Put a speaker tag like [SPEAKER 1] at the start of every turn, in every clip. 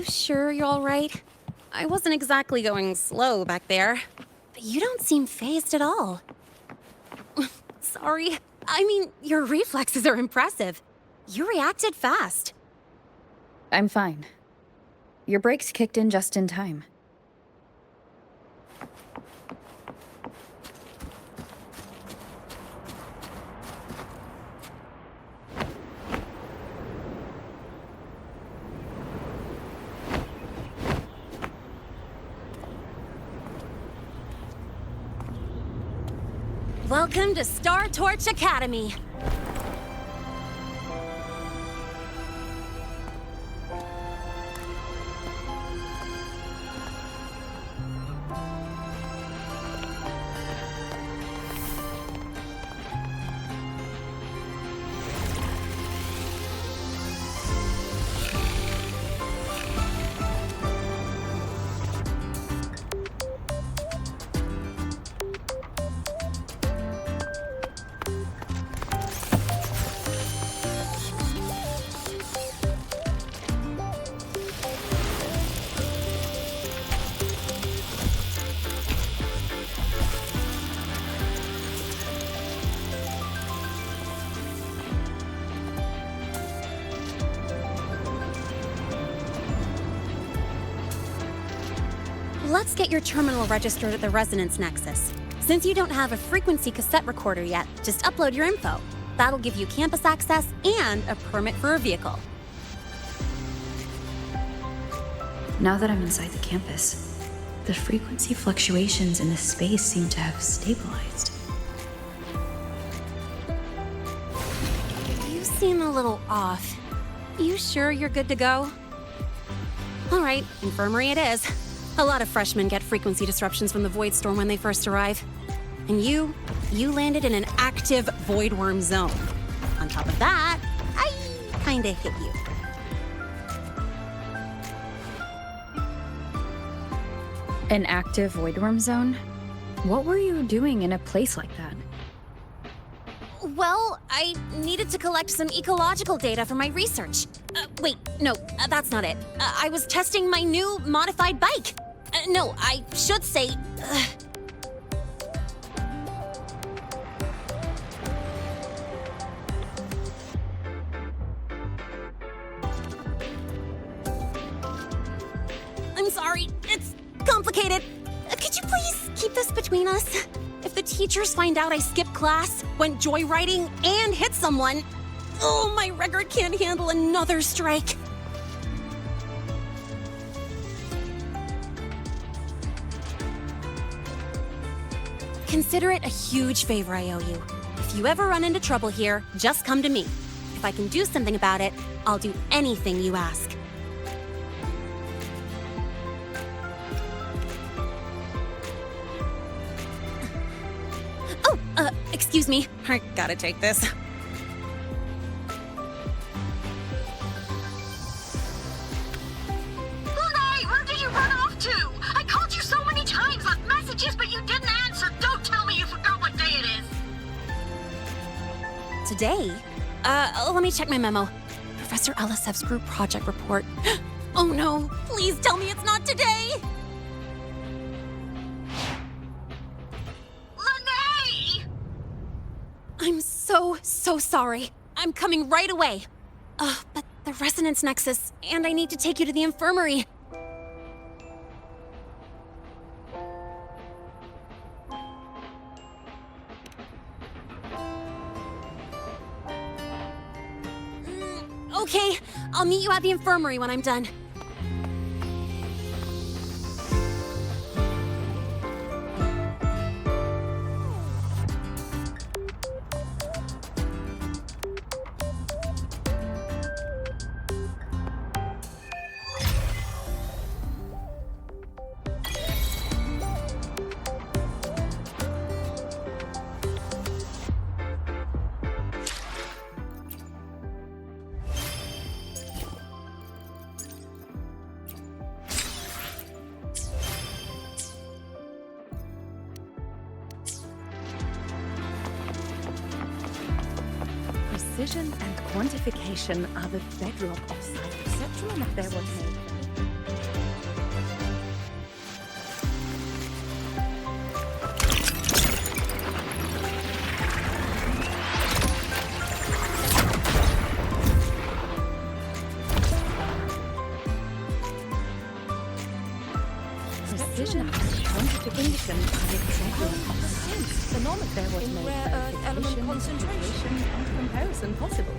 [SPEAKER 1] You sure you're all right? I wasn't exactly going slow back there. But you don't seem fazed at all. Sorry. I mean, your reflexes are impressive. You reacted fast.
[SPEAKER 2] I'm fine. Your brakes kicked in just in time.
[SPEAKER 1] Welcome to Star Torch Academy. Let's get your terminal registered at the Resonance Nexus. Since you don't have a frequency cassette recorder yet, just upload your info. That'll give you campus access and a permit for a vehicle.
[SPEAKER 3] Now that I'm inside the campus, the frequency fluctuations in this space seem to have stabilized.
[SPEAKER 1] You seem a little off. You sure you're good to go? All right, infirmary it is. A lot of freshmen get frequency disruptions from the Void Storm when they first arrive. And you landed in an active Void Worm zone. On top of that, I kinda hit you.
[SPEAKER 2] An active voidworm zone? What were you doing in a place like that?
[SPEAKER 1] Well, I needed to collect some ecological data for my research. Wait, no, that's not it. I was testing my new modified bike. No, I should say... I'm sorry, it's complicated. Could you please keep this between us? If the teachers find out I skipped class, went joyriding, and hit someone, oh, my record can't handle another strike. Consider it a huge favor I owe you. If you ever run into trouble here, just come to me. If I can do something about it, I'll do anything you ask. Excuse me, I gotta take this.
[SPEAKER 4] Lene, where did you run off to? I called you so many times, left messages, but you didn't answer. Don't tell me you forgot what day it is.
[SPEAKER 1] Today? Let me check my memo. Professor Elisev's group project report. Oh no, please tell me it's not today! I'm so sorry. I'm coming right away. But the Resonance Nexus, and I need to take you to the infirmary. Okay, I'll meet you at the infirmary when I'm done.
[SPEAKER 5] Precision and quantification are the bedrock of science. Such one of their work.
[SPEAKER 2] vision. Quantification of exactly sense. There was no
[SPEAKER 5] rare earth element
[SPEAKER 2] concentration and comparison possible.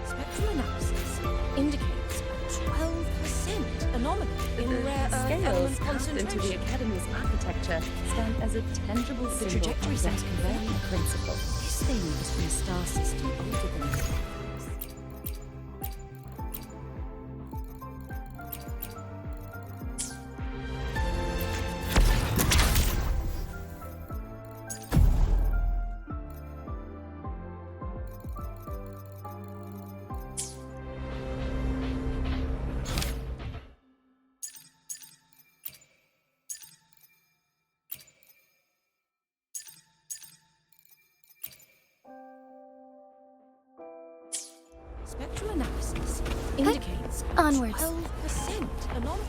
[SPEAKER 5] Spectrum analysis indicates a 12% anomaly in rare earth
[SPEAKER 2] Scales
[SPEAKER 5] element
[SPEAKER 2] cast into the
[SPEAKER 5] concentration.
[SPEAKER 2] Academy's architecture stand as a tangible symbol
[SPEAKER 5] trajectory
[SPEAKER 2] of that
[SPEAKER 5] seems convergent.
[SPEAKER 2] very principle.
[SPEAKER 5] This thing is from a star system older than ours. Spectrum analysis indicates a
[SPEAKER 1] Onwards.
[SPEAKER 5] 12% anomaly.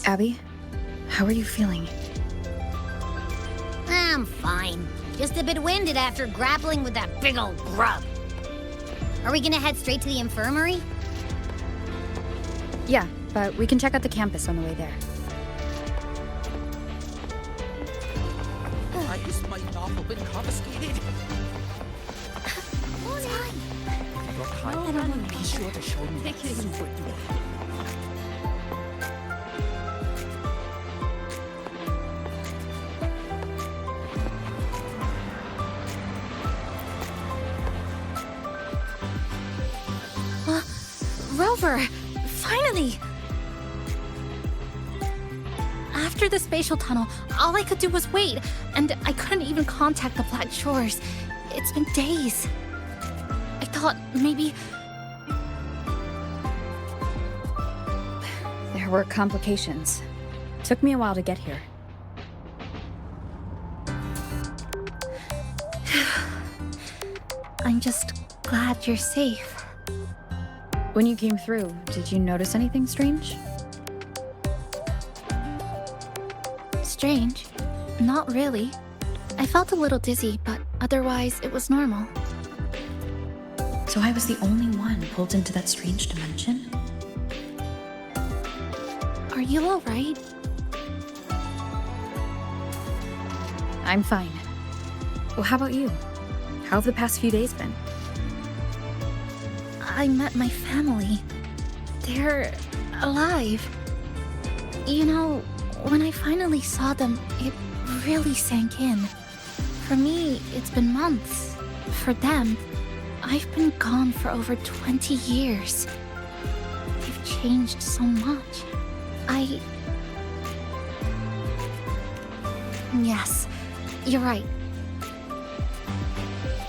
[SPEAKER 3] Abby, how are you feeling?
[SPEAKER 6] I'm fine. Just a bit winded after grappling with that big old grub. Are we gonna head straight to the infirmary?
[SPEAKER 2] Yeah, but we can check out the campus on the way there.
[SPEAKER 7] Eyes might not have been confiscated. Be sure to show me that secret you have.
[SPEAKER 1] Rover! Finally! After the spatial tunnel, all I could do was wait, and I couldn't even contact the Black Shores. It's been days. I thought maybe...
[SPEAKER 2] There were complications. Took me a while to get here.
[SPEAKER 1] I'm just glad you're safe.
[SPEAKER 2] When you came through, did you notice anything strange?
[SPEAKER 1] Strange? Not really. I felt a little dizzy, but otherwise it was normal.
[SPEAKER 3] So I was the only one pulled into that strange dimension?
[SPEAKER 1] Are you alright?
[SPEAKER 2] I'm fine. Well, how about you? How have the past few days been?
[SPEAKER 1] I met my family. They're alive. You know, when I finally saw them, it really sank in. For me, it's been months. For them, I've been gone for over 20 years. They've changed so much. Yes, you're right.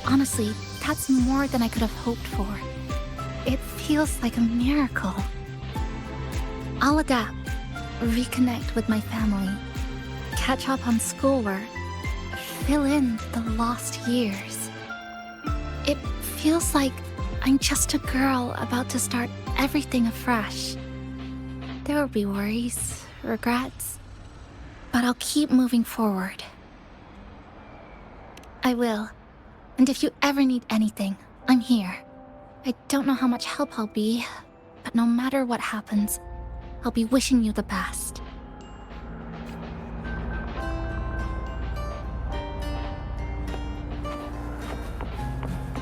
[SPEAKER 1] Honestly, that's more than I could have hoped for. It feels like a miracle. I'll adapt, reconnect with my family,
[SPEAKER 3] catch up on schoolwork, fill in the lost years. It feels like I'm just a girl about to start everything afresh. There will be worries, regrets, but I'll keep moving forward. I will. And if you ever need anything, I'm here. I don't know how much help I'll be, but no matter what happens, I'll be wishing you the best.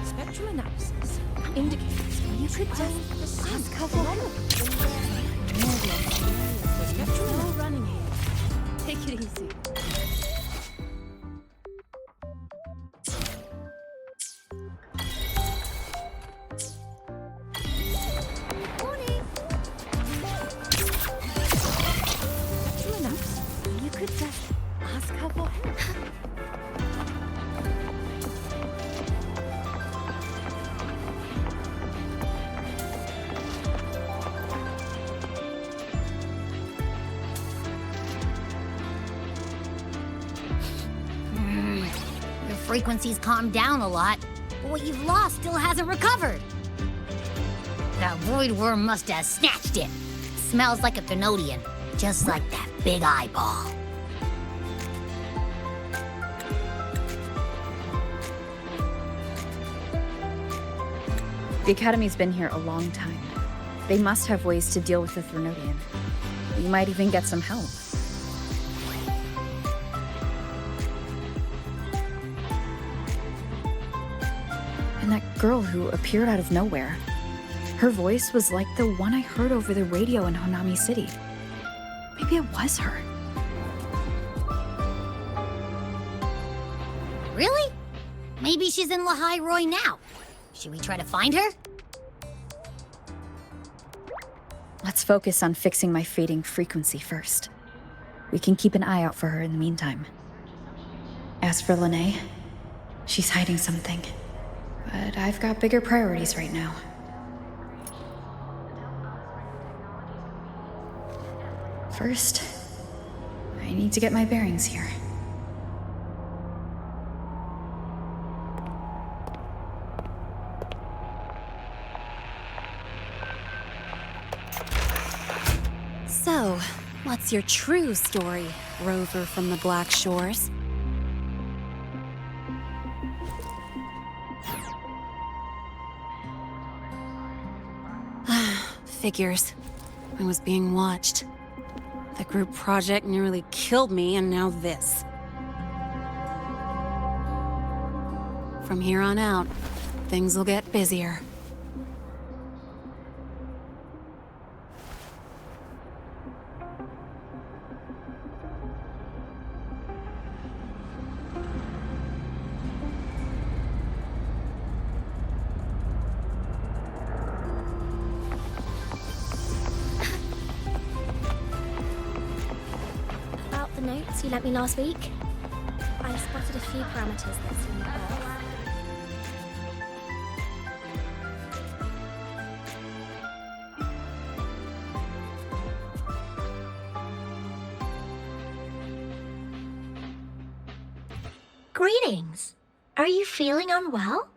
[SPEAKER 5] Spectrum analysis indicates you could just ask her for help. Spectrum all running here. Take it easy.
[SPEAKER 6] Morning.
[SPEAKER 5] Spectrum analysis. You could just ask her for help.
[SPEAKER 6] Your frequency's calmed down a lot, but what you've lost still hasn't recovered. That void worm must have snatched it. Smells like a Thenodian, just like that big eyeball.
[SPEAKER 2] The Academy's been here a long time. They must have ways to deal with the Thenodian. We might even get some help. And that girl who appeared out of nowhere. Her voice was like the one I heard over the radio in Honami City. Maybe it was her.
[SPEAKER 6] Really? Maybe she's in Lahai-Roi now. Should we try to find her?
[SPEAKER 2] Let's focus on fixing my fading frequency first. We can keep an eye out for her in the meantime. As for Lene, she's hiding something. But I've got bigger priorities right now. First, I need to get my bearings here.
[SPEAKER 1] So, what's your true story, rover from the Black Shores? Figures. I was being watched. The group project nearly killed me, and now this. From here on out, things will get busier.
[SPEAKER 8] About the notes you lent me last week, I spotted a few parameters that seemed off.
[SPEAKER 9] Greetings. Are you feeling unwell?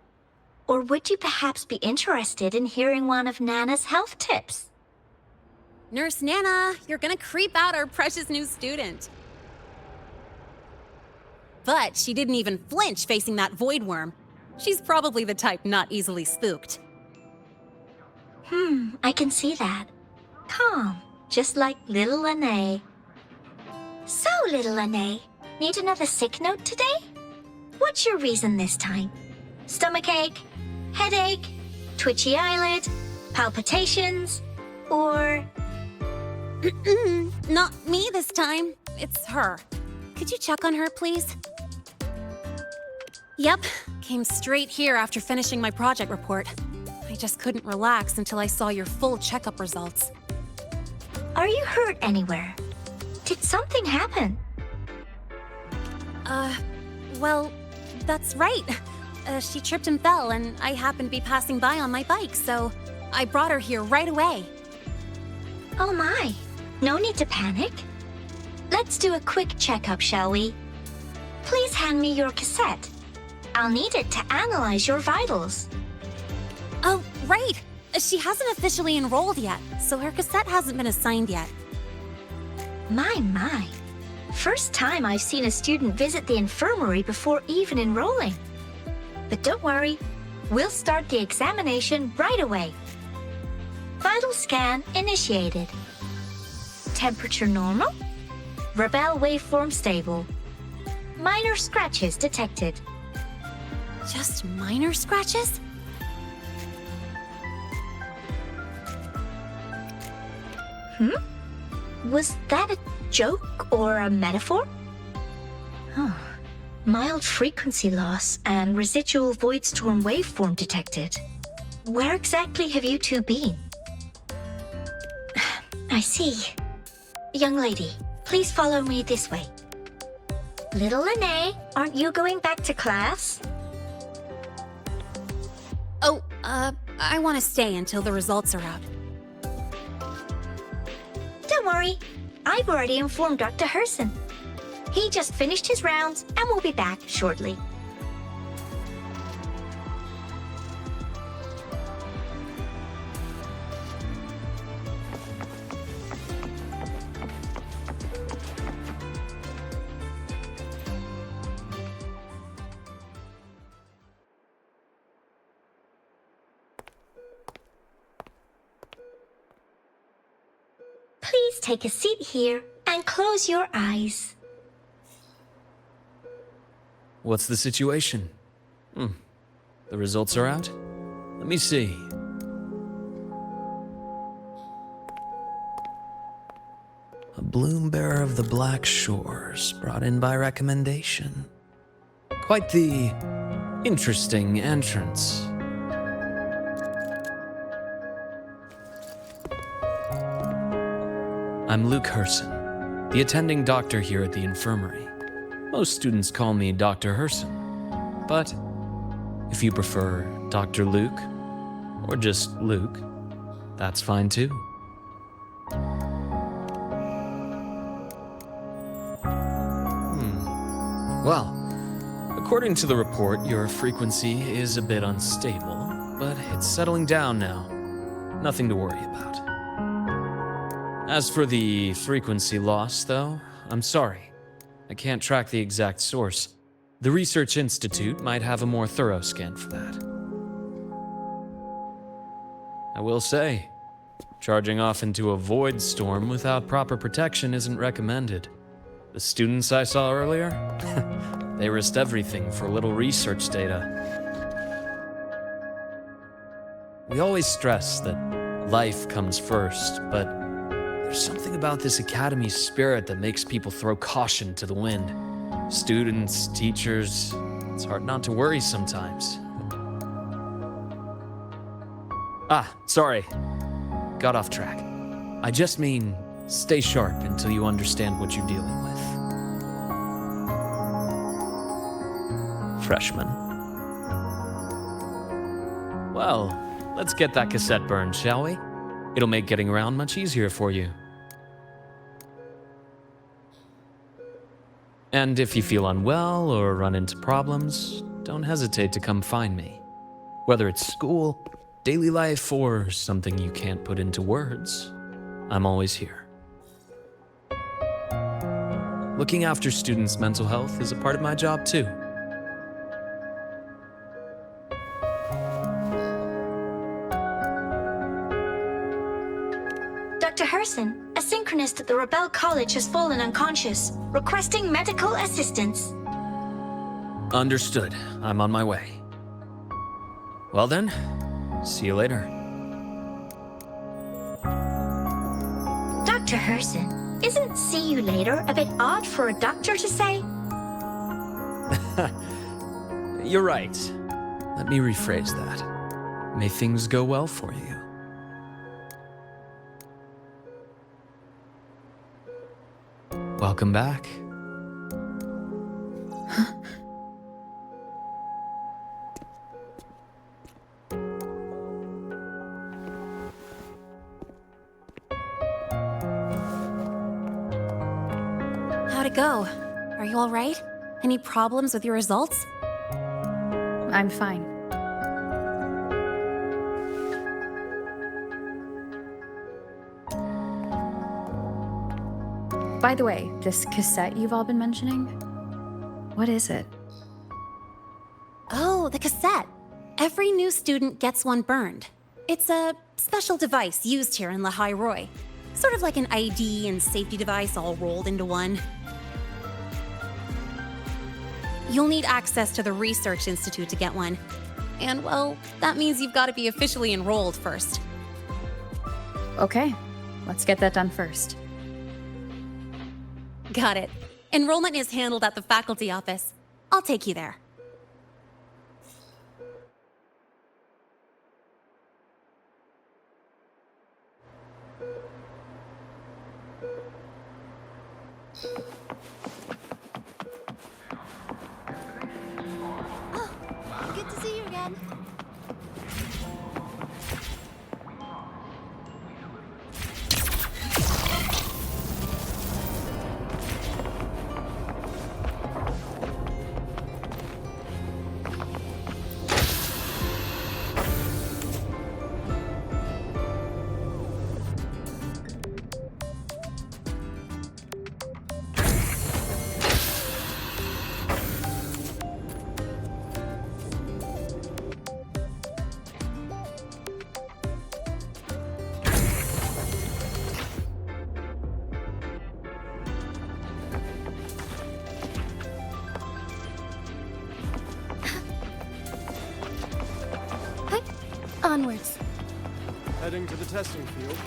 [SPEAKER 9] Or would you perhaps be interested in hearing one of Nana's health tips?
[SPEAKER 1] Nurse Nana, you're gonna creep out our precious new student. But she didn't even flinch facing that void worm. She's probably the type not easily spooked.
[SPEAKER 9] I can see that. Calm, just like little Lene. So, little Lene, need another sick note today? What's your reason this time? Stomachache? Headache? Twitchy eyelid? Palpitations? Or...
[SPEAKER 1] Not me this time. It's her. Could you check on her, please? Yep, came straight here after finishing my project report. I just couldn't relax until I saw your full checkup results.
[SPEAKER 9] Are you hurt anywhere? Did something happen?
[SPEAKER 1] Well, that's right. She tripped and fell, and I happened to be passing by on my bike, so I brought her here right away.
[SPEAKER 9] Oh my, no need to panic. Let Let's do a quick checkup, shall we? Please hand me your cassette. I'll need it to analyze your vitals.
[SPEAKER 1] Oh, right! She hasn't officially enrolled yet, so her cassette hasn't been assigned yet.
[SPEAKER 9] My. First time I've seen a student visit the infirmary before even enrolling. But don't worry, we'll start the examination right away. Vital scan initiated. Temperature normal. Rebel waveform stable. Minor scratches detected.
[SPEAKER 1] Just minor scratches?
[SPEAKER 9] Was that a joke or a metaphor? Oh. Mild frequency loss and residual void storm waveform detected. Where exactly have you two been? I see. Young lady, please follow me this way. Little Lene, aren't you going back to class?
[SPEAKER 1] Oh, I want to stay until the results are out.
[SPEAKER 9] Don't worry, I've already informed Dr. Herson. He just finished his rounds and will be back shortly. Please take a seat here and close your eyes.
[SPEAKER 10] What's the situation? The results are out? Let me see. A bloom bearer of the Black Shores, brought in by recommendation. Quite the interesting entrance. I'm Luke Herson, the attending doctor here at the infirmary. Most students call me Dr. Herson, but if you prefer Dr. Luke, or just Luke, that's fine too. Well, according to the report, your frequency is a bit unstable, but it's settling down now. Nothing to worry about. As for the frequency loss, though, I'm sorry. I can't track the exact source. The Research Institute might have a more thorough scan for that. I will say, charging off into a void storm without proper protection isn't recommended. The students I saw earlier, they risked everything for a little research data. We always stress that life comes first, but there's something about this academy's spirit that makes people throw caution to the wind. Students, teachers, it's hard not to worry sometimes. Sorry. Got off track. I just mean, stay sharp until you understand what you're dealing with. Freshman. Well, let's get that cassette burned, shall we? It'll make getting around much easier for you. And if you feel unwell or run into problems, don't hesitate to come find me. Whether it's school, daily life, or something you can't put into words, I'm always here. Looking after students' mental health is a part of my job too.
[SPEAKER 9] Dr. Herson, a synchronist at the Rebel College has fallen unconscious, requesting medical assistance.
[SPEAKER 10] Understood. I'm on my way. Well then, see you later.
[SPEAKER 9] Dr. Herson, isn't see you later a bit odd for a doctor to say?
[SPEAKER 10] You're right. Let me rephrase that. May things go well for you. Welcome back.
[SPEAKER 1] how'd it go? Are you alright? Any problems with your results?
[SPEAKER 2] I'm fine. By the way, this cassette you've all been mentioning, what is it?
[SPEAKER 1] Oh, the cassette. Every new student gets one burned. It's a special device used here in Lahai-Roi. Sort of like an ID and safety device all rolled into one. You'll need access to the Research Institute to get one. And, well, that means you've got to be officially enrolled first.
[SPEAKER 2] Okay, let's get that done first.
[SPEAKER 1] Got it. Enrollment is handled at the faculty office. I'll take you there.
[SPEAKER 5] Good to see you again. Onwards.
[SPEAKER 11] Heading to the testing field.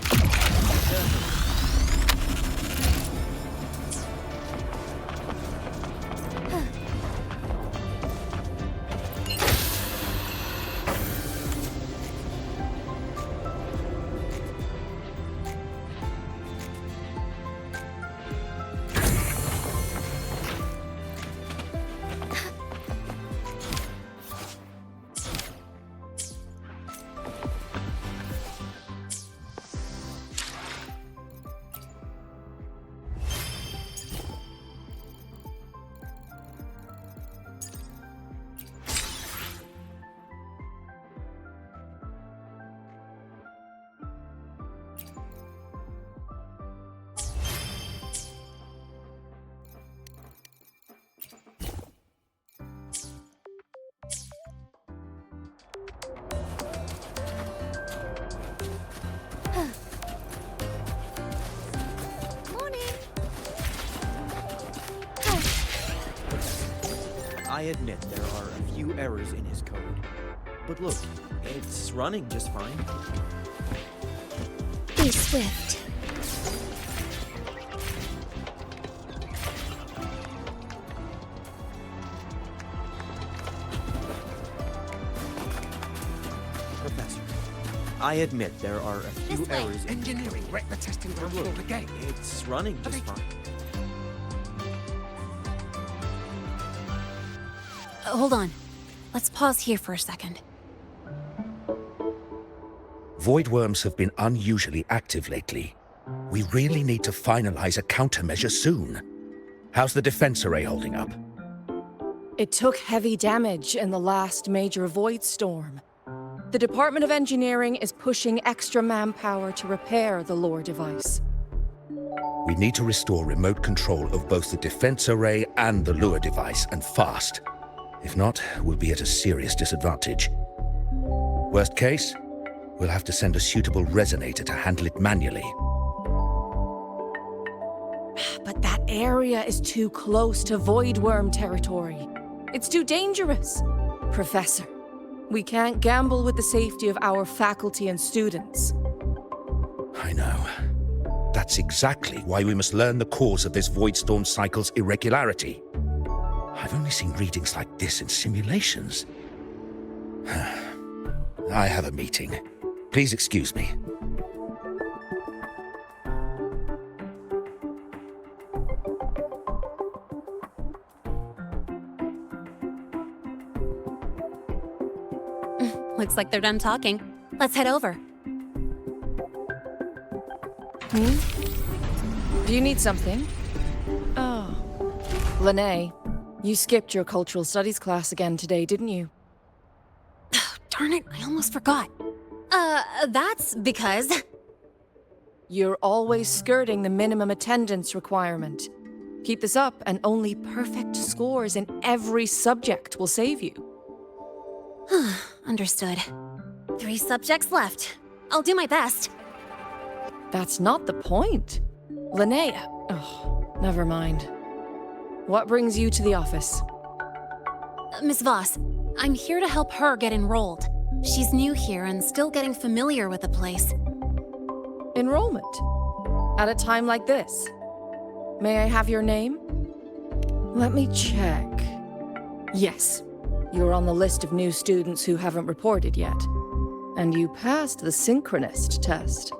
[SPEAKER 12] I admit there are a few errors in his code. But look, it's running just fine.
[SPEAKER 8] Be swift.
[SPEAKER 12] Professor, I admit there are a few errors in
[SPEAKER 7] Engineering, wreck the testing ground
[SPEAKER 12] Look,
[SPEAKER 7] again.
[SPEAKER 12] it's running just fine.
[SPEAKER 1] Hold on. Let's pause here for a second.
[SPEAKER 13] Void worms have been unusually active lately. We really need to finalize a countermeasure soon. How's the defense array holding up?
[SPEAKER 14] It took heavy damage in the last major void storm. The Department of Engineering is pushing extra manpower to repair the lore device.
[SPEAKER 13] We need to restore remote control of both the defense array and the lure device, and fast. If not, we'll be at a serious disadvantage. Worst case, we'll have to send a suitable resonator to handle it manually.
[SPEAKER 14] But that area is too close to void worm territory. It's too dangerous. Professor, we can't gamble with the safety of our faculty and students.
[SPEAKER 13] I know. That's exactly why we must learn the cause of this void storm cycle's irregularity. I've only seen readings like this in simulations. I have a meeting. Please excuse me.
[SPEAKER 1] Looks like they're done talking. Let's head over.
[SPEAKER 14] Do you need something? Oh. Lene, you skipped your cultural studies class again today, didn't you?
[SPEAKER 1] Darn it, I almost forgot. That's because...
[SPEAKER 14] You're always skirting the minimum attendance requirement. Keep this up, and only perfect scores in every subject will save you.
[SPEAKER 1] Understood. 3 subjects left. I'll do my best.
[SPEAKER 14] That's not the point. Linnea. Oh, never mind. What brings you to the office?
[SPEAKER 1] Miss Voss, I'm here to help her get enrolled. She's new here and still getting familiar with the place.
[SPEAKER 14] Enrollment? At a time like this? May I have your name? Let me check. Yes, you're on the list of new students who haven't reported yet. And you passed the synchronist test.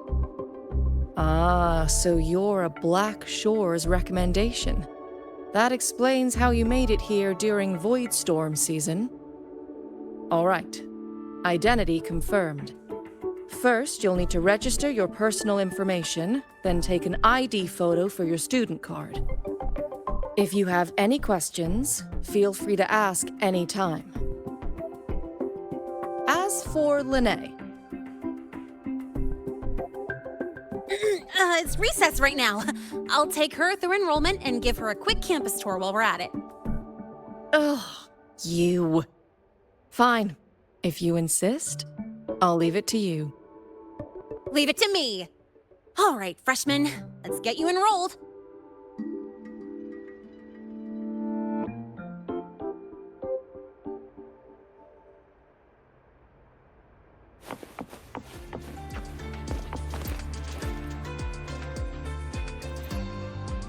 [SPEAKER 14] Ah, so you're a Black Shores recommendation. That explains how you made it here during Void Storm season. All right. Identity confirmed. First, you'll need to register your personal information, then take an ID photo for your student card. If you have any questions, feel free to ask any time. As for Lene...
[SPEAKER 1] It's recess right now. I'll take her through enrollment and give her a quick campus tour while we're at it.
[SPEAKER 14] Ugh, you. Fine. If you insist, I'll leave it to you.
[SPEAKER 1] Leave it to me. All right, freshmen, let's get you enrolled.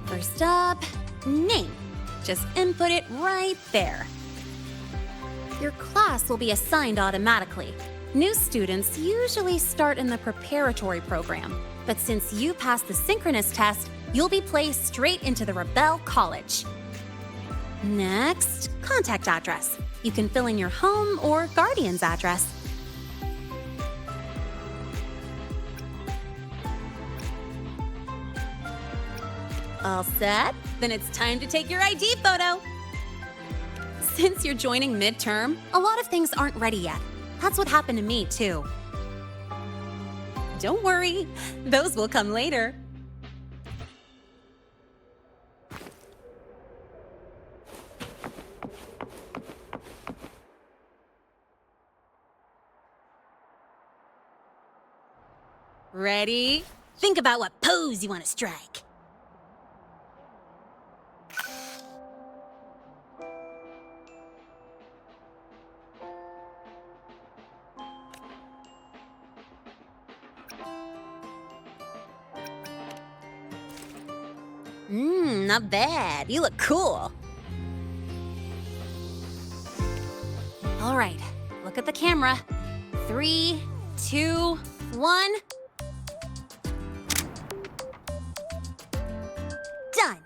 [SPEAKER 1] First up, name. Just input it right there. Your class will be assigned automatically. New students usually start in the preparatory program, but since you passed the synchronous test, you'll be placed straight into the Rebel College. Next, contact address. You can fill in your home or guardian's address. All set? Then it's time to take your ID photo. Since you're joining midterm, a lot of things aren't ready yet. That's what happened to me, too. Don't worry, those will come later. Ready? Think about what pose you want to strike. Not bad. You look cool. All right, look at the camera. 3, 2, 1. Done.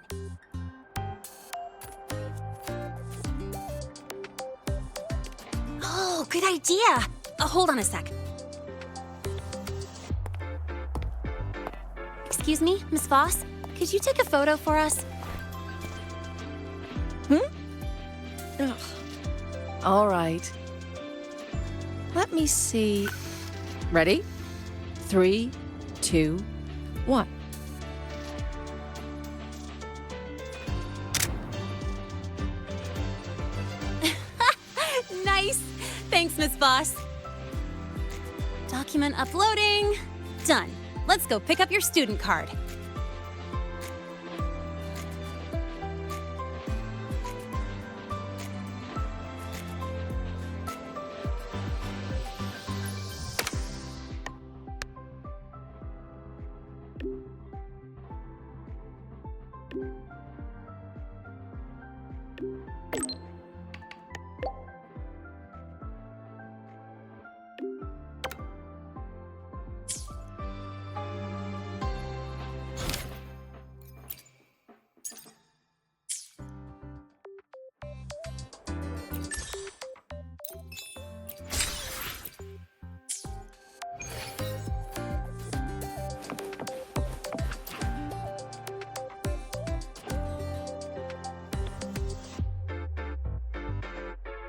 [SPEAKER 1] Oh, good idea. Hold on a sec. Excuse me, Miss Voss? Could you take a photo for us?
[SPEAKER 14] Ugh. All right. Let me see. Ready? 3, 2, 1.
[SPEAKER 1] Nice. Thanks, Miss Voss. Document uploading. Done. Let's go pick up your student card.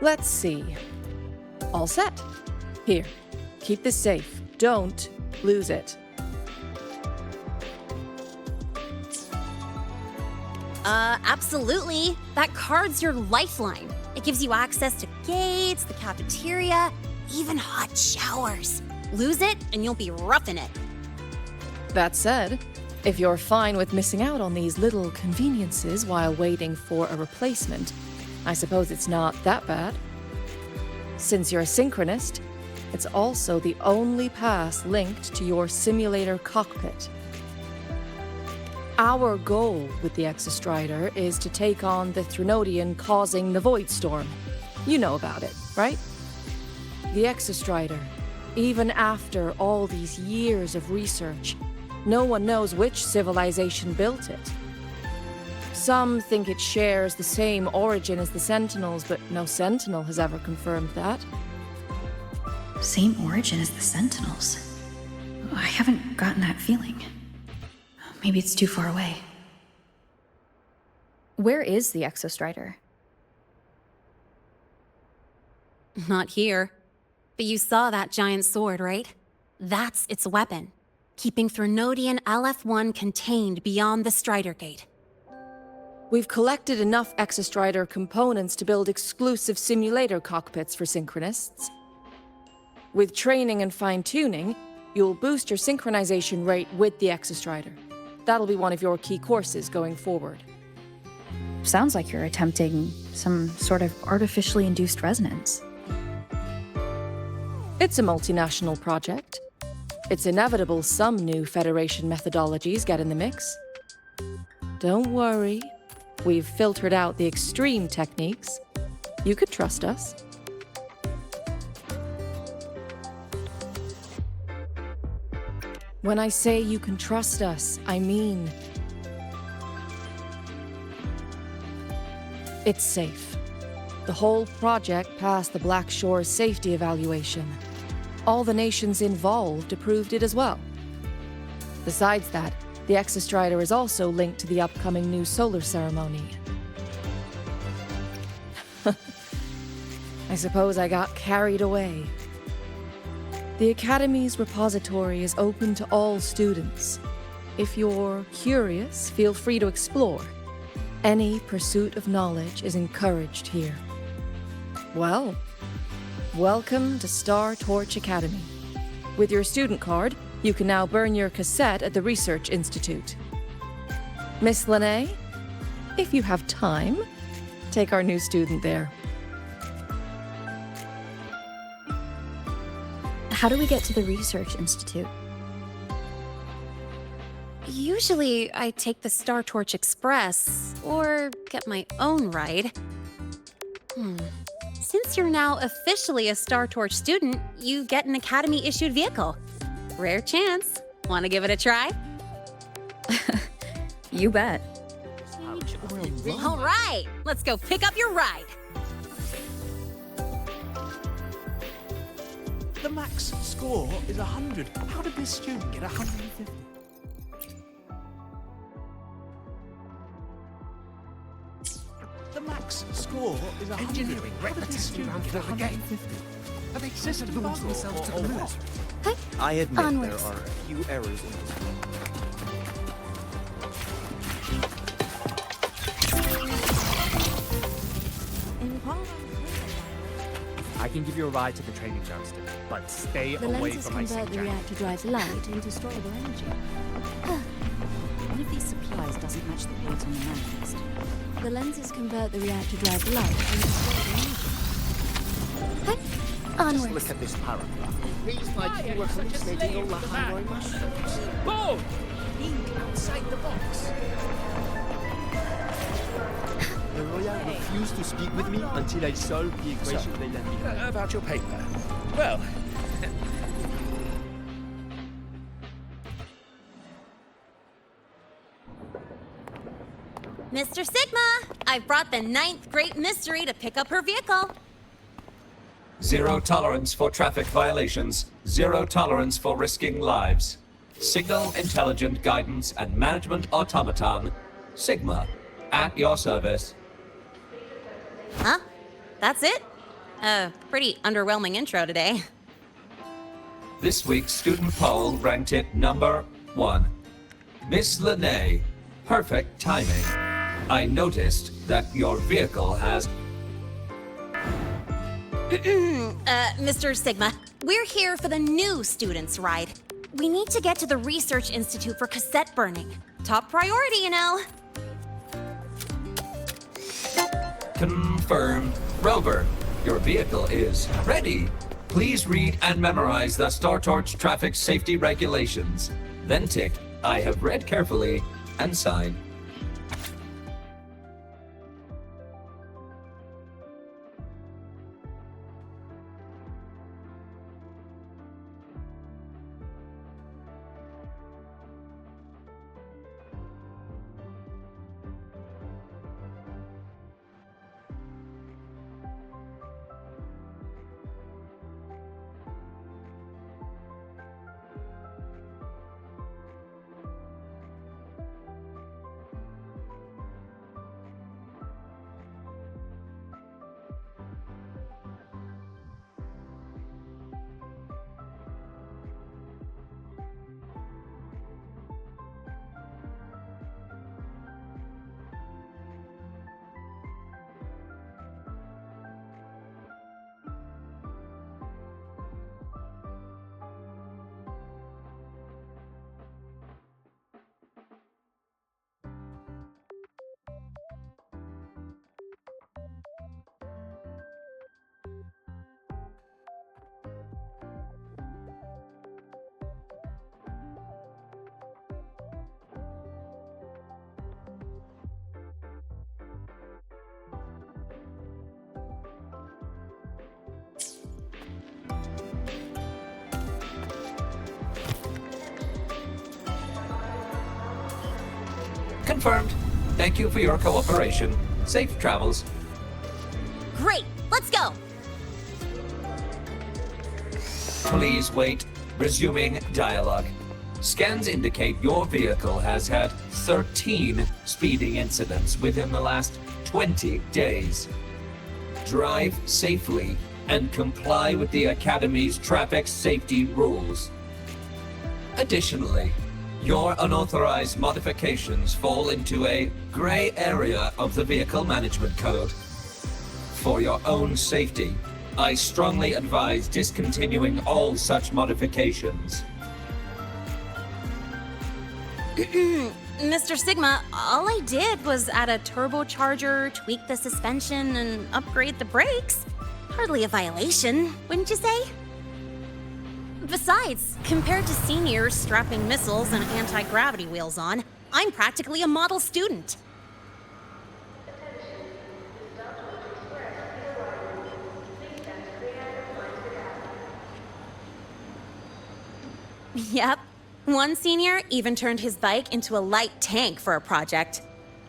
[SPEAKER 14] Let's see. All set. Here, keep this safe. Don't lose it.
[SPEAKER 1] Absolutely. That card's your lifeline. It gives you access to gates, the cafeteria, even hot showers. Lose it, and you'll be roughing it.
[SPEAKER 14] That said, if you're fine with missing out on these little conveniences while waiting for a replacement, I suppose it's not that bad. Since you're a synchronist, it's also the only pass linked to your simulator cockpit. Our goal with the Exostrider is to take on the Threnodian causing the Void Storm. You know about it, right? The Exostrider, even after all these years of research, no one knows which civilization built it. Some think it shares the same origin as the Sentinels, but no Sentinel has ever confirmed that.
[SPEAKER 2] Same origin as the Sentinels? I haven't gotten that feeling. Maybe it's too far away. Where is the Exostrider?
[SPEAKER 1] Not here. But you saw that giant sword, right? That's its weapon, keeping Threnodian LF-1 contained beyond the Strider Gate.
[SPEAKER 14] We've collected enough Exostrider components to build exclusive simulator cockpits for synchronists. With training and fine-tuning, you'll boost your synchronization rate with the Exostrider. That'll be one of your key courses going forward.
[SPEAKER 2] Sounds like you're attempting some sort of artificially induced resonance.
[SPEAKER 14] It's a multinational project. It's inevitable some new Federation methodologies get in the mix. Don't worry. We've filtered out the extreme techniques. You could trust us. When I say you can trust us, I mean it's safe. The whole project passed the Black Shore's safety evaluation. All the nations involved approved it as well. Besides that, the Exostrider is also linked to the upcoming new solar ceremony. I suppose I got carried away. The Academy's repository is open to all students. If you're curious, feel free to explore. Any pursuit of knowledge is encouraged here. Well, welcome to Star Torch Academy. With your student card, you can now burn your cassette at the Research Institute. Miss Lene, if you have time, take our new student there.
[SPEAKER 2] How do we get to the Research Institute?
[SPEAKER 1] Usually, I take the Star Torch Express, or get my own ride. Since you're now officially a Star Torch student, you get an Academy-issued vehicle. Rare chance. Want to give it a try?
[SPEAKER 2] You bet.
[SPEAKER 1] All right, let's go pick up your ride.
[SPEAKER 7] The max score is 100. How did this student get 150? The max score is 100. Engineering, wreck the testing ground for the game. Have they system launched themselves to the moon?
[SPEAKER 12] I admit
[SPEAKER 2] Onwards.
[SPEAKER 12] there are a few errors in this game.
[SPEAKER 15] I can give you a ride to the training ground still, but stay away from my
[SPEAKER 5] convert the
[SPEAKER 15] sync
[SPEAKER 5] reactor drive's light into storeable energy. One of these supplies doesn't match the port on the manifest. The lenses convert the reactor drive's light into storeable energy.
[SPEAKER 7] Just look at this paragraph. Reads like you were hallucinating on Lahai-Roi mushrooms.
[SPEAKER 15] Boom! Think outside the box.
[SPEAKER 7] The Royal refused to speak with me until I solved the equation they left behind.
[SPEAKER 13] About your paper. Well,
[SPEAKER 1] Mr. Sigma, I've brought the 9th Great Mystery to pick up her vehicle.
[SPEAKER 16] Zero tolerance for traffic violations. Zero tolerance for risking lives. Signal Intelligent Guidance and Management Automaton. Sigma, at your service.
[SPEAKER 1] Huh? That's it? Pretty underwhelming intro today.
[SPEAKER 16] This week's student poll ranked it number 1. Miss Lene, perfect timing. I noticed that your vehicle has...
[SPEAKER 1] Mr. Sigma, we're here for the new students' ride. We need to get to the Research Institute for cassette burning. Top priority, you know.
[SPEAKER 16] Confirmed. Rover, your vehicle is ready. Please read and memorize the Star Torch traffic safety regulations. Then tick, I have read carefully, and sign. Confirmed. Thank you for your cooperation. Safe travels.
[SPEAKER 1] Great, let's go.
[SPEAKER 16] Please wait. Resuming dialogue. Scans indicate your vehicle has had 13 speeding incidents within the last 20 days. Drive safely and comply with the Academy's traffic safety rules. Additionally, your unauthorized modifications fall into a gray area of the Vehicle Management Code. For your own safety, I strongly advise discontinuing all such modifications.
[SPEAKER 1] Mr. Sigma, all I did was add a turbocharger, tweak the suspension, and upgrade the brakes. Hardly a violation, wouldn't you say? Besides, compared to seniors strapping missiles and anti-gravity wheels on, I'm practically a model student. Yep. One senior even turned his bike into a light tank for a project.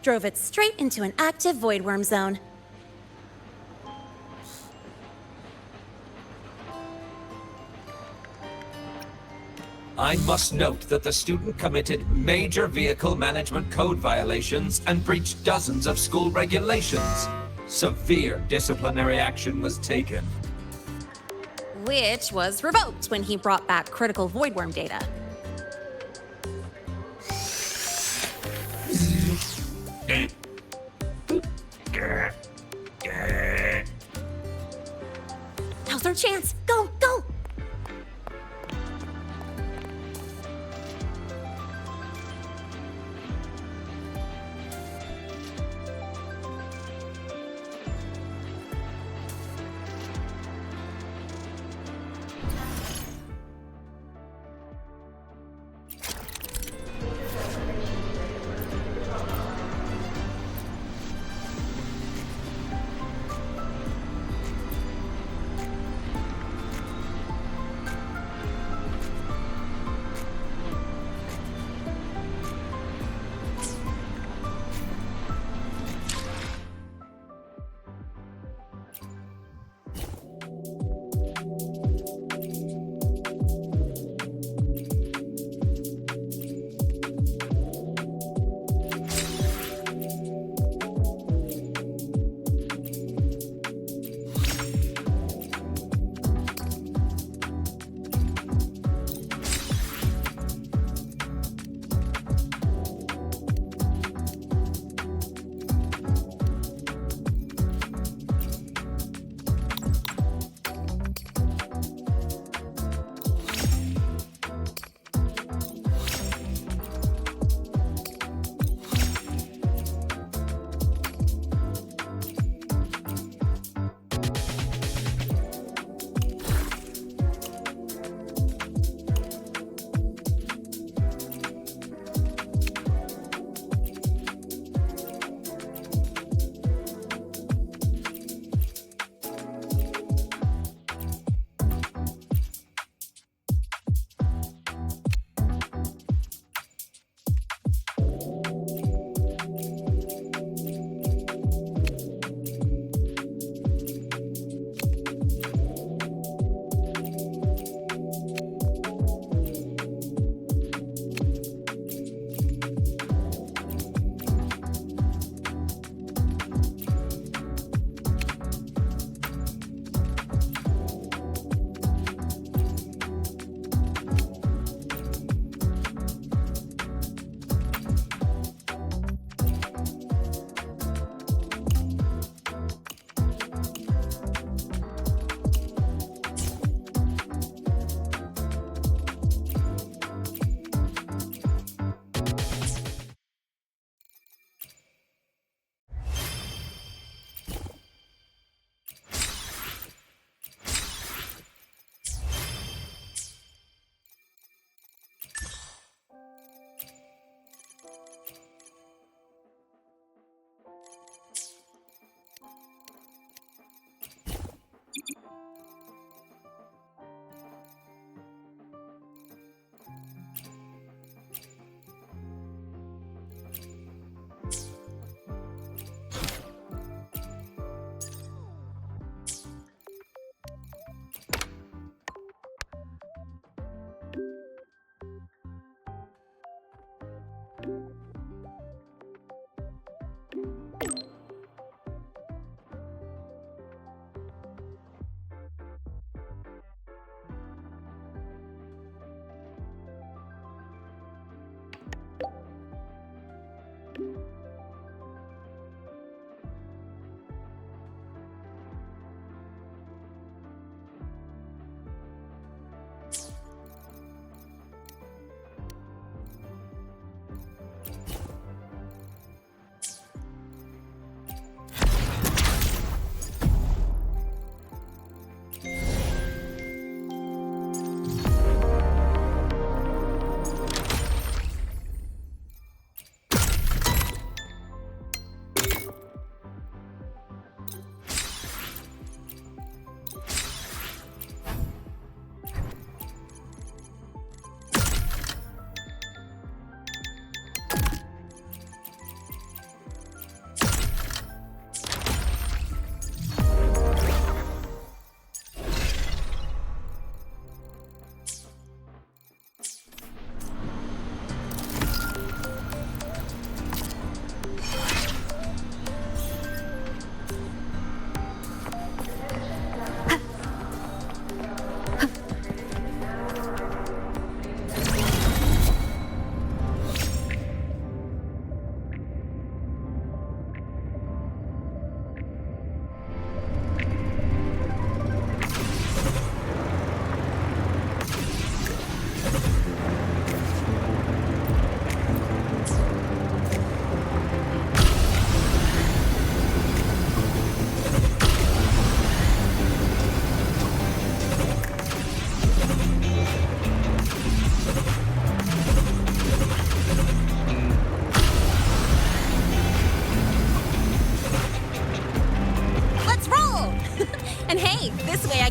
[SPEAKER 1] Drove it straight into an active voidworm zone.
[SPEAKER 16] I must note that the student committed major vehicle management code violations and breached dozens of school regulations. Severe disciplinary action was taken.
[SPEAKER 1] Which was revoked when he brought back critical voidworm data. Now's our chance! Go, go!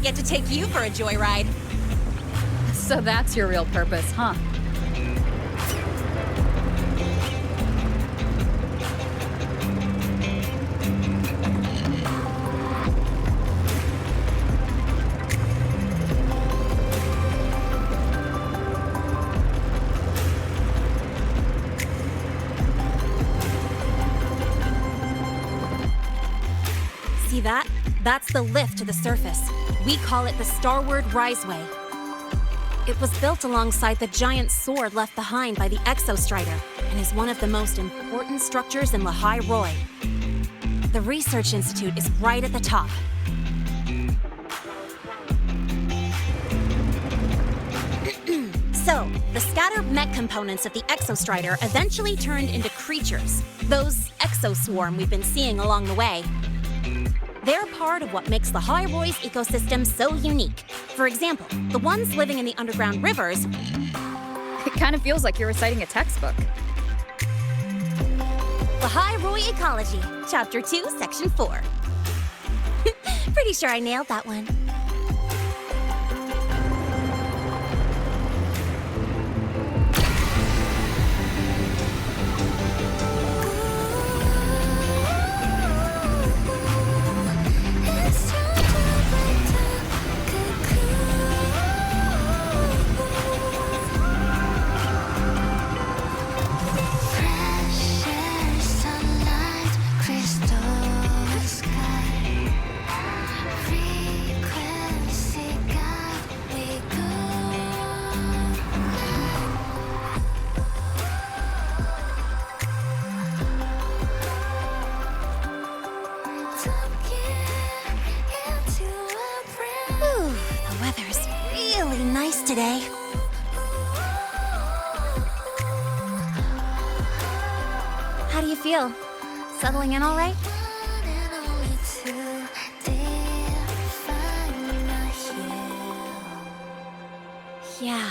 [SPEAKER 1] get to take you for a joyride.
[SPEAKER 2] So that's your real purpose, huh?
[SPEAKER 1] See that? That's the lift to the surface. We call it the Starward Riseway. It was built alongside the giant sword left behind by the Exostrider and is one of the most important structures in Lahai-Roi. The Research Institute is right at the top. So, the scattered mech components of the Exostrider eventually turned into creatures, those Exoswarm we've been seeing along the way. They're part of what makes Lahai-Roi's ecosystem so unique. For example, the ones living in the underground rivers...
[SPEAKER 2] It kind of feels like you're reciting a textbook.
[SPEAKER 1] Lahai-Roi Ecology, Chapter 2, Section 4. Pretty sure I nailed that one. Today. How do you feel? Settling in all right? Yeah,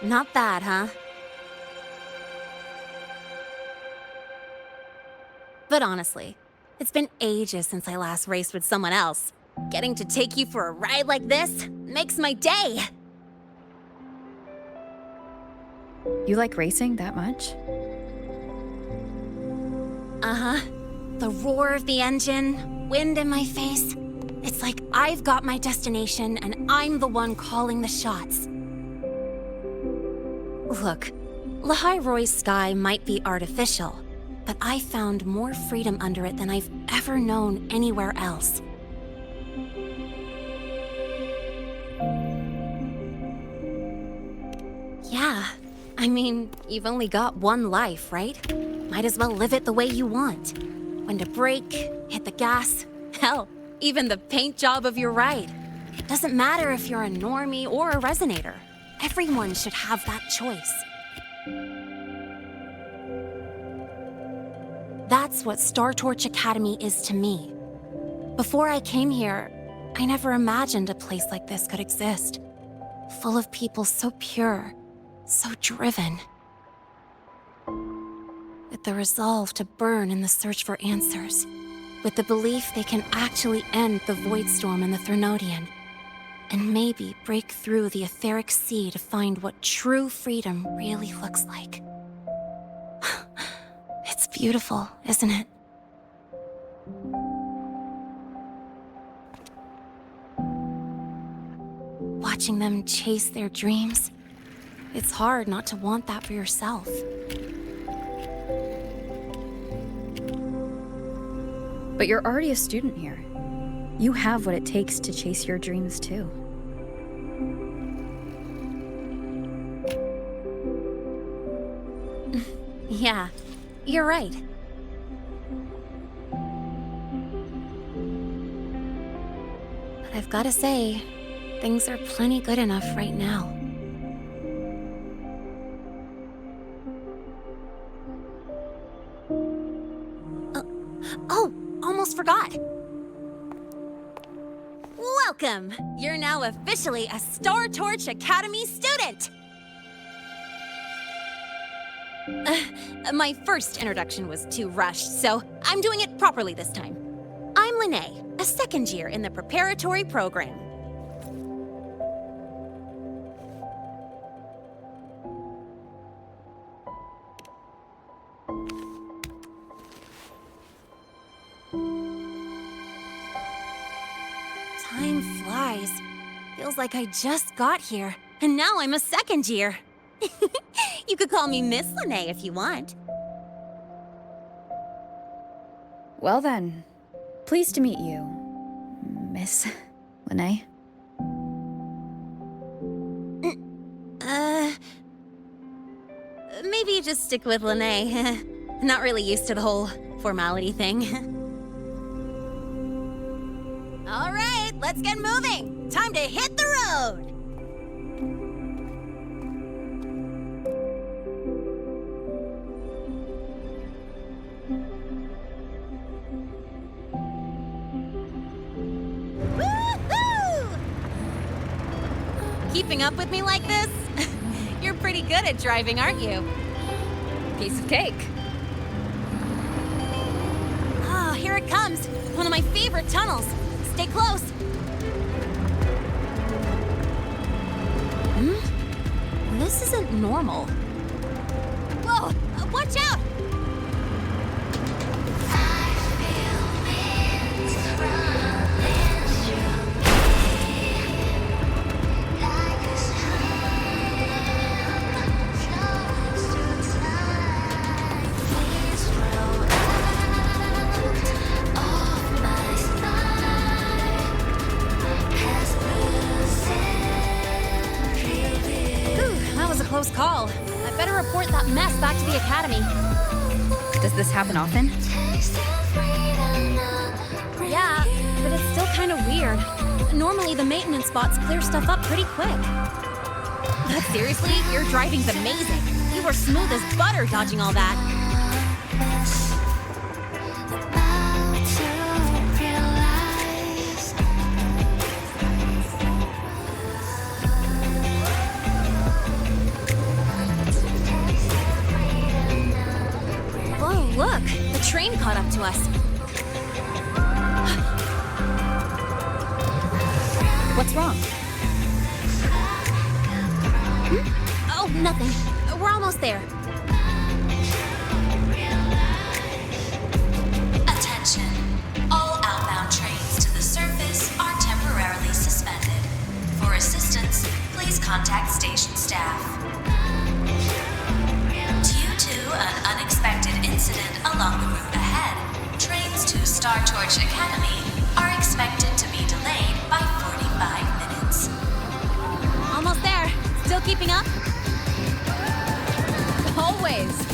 [SPEAKER 1] not bad, huh? But honestly, it's been ages since I last raced with someone else. Getting to take you for a ride like this makes my day.
[SPEAKER 2] You like racing that much?
[SPEAKER 1] Uh-huh. The roar of the engine, wind in my face. It's like I've got my destination and I'm the one calling the shots. Look, Lahai-Roy's sky might be artificial, but I found more freedom under it than I've ever known anywhere else. Yeah, I mean, you've only got one life, right? Might as well live it the way you want. When to brake, hit the gas, hell, even the paint job of your ride. Doesn't matter if you're a normie or a resonator. Everyone should have that choice. That's what Star Torch Academy is to me. Before I came here, I never imagined a place like this could exist. Full of people so pure, so driven. With the resolve to burn in the search for answers. With the belief they can actually end the Void Storm and the Threnodian. And maybe break through the etheric sea to find what true freedom really looks like. It's beautiful, isn't it? Watching them chase their dreams, it's hard not to want that for yourself.
[SPEAKER 2] But you're already a student here. You have what it takes to chase your dreams too.
[SPEAKER 1] Yeah, you're right. But I've gotta say, things are plenty good enough right now. Oh, almost forgot. Welcome! You're now officially a Star Torch Academy student! My first introduction was too rushed, so I'm doing it properly this time. I'm Lene, a second year in the preparatory program. Time flies. Feels like I just got here, and now I'm a second year. You could call me Miss Lene if you want.
[SPEAKER 2] Well then, pleased to meet you, Miss Lene.
[SPEAKER 1] Maybe just stick with Lene. Not really used to the whole formality thing. All right, let's get moving. Time to hit the road. Keeping up with me like this? You're pretty good at driving, aren't you?
[SPEAKER 2] Piece of cake.
[SPEAKER 1] Oh, here it comes. One of my favorite tunnels. Stay close. This isn't normal. Whoa, watch out! Close call. I better report that mess back to the academy.
[SPEAKER 2] Does this happen often?
[SPEAKER 1] Yeah, but it's still kind of weird. Normally the maintenance bots clear stuff up pretty quick. But seriously, your driving's amazing. You were smooth as butter dodging all that. Look, the train caught up to us.
[SPEAKER 2] What's wrong?
[SPEAKER 1] Oh, nothing. We're almost there.
[SPEAKER 17] Attention. All outbound trains to the surface are temporarily suspended. For assistance, please contact station staff. Due to an unexpected incident along the route ahead, trains to Star Torch Academy are expected to be delayed by 45 minutes.
[SPEAKER 1] Almost there. Still keeping up?
[SPEAKER 2] Always.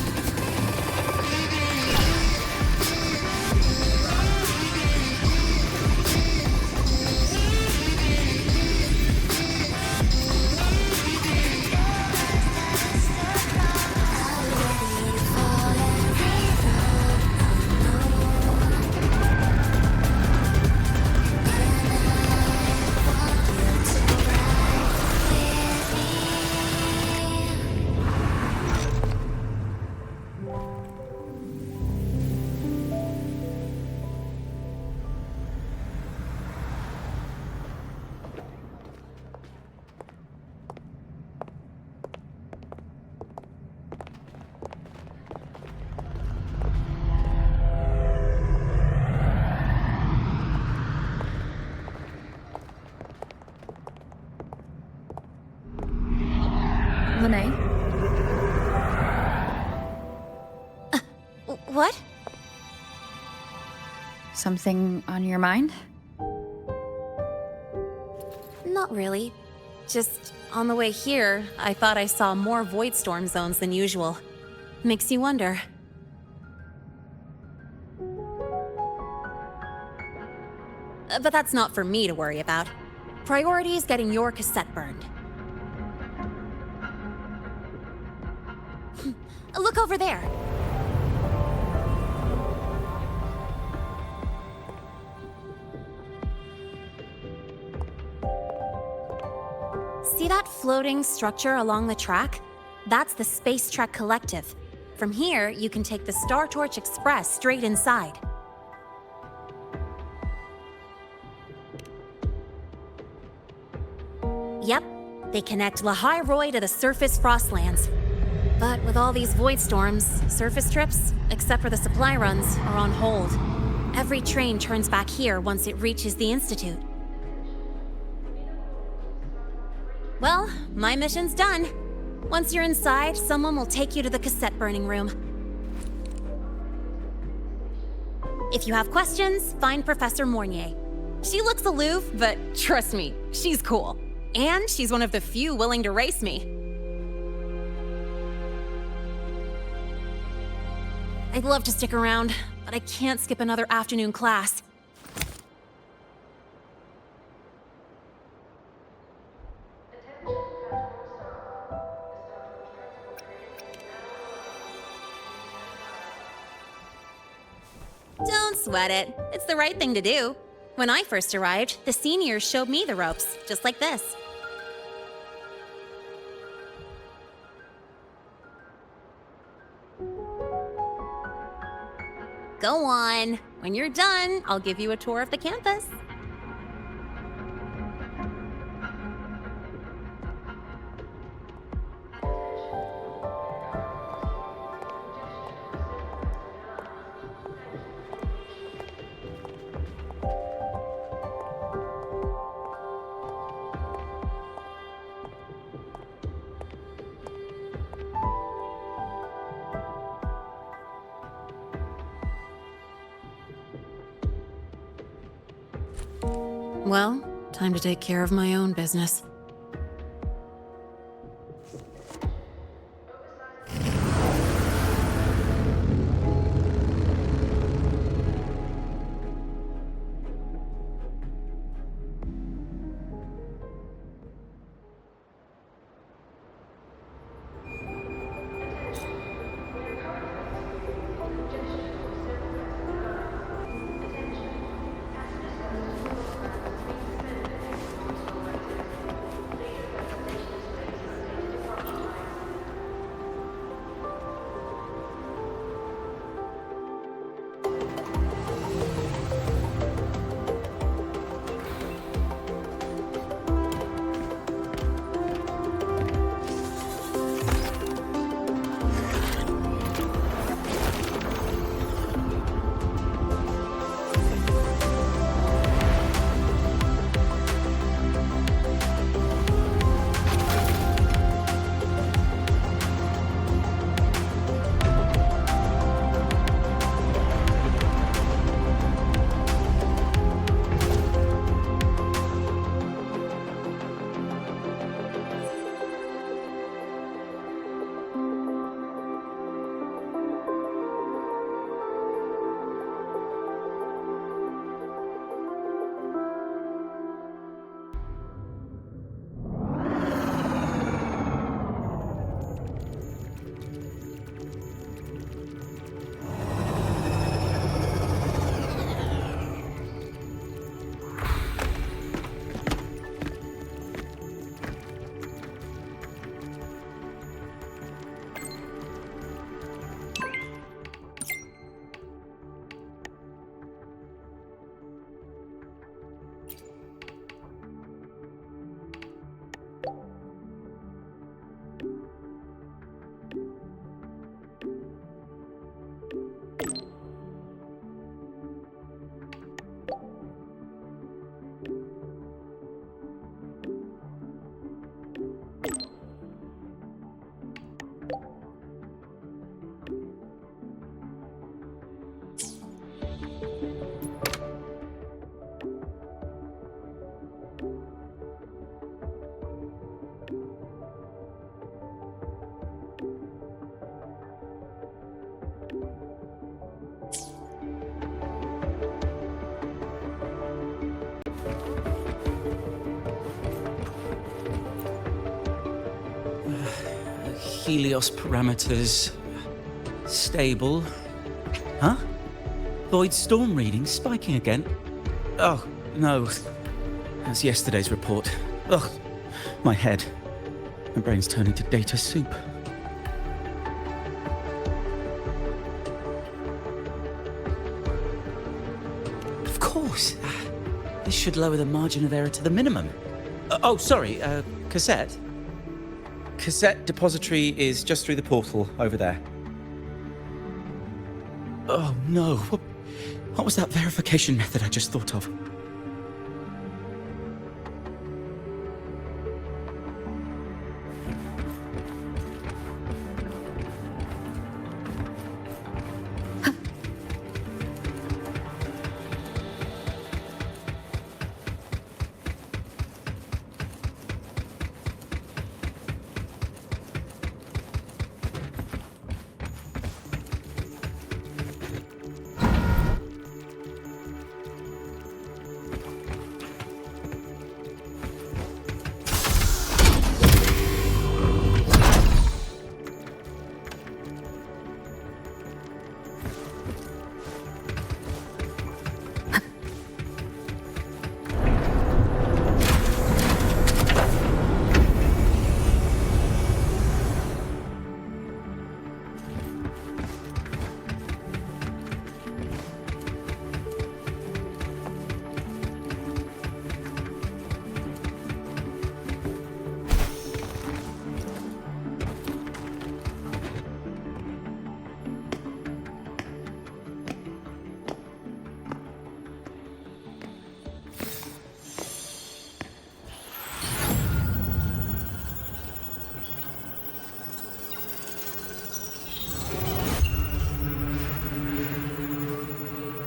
[SPEAKER 2] Lene?
[SPEAKER 1] What?
[SPEAKER 2] Something on your mind?
[SPEAKER 1] Not really. Just on the way here, I thought I saw more void storm zones than usual. Makes you wonder. But that's not for me to worry about. Priority is getting your cassette burned. Look over there. See that floating structure along the track? That's the Space Trek Collective. From here, you can take the Star Torch Express straight inside. Yep, they connect Lahai-Roi to the surface Frostlands. But with all these void storms, surface trips, except for the supply runs, are on hold. Every train turns back here once it reaches the Institute. Well, my mission's done. Once you're inside, someone will take you to the cassette burning room. If you have questions, find Professor Mornier. She looks aloof, but trust me, she's cool. And she's one of the few willing to race me. I'd love to stick around, but I can't skip another afternoon class. Don't sweat it. It's the right thing to do. When I first arrived, the seniors showed me the ropes, just like this. Go on. When you're done, I'll give you a tour of the campus. Well, time to take care of my own business.
[SPEAKER 18] Helios parameters stable. Huh? Void storm readings spiking again? Oh, no. That's yesterday's report. Ugh, my head. My brain's turning to data soup. Of course. This should lower the margin of error to the minimum. Sorry, cassette? Cassette depository is just through the portal over there. Oh no, what was that verification method I just thought of?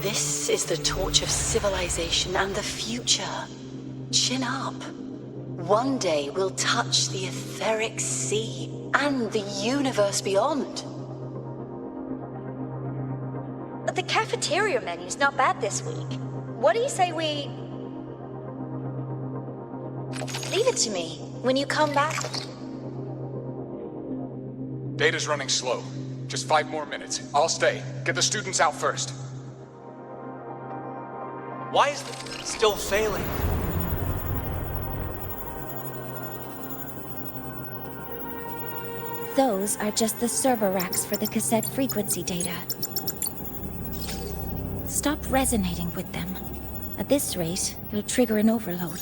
[SPEAKER 19] This is the torch of civilization and the future. Chin up. One day we'll touch the etheric sea and the universe beyond.
[SPEAKER 20] The cafeteria menu's not bad this week. What do you say we... Leave it to me when you come back.
[SPEAKER 21] Data's running slow. Just 5 more minutes. I'll stay. Get the students out first.
[SPEAKER 12] Why is it still failing?
[SPEAKER 8] Those are just the server racks for the cassette frequency data. Stop resonating with them. At this rate, you'll trigger an overload.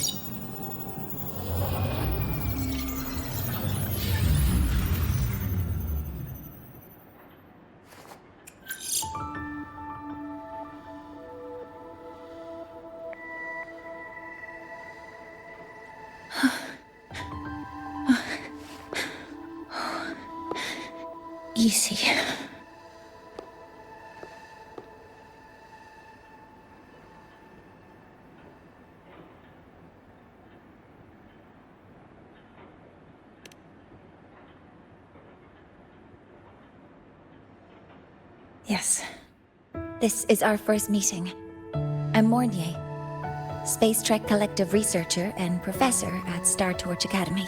[SPEAKER 8] Easy. Yes. This is our first meeting. I'm Mornier, Space Trek Collective researcher and professor at Star Torch Academy.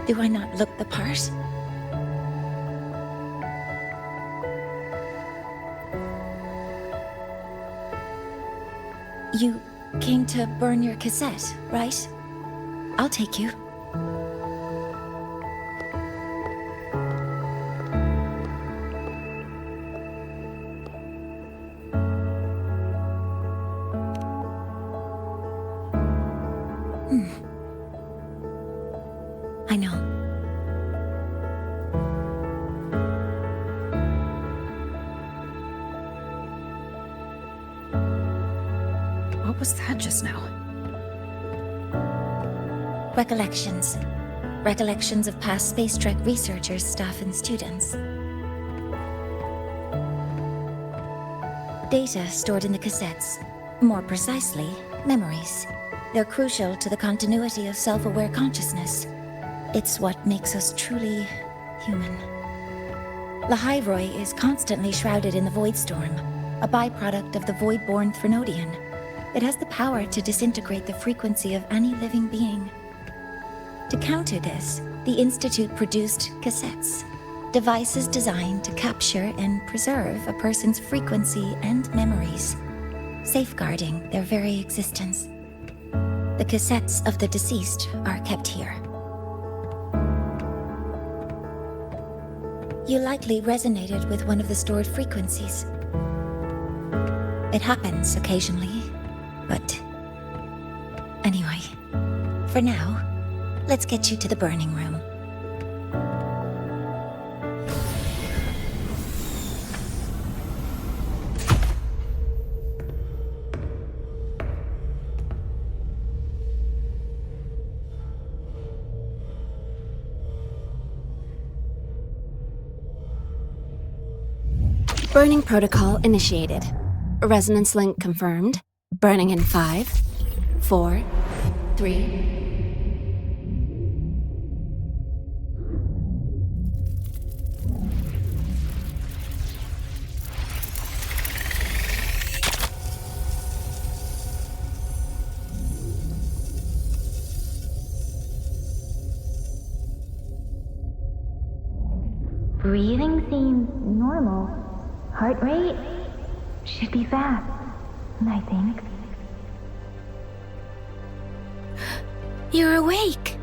[SPEAKER 8] Do I not look the part? You came to burn your cassette, right? I'll take you. I know. What was that just now? Recollections. Recollections of past Space Trek researchers, staff, and students. Data stored in the cassettes. More precisely, memories. They're crucial to the continuity of self-aware consciousness. It's what makes us truly human. Lahai-Roi is constantly shrouded in the void storm, a byproduct of the void-born Threnodian. It has the power to disintegrate the frequency of any living being. To counter this, the Institute produced cassettes, devices designed to capture and preserve a person's frequency and memories, safeguarding their very existence. The cassettes of the deceased are kept here. You likely resonated with one of the stored frequencies. It happens occasionally, but anyway, for now, let's get you to the burning room.
[SPEAKER 1] Burning protocol initiated. Resonance link confirmed. Burning in 5, 4, 3...
[SPEAKER 4] Breathing seems normal. Heart rate should be fast, I think.
[SPEAKER 1] You're awake!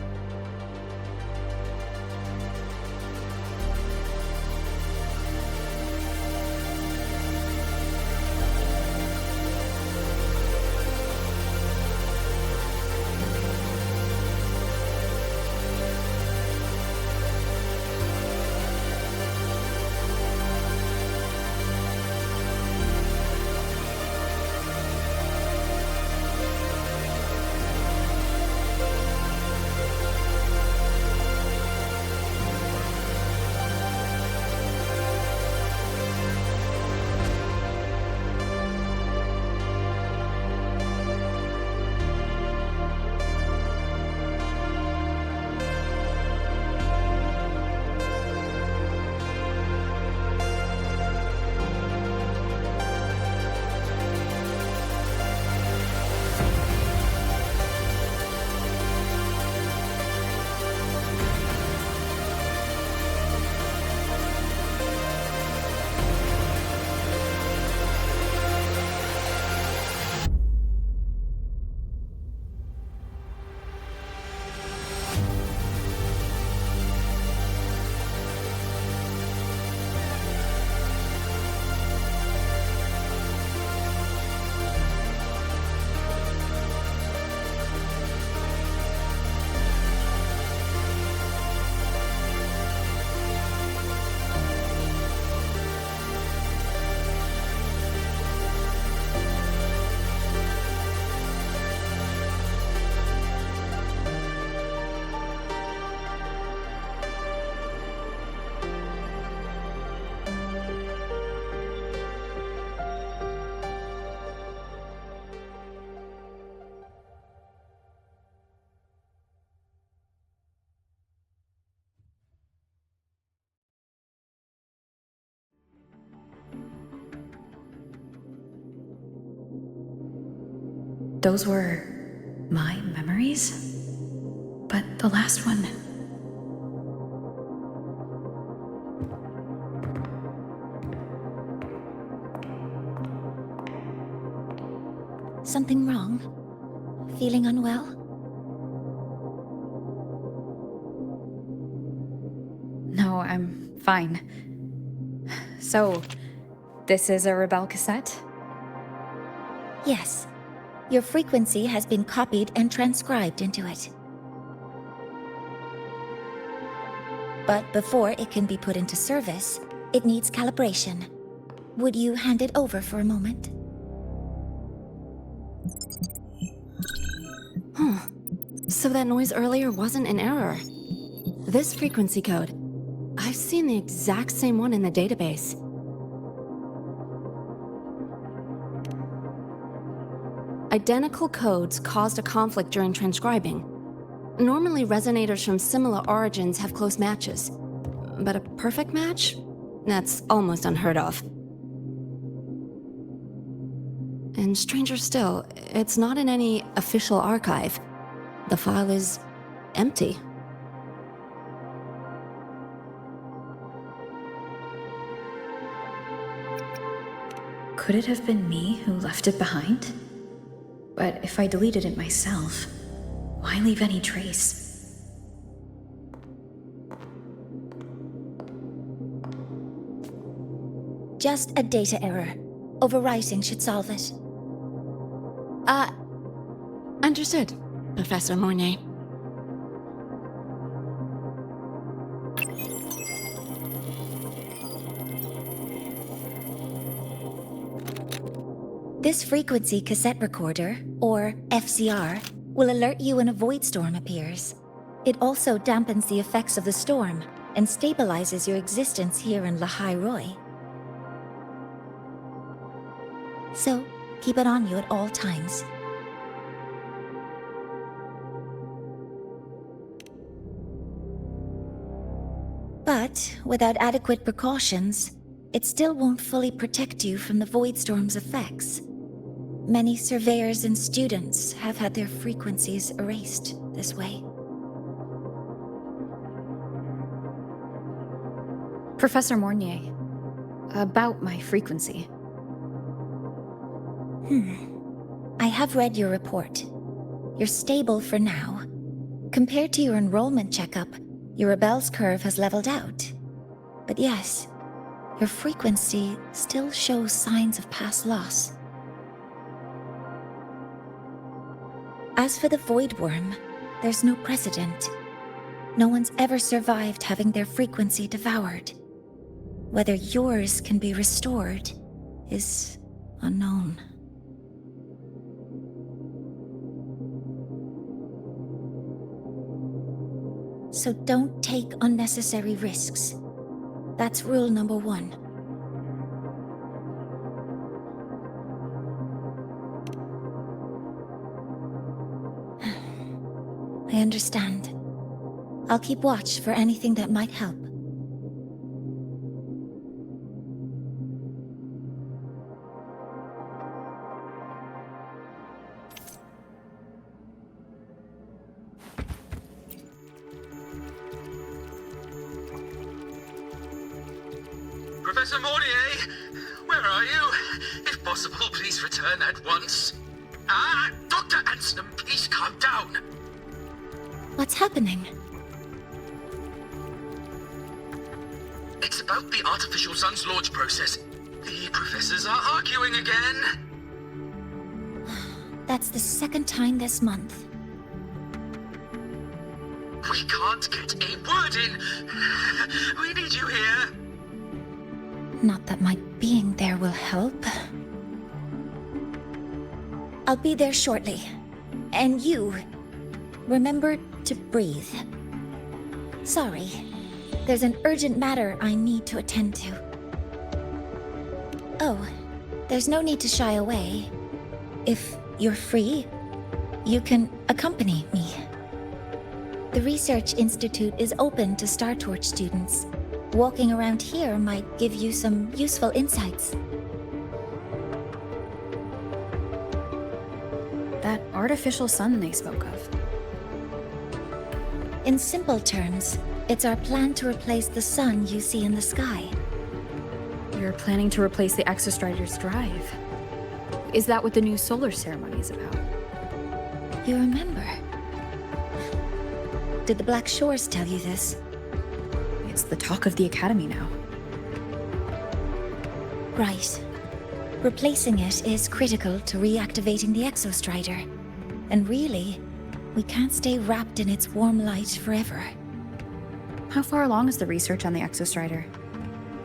[SPEAKER 2] Those were my memories? But the last one...
[SPEAKER 8] Something wrong? Feeling unwell?
[SPEAKER 2] No, I'm fine. So, this is a Rebel cassette?
[SPEAKER 8] Yes. Your frequency has been copied and transcribed into it. But before it can be put into service, it needs calibration. Would you hand it over for a moment?
[SPEAKER 1] Huh. So that noise earlier wasn't an error. This frequency code, I've seen the exact same one in the database. Identical codes caused a conflict during transcribing. Normally, resonators from similar origins have close matches. But a perfect match? That's almost unheard of.
[SPEAKER 5] And stranger still, it's not in any official archive. The file is empty.
[SPEAKER 2] Could it have been me who left it behind? But if I deleted it myself, why leave any trace?
[SPEAKER 8] Just a data error. Overwriting should solve it.
[SPEAKER 5] Understood, Professor Mornay.
[SPEAKER 8] This frequency cassette recorder, or FCR, will alert you when a void storm appears. It also dampens the effects of the storm and stabilizes your existence here in Lahai-Roi. So, keep it on you at all times. But, without adequate precautions, it still won't fully protect you from the void storm's effects. Many surveyors and students have had their frequencies erased this way.
[SPEAKER 2] Professor Mornier, about my frequency.
[SPEAKER 8] I have read your report. You're stable for now. Compared to your enrollment checkup, your rebel's curve has leveled out. But yes, your frequency still shows signs of past loss. As for the void worm, there's no precedent. No one's ever survived having their frequency devoured. Whether yours can be restored is unknown. So don't take unnecessary risks. That's rule number 1. I understand. I'll keep watch for anything that might help.
[SPEAKER 3] Professor Mornier, where are you? If possible, please return at once. Dr. Anson, please calm down.
[SPEAKER 8] What's happening?
[SPEAKER 3] It's about the artificial sun's launch process. The professors are arguing again.
[SPEAKER 8] That's the second time this month.
[SPEAKER 3] We can't get a word in. We need you here.
[SPEAKER 8] Not that my being there will help. I'll be there shortly. And you, remember to breathe. Sorry, there's an urgent matter I need to attend to. Oh, there's no need to shy away. If you're free, you can accompany me. The Research Institute is open to Star Torch students. Walking around here might give you some useful insights.
[SPEAKER 2] That artificial sun they spoke of.
[SPEAKER 8] In simple terms, it's our plan to replace the sun you see in the sky.
[SPEAKER 2] You're planning to replace the Exostrider's drive. Is that what the new solar ceremony is about?
[SPEAKER 8] You remember? Did the Black Shores tell you this?
[SPEAKER 2] It's the talk of the Academy now.
[SPEAKER 8] Right. Replacing it is critical to reactivating the Exostrider. And really, we can't stay wrapped in its warm light forever.
[SPEAKER 2] How far along is the research on the Exostrider?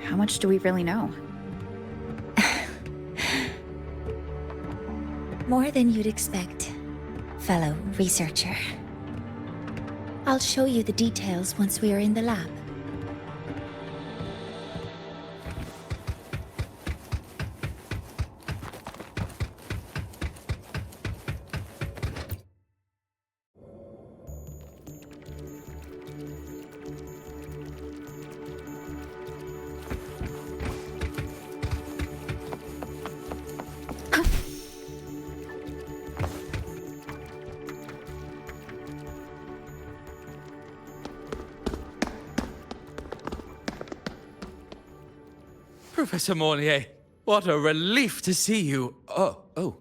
[SPEAKER 2] How much do we really know?
[SPEAKER 8] More than you'd expect, fellow researcher. I'll show you the details once we are in the lab.
[SPEAKER 10] Professor Mornier, what a relief to see you. Oh.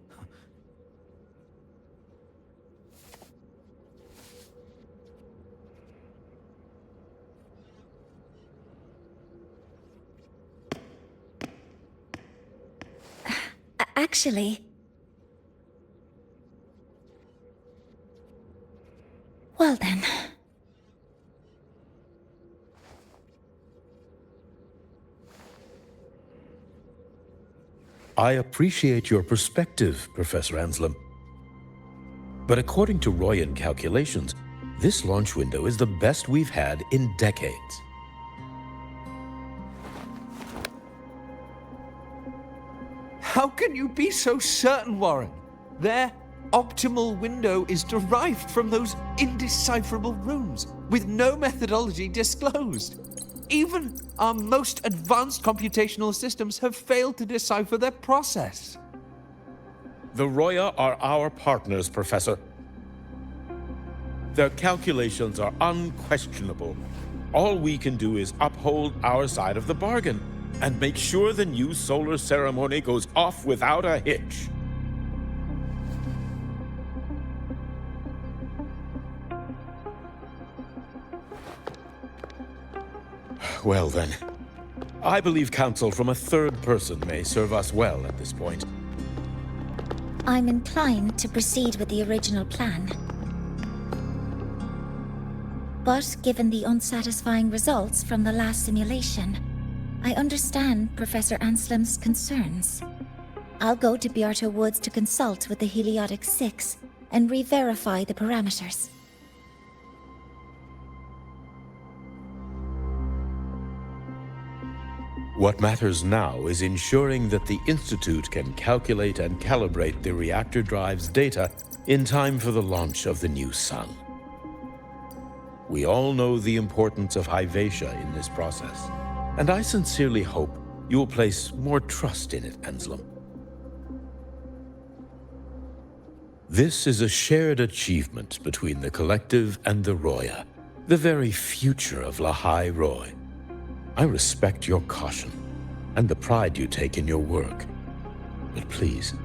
[SPEAKER 8] Actually... Well then...
[SPEAKER 13] I appreciate your perspective, Professor Anselm. But according to Royan calculations, this launch window is the best we've had in decades.
[SPEAKER 6] How can you be so certain, Warren? Their optimal window is derived from those indecipherable runes, with no methodology disclosed. Even our most advanced computational systems have failed to decipher their process.
[SPEAKER 13] The Roya are our partners, Professor. Their calculations are unquestionable. All we can do is uphold our side of the bargain and make sure the new solar ceremony goes off without a hitch. Well then, I believe counsel from a third person may serve us well at this point.
[SPEAKER 8] I'm inclined to proceed with the original plan. But given the unsatisfying results from the last simulation, I understand Professor Anselm's concerns. I'll go to Beata Woods to consult with the Heliotic Six and re-verify the parameters.
[SPEAKER 13] What matters now is ensuring that the Institute can calculate and calibrate the reactor drive's data in time for the launch of the new sun. We all know the importance of Hyvatia in this process, and I sincerely hope you will place more trust in it, Anselm. This is a shared achievement between the Collective and the Roya, the very future of Lahai-Roi. I respect your caution and the pride you take in your work. But please,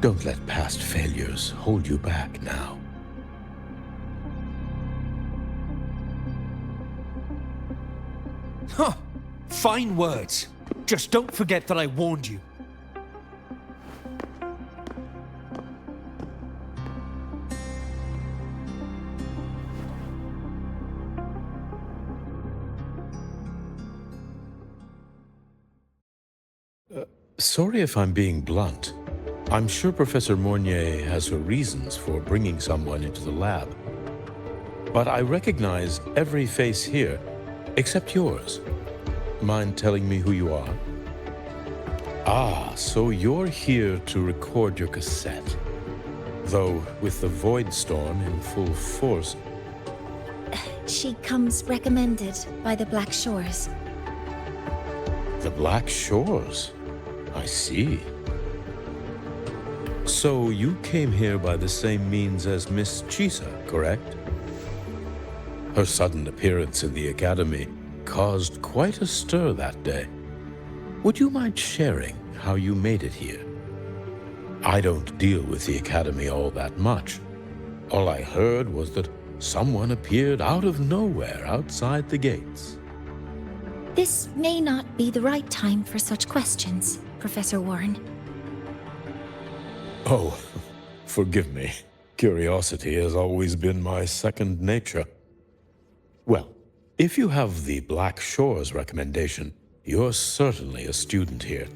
[SPEAKER 13] don't let past failures hold you back now.
[SPEAKER 6] Huh. Fine words. Just don't forget that I warned you.
[SPEAKER 13] Sorry if I'm being blunt. I'm sure Professor Mornier has her reasons for bringing someone into the lab. But I recognize every face here, except yours. Mind telling me who you are? Ah, so you're here to record your cassette. Though, with the Void Storm in full force...
[SPEAKER 8] She comes recommended by the Black Shores.
[SPEAKER 13] The Black Shores? I see. So you came here by the same means as Miss Chisa, correct? Her sudden appearance in the Academy caused quite a stir that day. Would you mind sharing how you made it here? I don't deal with the Academy all that much. All I heard was that someone appeared out of nowhere outside the gates.
[SPEAKER 8] This may not be the right time for such questions, Professor Warren.
[SPEAKER 13] Oh, forgive me. Curiosity has always been my second nature. Well, if you have the Black Shores recommendation, you're certainly a student here.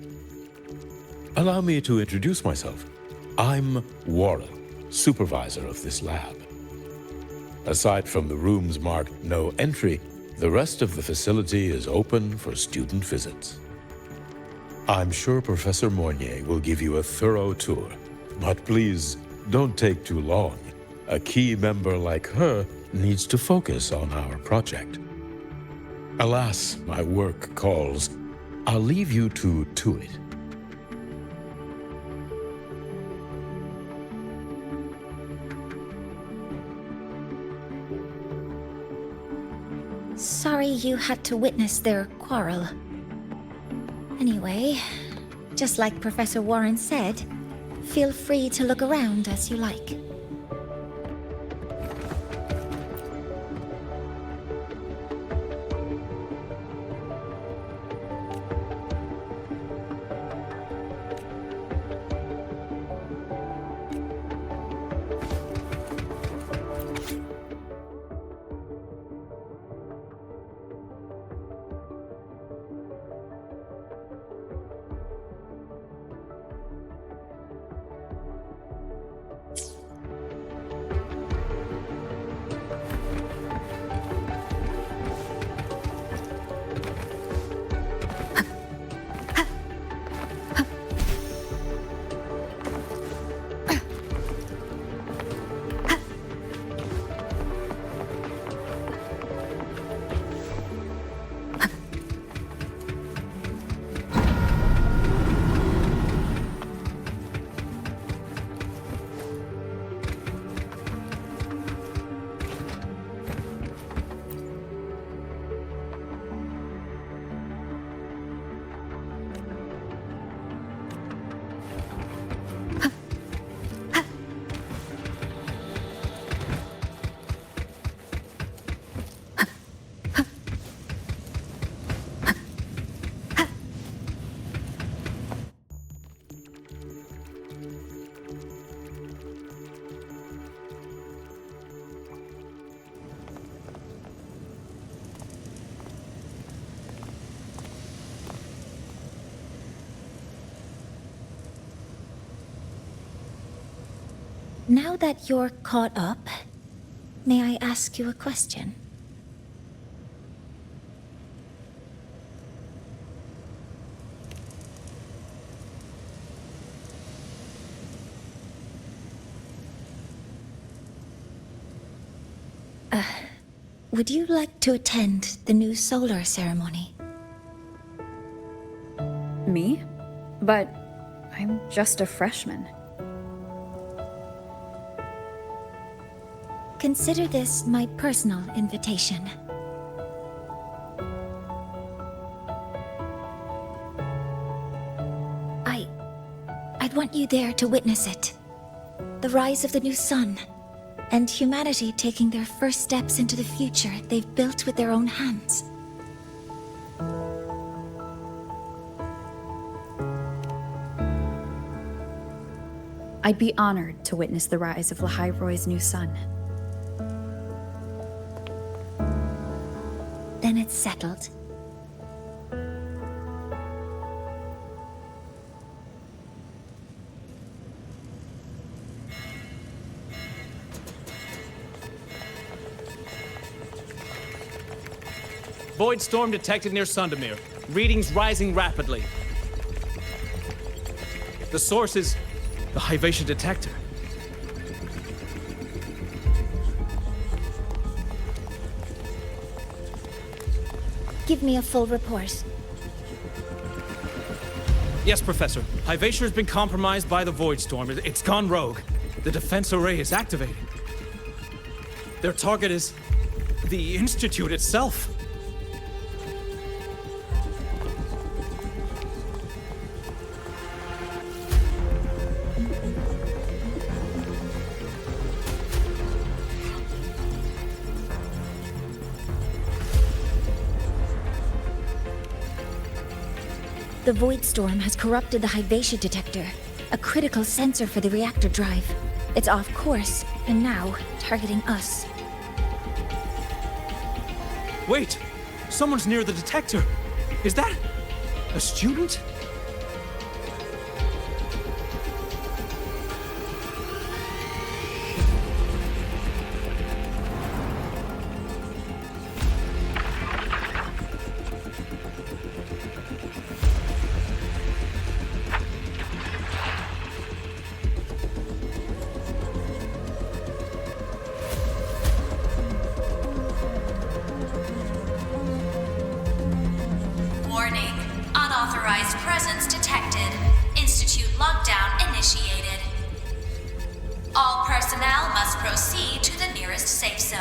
[SPEAKER 13] Allow me to introduce myself. I'm Warren, supervisor of this lab. Aside from the rooms marked no entry, the rest of the facility is open for student visits. I'm sure Professor Mornier will give you a thorough tour, but please don't take too long. A key member like her needs to focus on our project. Alas, my work calls. I'll leave you to it.
[SPEAKER 8] Sorry you had to witness their quarrel. Anyway, just like Professor Warren said, feel free to look around as you like. Now that you're caught up, may I ask you a question? Would you like to attend the new solar ceremony?
[SPEAKER 2] Me? But I'm just a freshman.
[SPEAKER 8] Consider this my personal invitation. I'd want you there to witness it. The rise of the new sun, and humanity taking their first steps into the future they've built with their own hands.
[SPEAKER 2] I'd be honored to witness the rise of Lahai-Roy's new sun.
[SPEAKER 8] Then it's settled.
[SPEAKER 15] Void storm detected near Sundermere. Readings rising rapidly. The source is the Hivatia detector.
[SPEAKER 8] Give me a full report.
[SPEAKER 15] Yes, Professor. Hivatia has been compromised by the Void Storm. It's gone rogue. The defense array is activated. Their target is the Institute itself.
[SPEAKER 8] The Void Storm has corrupted the Hivatia detector, a critical sensor for the reactor drive. It's off course, and now targeting us.
[SPEAKER 15] Wait! Someone's near the detector! Is that a student?
[SPEAKER 17] Warning. Unauthorized presence detected. Institute lockdown initiated. All personnel must proceed to the nearest safe zone.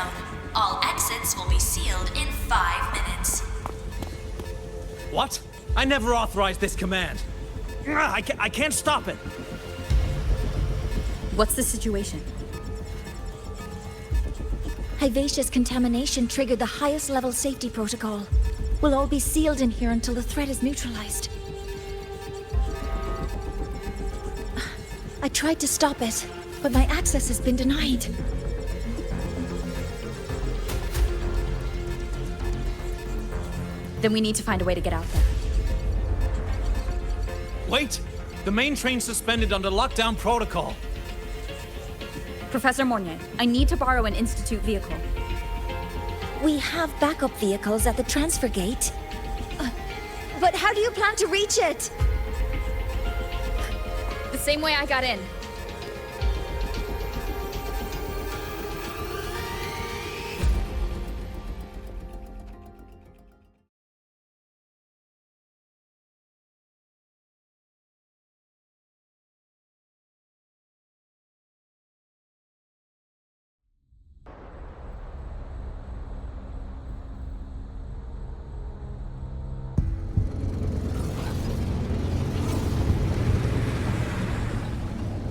[SPEAKER 17] All exits will be sealed in 5 minutes.
[SPEAKER 15] What? I never authorized this command. I can't stop it.
[SPEAKER 2] What's the situation?
[SPEAKER 8] Hivacious contamination triggered the highest level safety protocol. We'll all be sealed in here until the threat is neutralized. I tried to stop it, but my access has been denied.
[SPEAKER 2] Then we need to find a way to get out there.
[SPEAKER 15] Wait! The main train's suspended under lockdown protocol.
[SPEAKER 2] Professor Mornier, I need to borrow an Institute vehicle.
[SPEAKER 8] We have backup vehicles at the transfer gate. But how do you plan to reach it?
[SPEAKER 2] The same way I got in.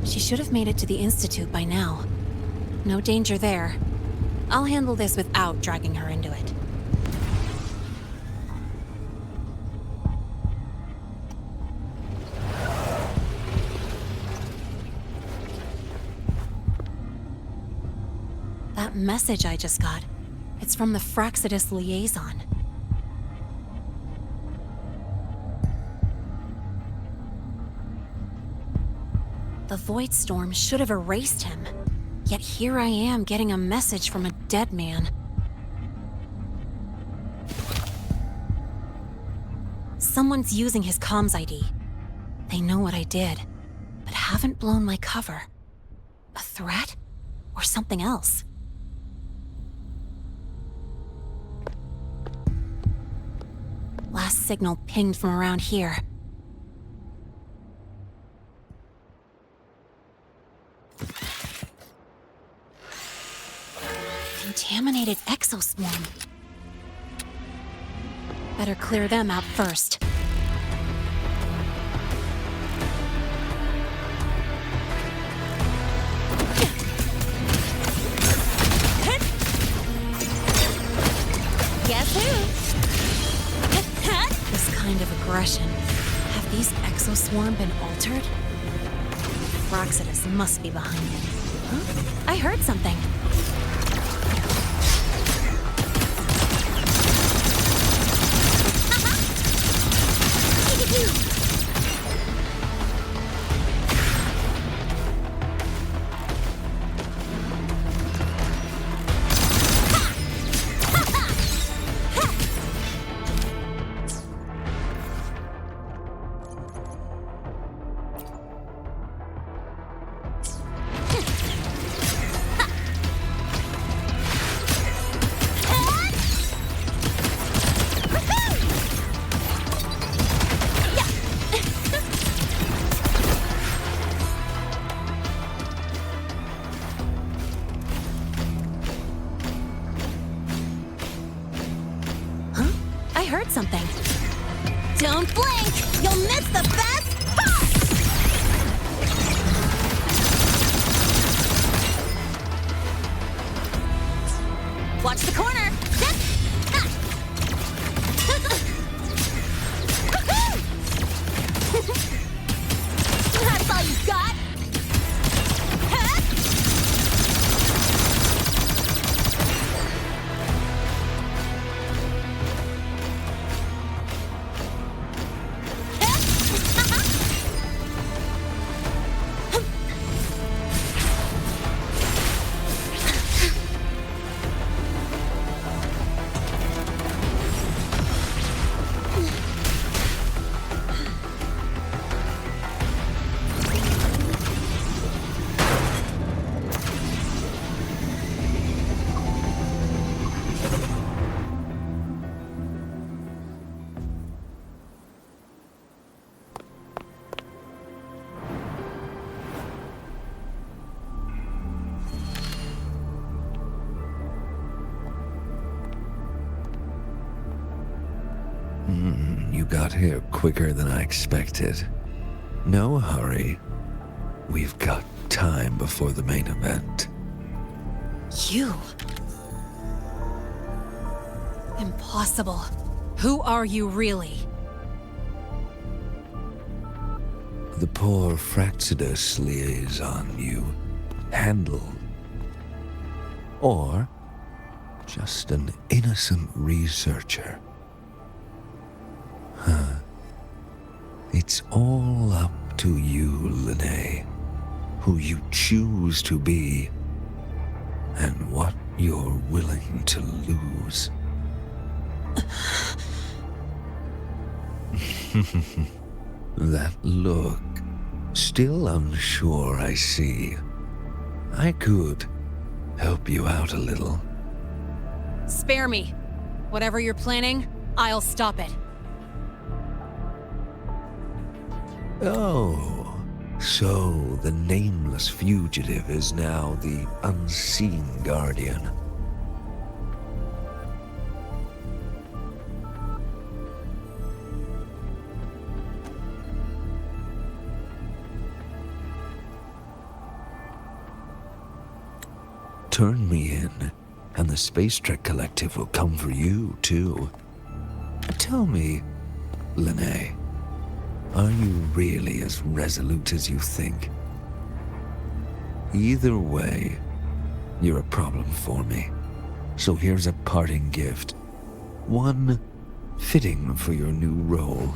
[SPEAKER 1] She should have made it to the Institute by now. No danger there. I'll handle this without dragging her into it. That message I just got, it's from the Fraxidus liaison. The Void Storm should have erased him. Yet here I am getting a message from a dead man. Someone's using his comms ID. They know what I did, but haven't blown my cover. A threat? Or something else? Last signal pinged from around here. Contaminated exoswarm. Better clear them out first.
[SPEAKER 20] Guess who?
[SPEAKER 1] This kind of aggression. Have these exoswarm been altered? Fraxidus must be behind it. Huh? I heard something. Something. Don't blink! You'll miss the best part! Watch the corner! That's all you got?
[SPEAKER 13] You got here quicker than I expected. No hurry. We've got time before the main event.
[SPEAKER 1] You? Impossible. Who are you really?
[SPEAKER 13] The poor Fraxidus liaison you handled. Or just an innocent researcher. Huh. It's all up to you, Lene. Who you choose to be, and what you're willing to lose. That look. Still unsure, I see. I could help you out a little.
[SPEAKER 1] Spare me. Whatever you're planning, I'll stop it.
[SPEAKER 13] Oh, so the nameless fugitive is now the unseen guardian. Turn me in, and the Space Trek Collective will come for you, too. Tell me, Lene, are you really as resolute as you think? Either way, you're a problem for me. So here's a parting gift. One fitting for your new role.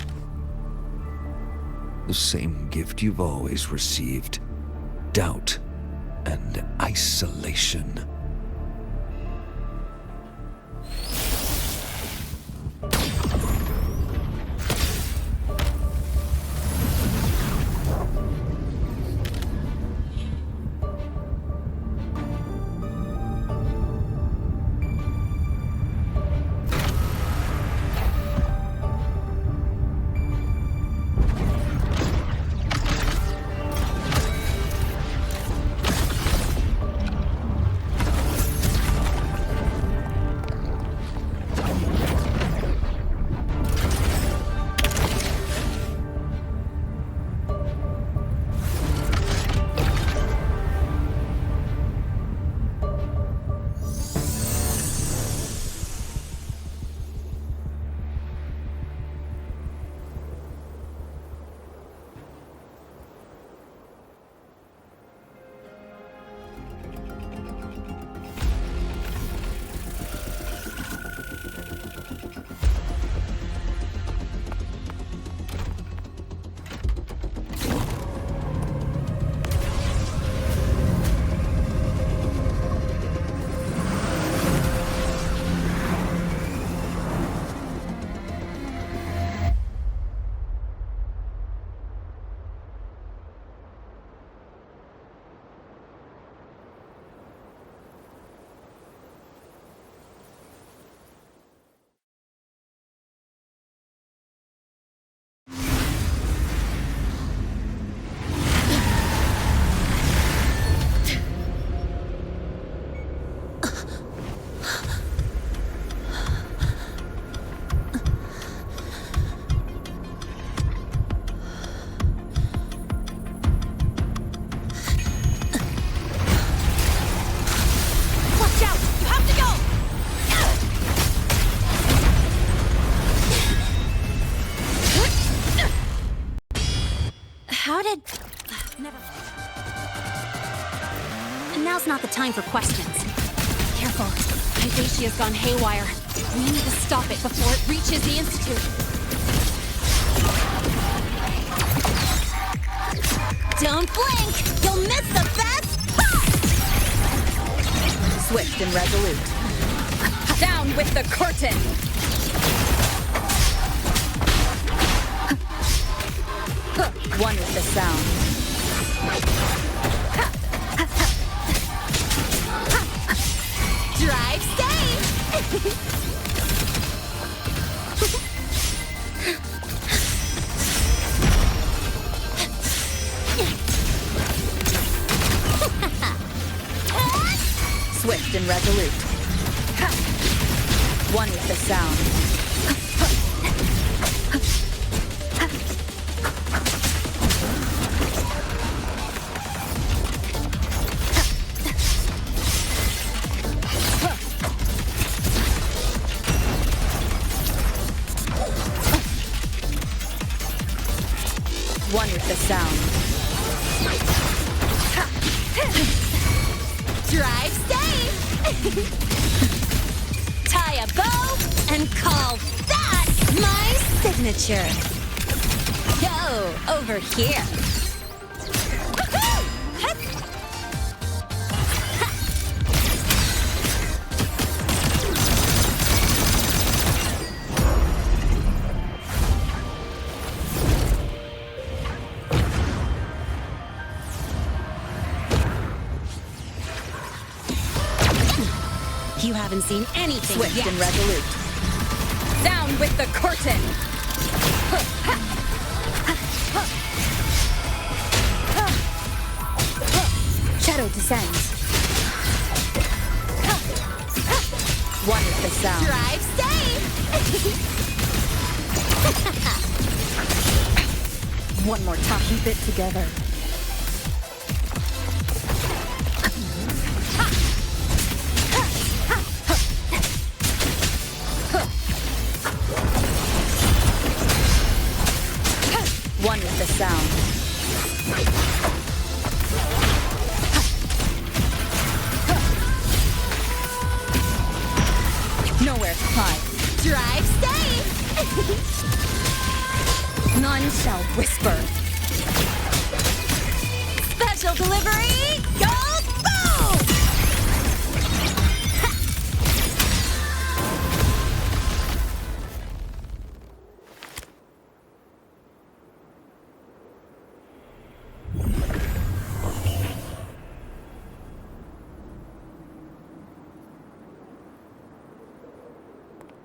[SPEAKER 13] The same gift you've always received. Doubt and isolation.
[SPEAKER 1] Now's not the time for questions. Careful. Hypatia's gone haywire. We need to stop it before it reaches the Institute. Don't blink! You'll miss the best part!
[SPEAKER 2] Swift and resolute. Down with the curtain! One with the sound.
[SPEAKER 1] Drive safe!
[SPEAKER 2] Swift and resolute. One with the sound. One with the sound.
[SPEAKER 1] Drive safe! Tie a bow and call that my signature. Go over here. You haven't seen anything
[SPEAKER 2] Swift
[SPEAKER 1] yet.
[SPEAKER 2] and resolute. Down with the curtain! Shadow descends. One with the sound.
[SPEAKER 1] Drive safe!
[SPEAKER 2] One more time. Keep it together. One with the sound. Nowhere to hide.
[SPEAKER 1] Drive safe!
[SPEAKER 2] None shall whisper.
[SPEAKER 1] Special delivery! Go boom!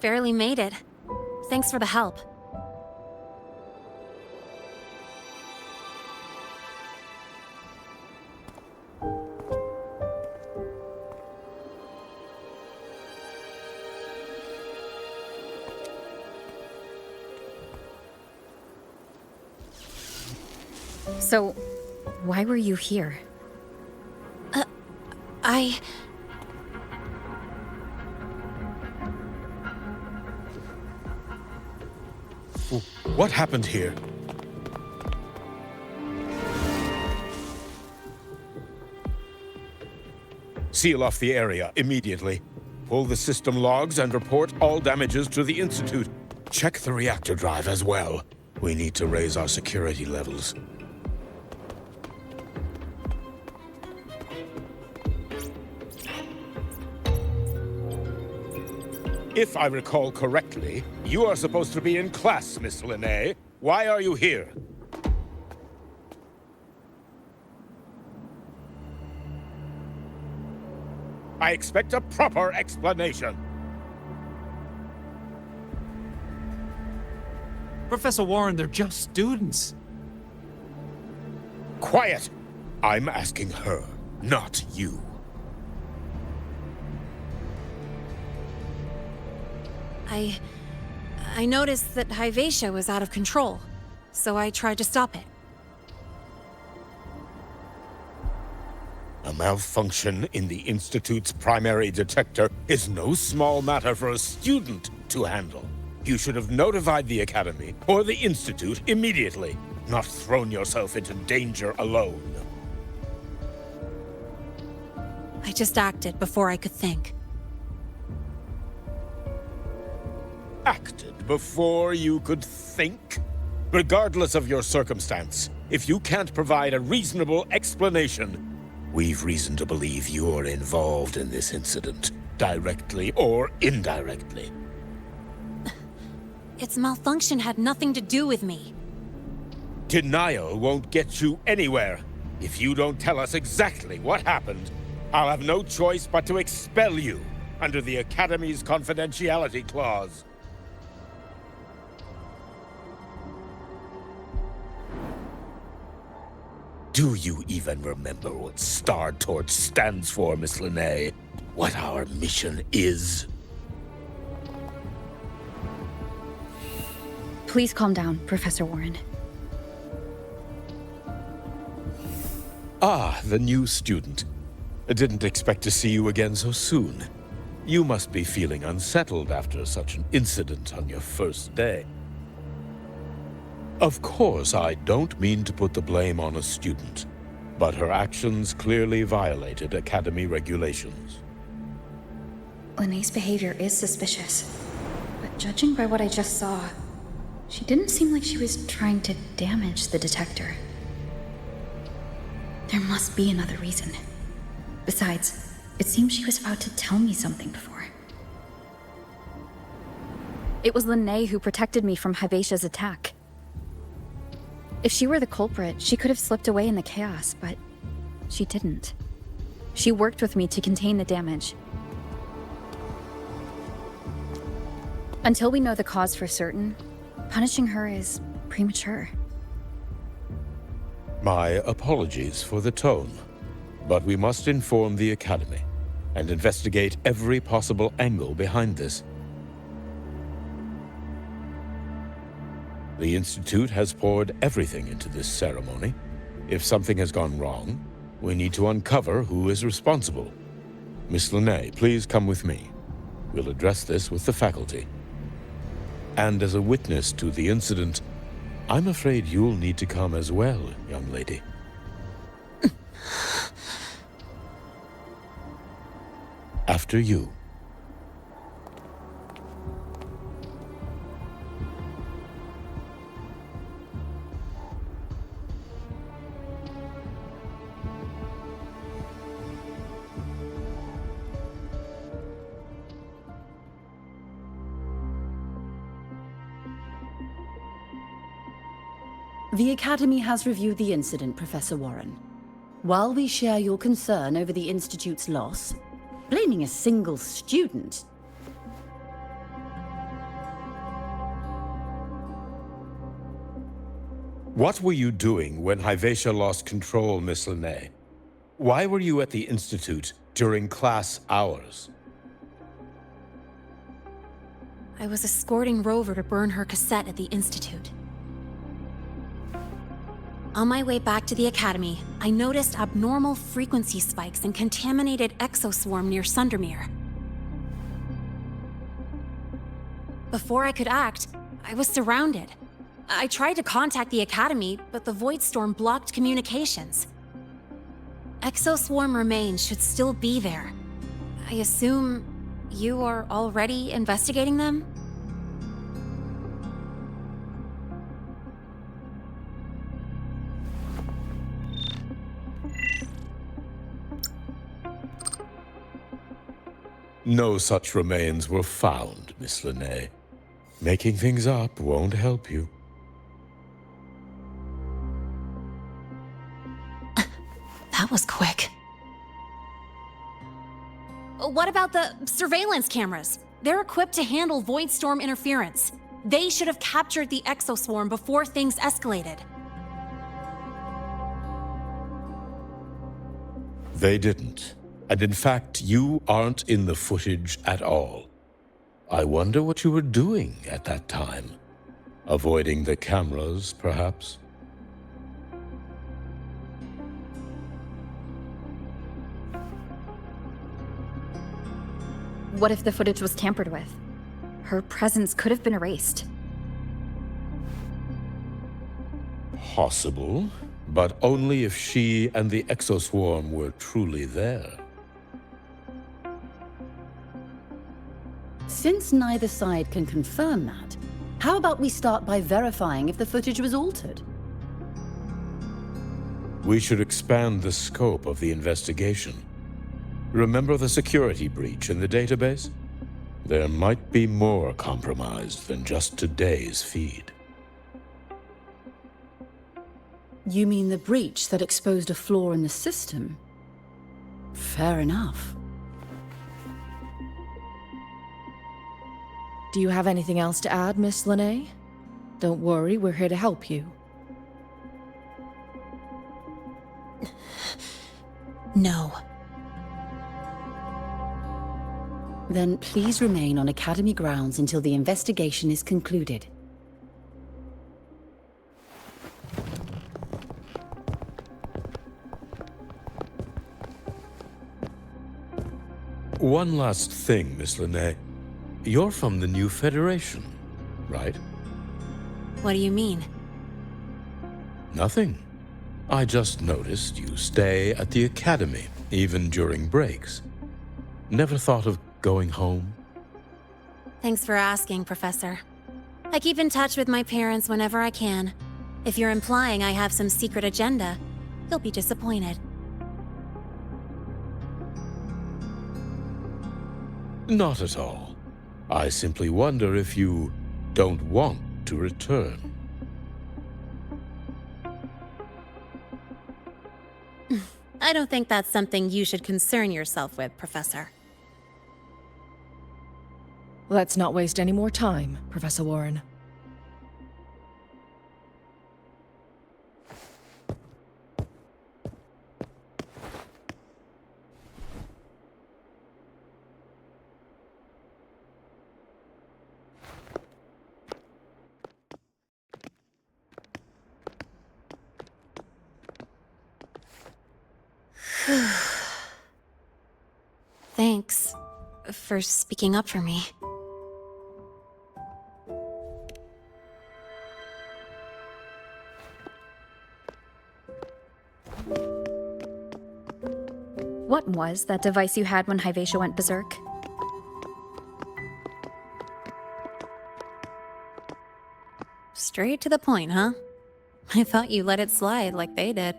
[SPEAKER 1] Barely made it. Thanks for the help.
[SPEAKER 2] So, why were you here?
[SPEAKER 13] What happened here? Seal off the area immediately. Pull the system logs and report all damages to the Institute. Check the reactor drive as well. We need to raise our security levels. If I recall correctly, you are supposed to be in class, Miss Linnae. Why are you here? I expect a proper explanation.
[SPEAKER 15] Professor Warren, they're just students.
[SPEAKER 13] Quiet! I'm asking her, not you.
[SPEAKER 1] I noticed that Hyvatia was out of control, so I tried to stop it.
[SPEAKER 13] A malfunction in the Institute's primary detector is no small matter for a student to handle. You should have notified the Academy or the Institute immediately, not thrown yourself into danger alone.
[SPEAKER 1] I just acted before I could think.
[SPEAKER 13] Acted before you could think? Regardless of your circumstance, if you can't provide a reasonable explanation, we've reason to believe you're involved in this incident, directly or indirectly.
[SPEAKER 1] Its malfunction had nothing to do with me.
[SPEAKER 13] Denial won't get you anywhere. If you don't tell us exactly what happened, I'll have no choice but to expel you under the Academy's confidentiality clause. Do you even remember what Star Torch stands for, Miss Linnae? What our mission is?
[SPEAKER 2] Please calm down, Professor Warren.
[SPEAKER 13] Ah, the new student. I didn't expect to see you again so soon. You must be feeling unsettled after such an incident on your first day. Of course, I don't mean to put the blame on a student, but her actions clearly violated Academy regulations.
[SPEAKER 2] Linnea's behavior is suspicious, but judging by what I just saw, she didn't seem like she was trying to damage the detector. There must be another reason. Besides, it seems she was about to tell me something before. It was Linnea who protected me from Hybatia's attack. If she were the culprit, she could have slipped away in the chaos, but she didn't. She worked with me to contain the damage. Until we know the cause for certain, punishing her is premature.
[SPEAKER 13] My apologies for the tone, but we must inform the Academy and investigate every possible angle behind this. The Institute has poured everything into this ceremony. If something has gone wrong, we need to uncover who is responsible. Miss Linnea, please come with me. We'll address this with the faculty. And as a witness to the incident, I'm afraid you'll need to come as well, young lady. After you.
[SPEAKER 9] The Academy has reviewed the incident, Professor Warren. While we share your concern over the Institute's loss, blaming a single student...
[SPEAKER 13] What were you doing when Hyvatia lost control, Miss Linnea? Why were you at the Institute during class hours?
[SPEAKER 1] I was escorting Rover to burn her cassette at the Institute. On my way back to the Academy, I noticed abnormal frequency spikes and contaminated exoswarm near Sundermere. Before I could act, I was surrounded. I tried to contact the Academy, but the Void Storm blocked communications. Exoswarm remains should still be there. I assume you are already investigating them?
[SPEAKER 13] No such remains were found, Miss Linnea. Making things up won't help you.
[SPEAKER 1] That was quick. What about the surveillance cameras? They're equipped to handle Void Storm interference. They should have captured the exoswarm before things escalated.
[SPEAKER 13] They didn't. And in fact, you aren't in the footage at all. I wonder what you were doing at that time. Avoiding the cameras, perhaps?
[SPEAKER 2] What if the footage was tampered with? Her presence could have been erased.
[SPEAKER 13] Possible, but only if she and the exoswarm were truly there.
[SPEAKER 9] Since neither side can confirm that, how about we start by verifying if the footage was altered?
[SPEAKER 13] We should expand the scope of the investigation. Remember the security breach in the database? There might be more compromised than just today's feed.
[SPEAKER 9] You mean the breach that exposed a flaw in the system? Fair enough. Do you have anything else to add, Miss Linnea? Don't worry, we're here to help you.
[SPEAKER 1] No.
[SPEAKER 9] Then please remain on Academy grounds until the investigation is concluded.
[SPEAKER 13] One last thing, Miss Linnea. You're from the new Federation, right?
[SPEAKER 1] What do you mean?
[SPEAKER 13] Nothing. I just noticed you stay at the academy, even during breaks. Never thought of going home?
[SPEAKER 1] Thanks for asking, Professor. I keep in touch with my parents whenever I can. If you're implying I have some secret agenda, you'll be disappointed.
[SPEAKER 13] Not at all. I simply wonder if you don't want to return.
[SPEAKER 1] I don't think that's something you should concern yourself with, Professor.
[SPEAKER 14] Let's not waste any more time, Professor Warren.
[SPEAKER 1] Thanks for speaking up for me.
[SPEAKER 2] What was that device you had when Hyvatia went berserk?
[SPEAKER 1] Straight to the point, huh? I thought you let it slide like they did.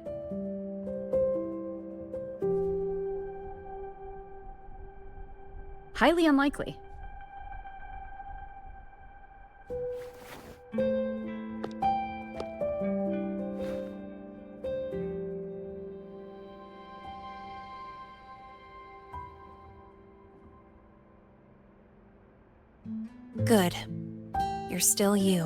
[SPEAKER 2] Highly unlikely.
[SPEAKER 1] Good. You're still you.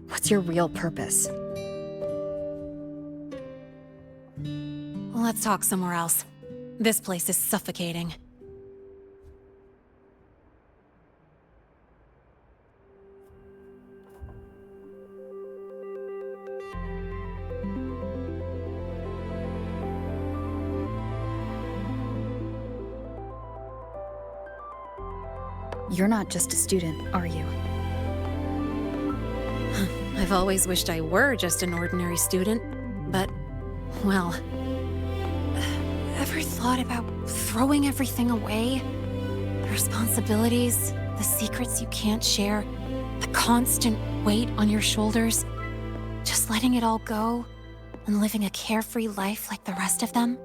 [SPEAKER 2] What's your real purpose?
[SPEAKER 1] Let's talk somewhere else. This place is suffocating.
[SPEAKER 2] You're not just a student, are you?
[SPEAKER 1] I've always wished I were just an ordinary student, but, well... Ever thought about throwing everything away? The responsibilities, the secrets you can't share, the constant weight on your shoulders? Just letting it all go and living a carefree life like the rest of them?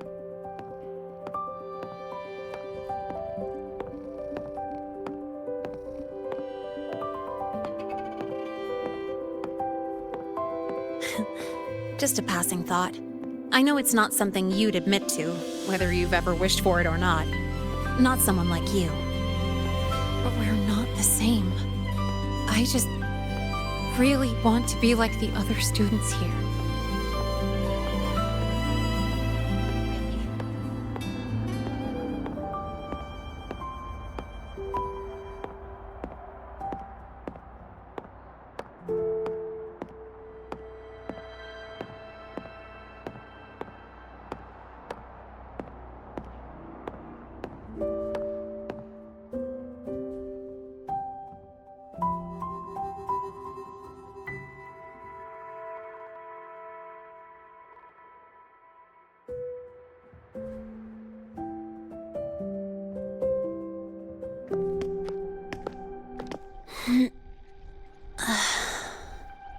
[SPEAKER 1] Just a passing thought. I know it's not something you'd admit to, whether you've ever wished for it or not. Not someone like you. But we're not the same. I just really want to be like the other students here.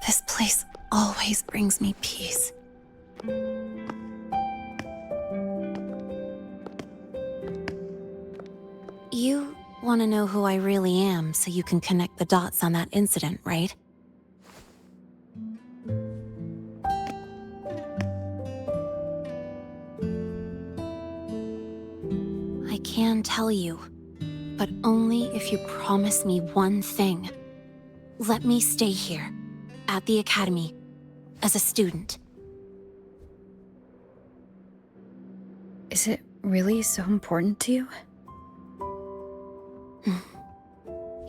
[SPEAKER 1] This place always brings me peace. You want to know who I really am so you can connect the dots on that incident, right? I can tell you, but only if you promise me one thing. Let me stay here, at the academy, as a student.
[SPEAKER 2] Is it really so important to you?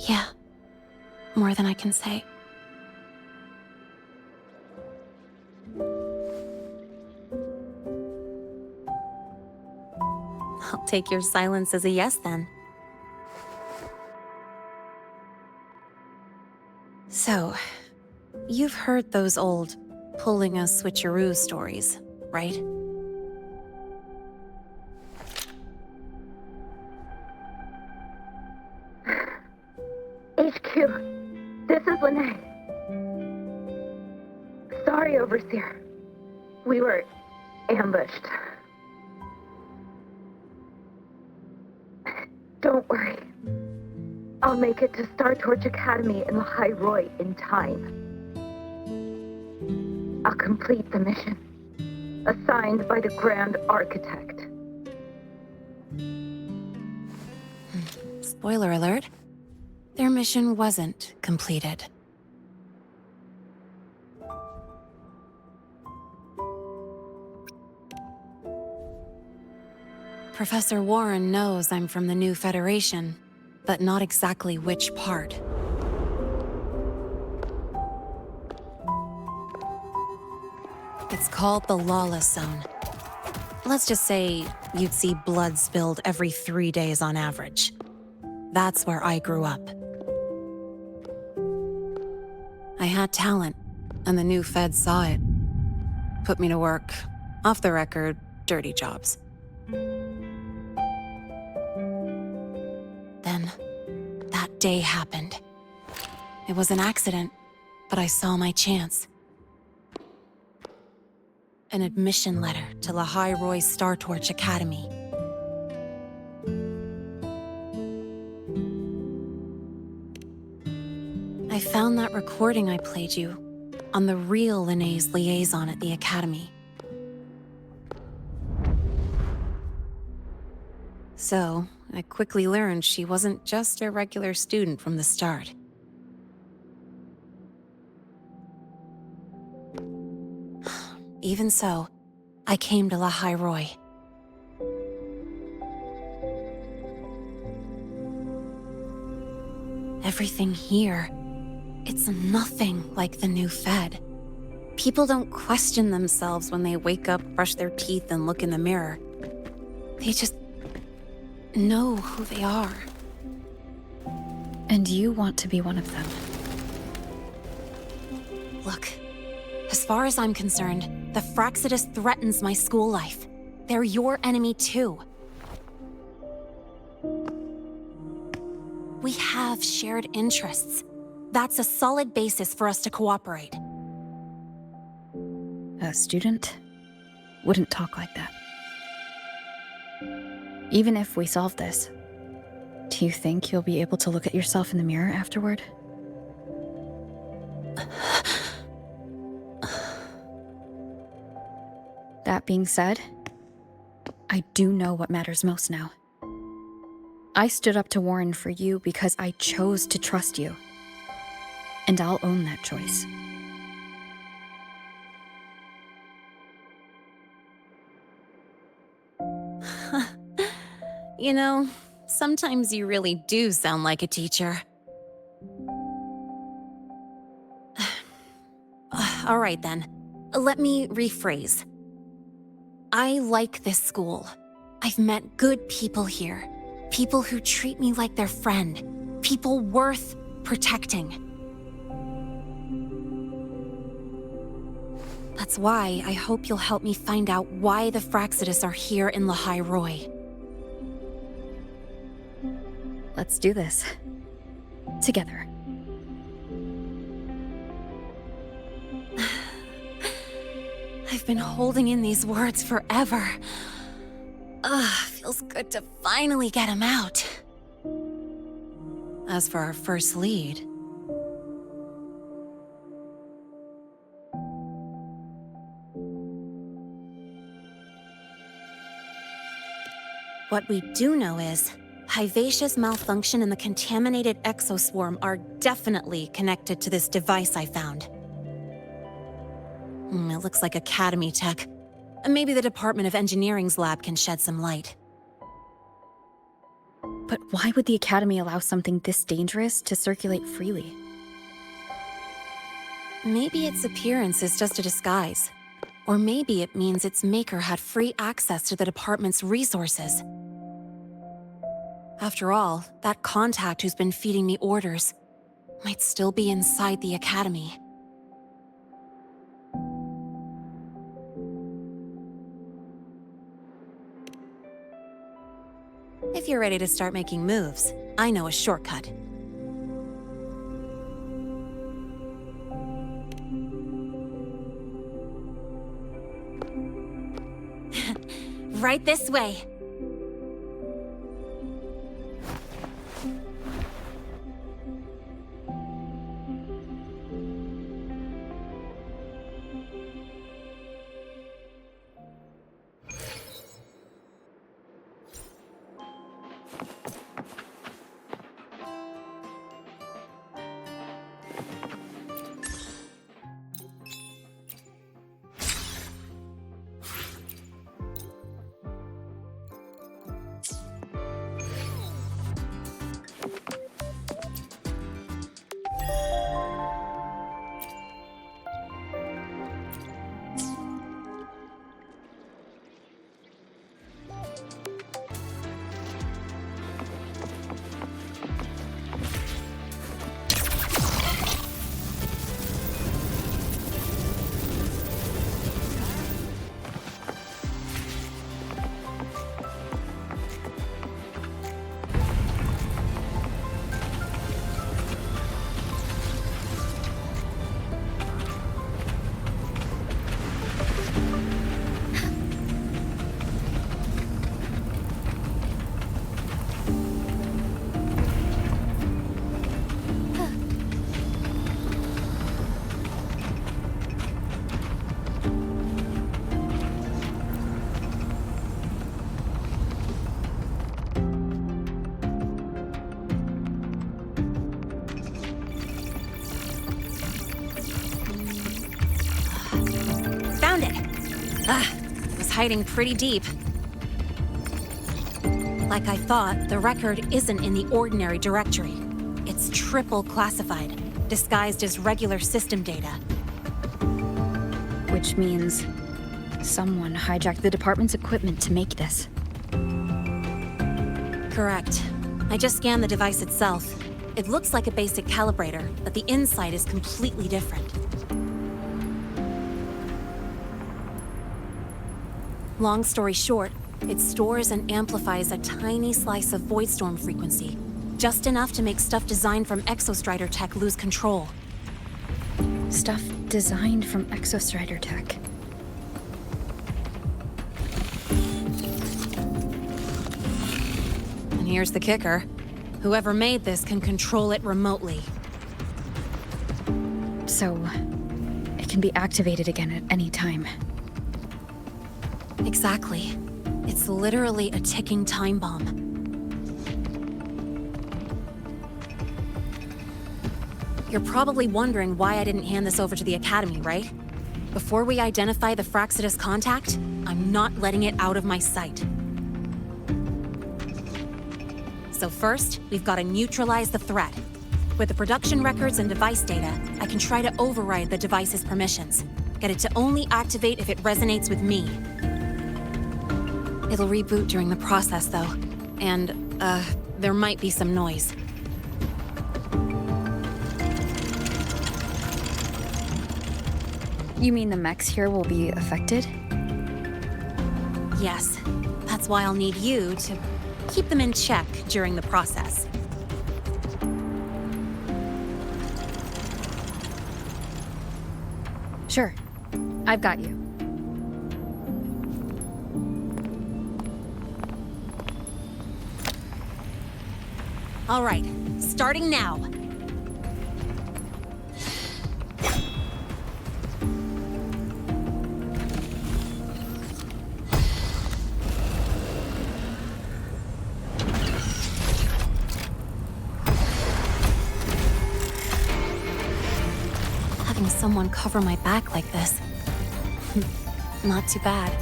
[SPEAKER 1] Yeah, more than I can say. I'll take your silence as a yes, then. So, you've heard those old pulling a switcheroo stories, right?
[SPEAKER 4] HQ, this is Lene. Sorry, Overseer. We were ambushed. Don't worry. I'll make it to Star Torch Academy in Lahai-Roi in time. I'll complete the mission, assigned by the Grand Architect.
[SPEAKER 1] Spoiler alert. Their mission wasn't completed. Professor Warren knows I'm from the new Federation, but not exactly which part. It's called the Lawless Zone. Let's just say you'd see blood spilled every 3 days on average. That's where I grew up. I had talent, and the new feds saw it. Put me to work, off the record, dirty jobs. Then, that day happened. It was an accident, but I saw my chance. An admission letter to Lahai-Roi Star Torch Academy. I found that recording I played you on the real Lene's liaison at the Academy. So, I quickly learned she wasn't just a regular student from the start. Even so, I came to Lahai-Roi. Everything here, it's nothing like the new Fed. People don't question themselves when they wake up, brush their teeth, and look in the mirror. They just know who they are.
[SPEAKER 2] And you want to be one of them.
[SPEAKER 1] Look, as far as I'm concerned, the Fraxidus threatens my school life. They're your enemy too. We have shared interests. That's a solid basis for us to cooperate.
[SPEAKER 2] A student wouldn't talk like that. Even if we solve this, do you think you'll be able to look at yourself in the mirror afterward? That being said, I do know what matters most now. I stood up to Warren for you because I chose to trust you. And I'll own that choice.
[SPEAKER 1] You know, sometimes you really do sound like a teacher. All right then, let me rephrase. I like this school. I've met good people here. People who treat me like their friend. People worth protecting. That's why I hope you'll help me find out why the Fraxidus are here in Lahai-Roi.
[SPEAKER 2] Let's do this. Together.
[SPEAKER 1] I've been holding in these words forever. Feels good to finally get them out. As for our first lead... What we do know is, Hyvatia's malfunction and the contaminated exoswarm are definitely connected to this device I found. It looks like Academy tech. Maybe the Department of Engineering's lab can shed some light.
[SPEAKER 2] But why would the Academy allow something this dangerous to circulate freely?
[SPEAKER 1] Maybe its appearance is just a disguise. Or maybe it means its maker had free access to the department's resources. After all, that contact who's been feeding me orders, might still be inside the academy. If you're ready to start making moves, I know a shortcut. Right this way. Hiding pretty deep. Like I thought, the record isn't in the ordinary directory. It's triple classified, disguised as regular system data.
[SPEAKER 2] Which means someone hijacked the department's equipment to make this.
[SPEAKER 1] Correct. I just scanned the device itself. It looks like a basic calibrator, but the inside is completely different. Long story short, it stores and amplifies a tiny slice of Voidstorm frequency, just enough to make stuff designed from Exostrider tech lose control.
[SPEAKER 2] Stuff designed from Exostrider tech.
[SPEAKER 1] And here's the kicker. Whoever made this can control it remotely.
[SPEAKER 2] So, it can be activated again at any time.
[SPEAKER 1] Exactly. It's literally a ticking time bomb. You're probably wondering why I didn't hand this over to the Academy, right? Before we identify the Fraxidus contact, I'm not letting it out of my sight. So first, we've got to neutralize the threat. With the production records and device data, I can try to override the device's permissions. Get it to only activate if it resonates with me. It'll reboot during the process, though. And, there might be some noise.
[SPEAKER 2] You mean the mechs here will be affected?
[SPEAKER 1] Yes. That's why I'll need you to keep them in check during the process.
[SPEAKER 2] Sure. I've got you.
[SPEAKER 1] All right, starting now. Having someone cover my back like this, not too bad.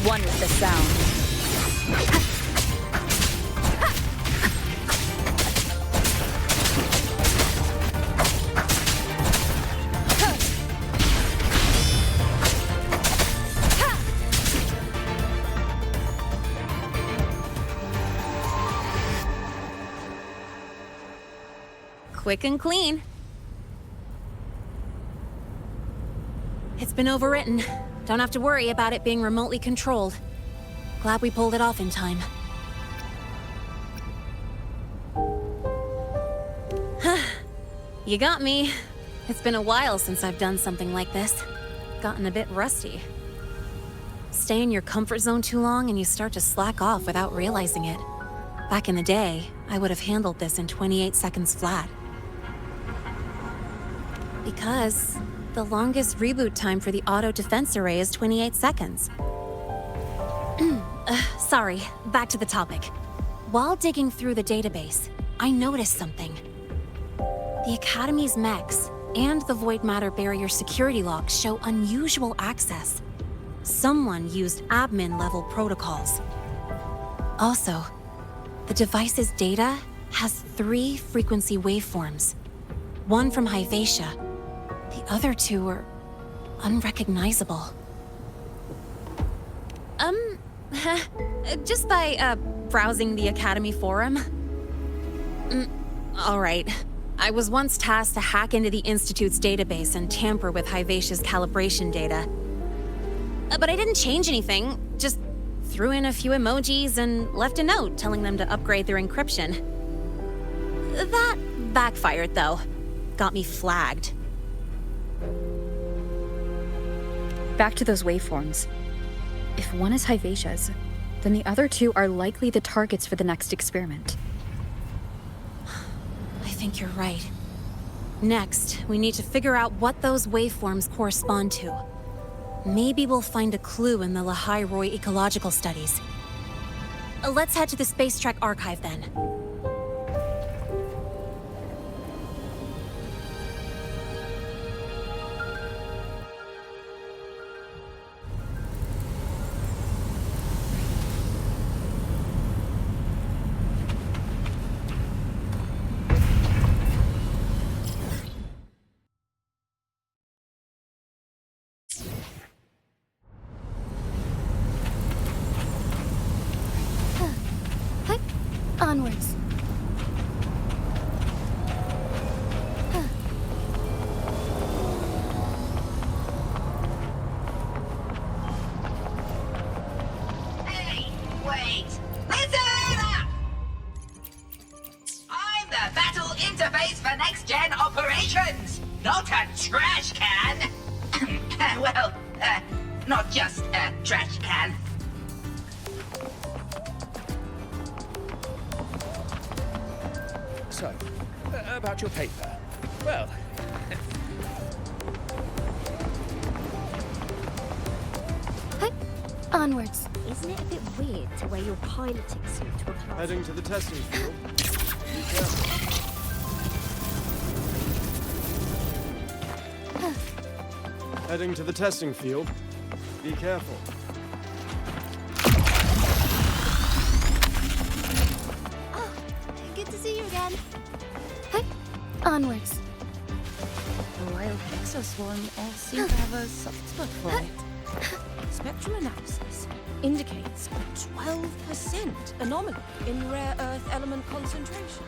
[SPEAKER 2] One with the sound.
[SPEAKER 1] Quick and clean. It's been overwritten. Don't have to worry about it being remotely controlled. Glad we pulled it off in time. You got me. It's been a while since I've done something like this. Gotten a bit rusty. Stay in your comfort zone too long and you start to slack off without realizing it. Back in the day, I would have handled this in 28 seconds flat. Because the longest reboot time for the auto defense array is 28 seconds. Sorry, back to the topic. While digging through the database, I noticed something. The Academy's mechs and the Void Matter Barrier security logs show unusual access. Someone used admin-level protocols. Also, the device's data has 3 frequency waveforms. One from Hyvatia. The other 2 are unrecognizable. Just by, browsing the Academy forum. All right. I was once tasked to hack into the Institute's database and tamper with Hyvatia's calibration data. But I didn't change anything, just threw in a few emojis and left a note telling them to upgrade their encryption. That backfired, though. Got me flagged.
[SPEAKER 2] Back to those waveforms. If one is Hyvatia's, then the other 2 are likely the targets for the next experiment.
[SPEAKER 1] I think you're right. Next, we need to figure out what those waveforms correspond to. Maybe we'll find a clue in the Lahai-Roi ecological studies. Let's head to the Space Trek archive then.
[SPEAKER 20] Onwards.
[SPEAKER 11] Hey, wait! Listen up! I'm the battle interface for next-gen operations, not a trash can! Well, not just a trash can.
[SPEAKER 13] So, about your paper. Well...
[SPEAKER 20] Onwards.
[SPEAKER 22] Isn't it a bit weird to wear your piloting suit to a class?
[SPEAKER 23] Heading to the testing field. Be careful. Heading to the testing field. Be careful.
[SPEAKER 20] Oh, good to see you again. Onwards.
[SPEAKER 14] The royal exoswarm all seem to have a soft spot for it. Spectrum analysis indicates a 12% anomaly in rare earth element concentration.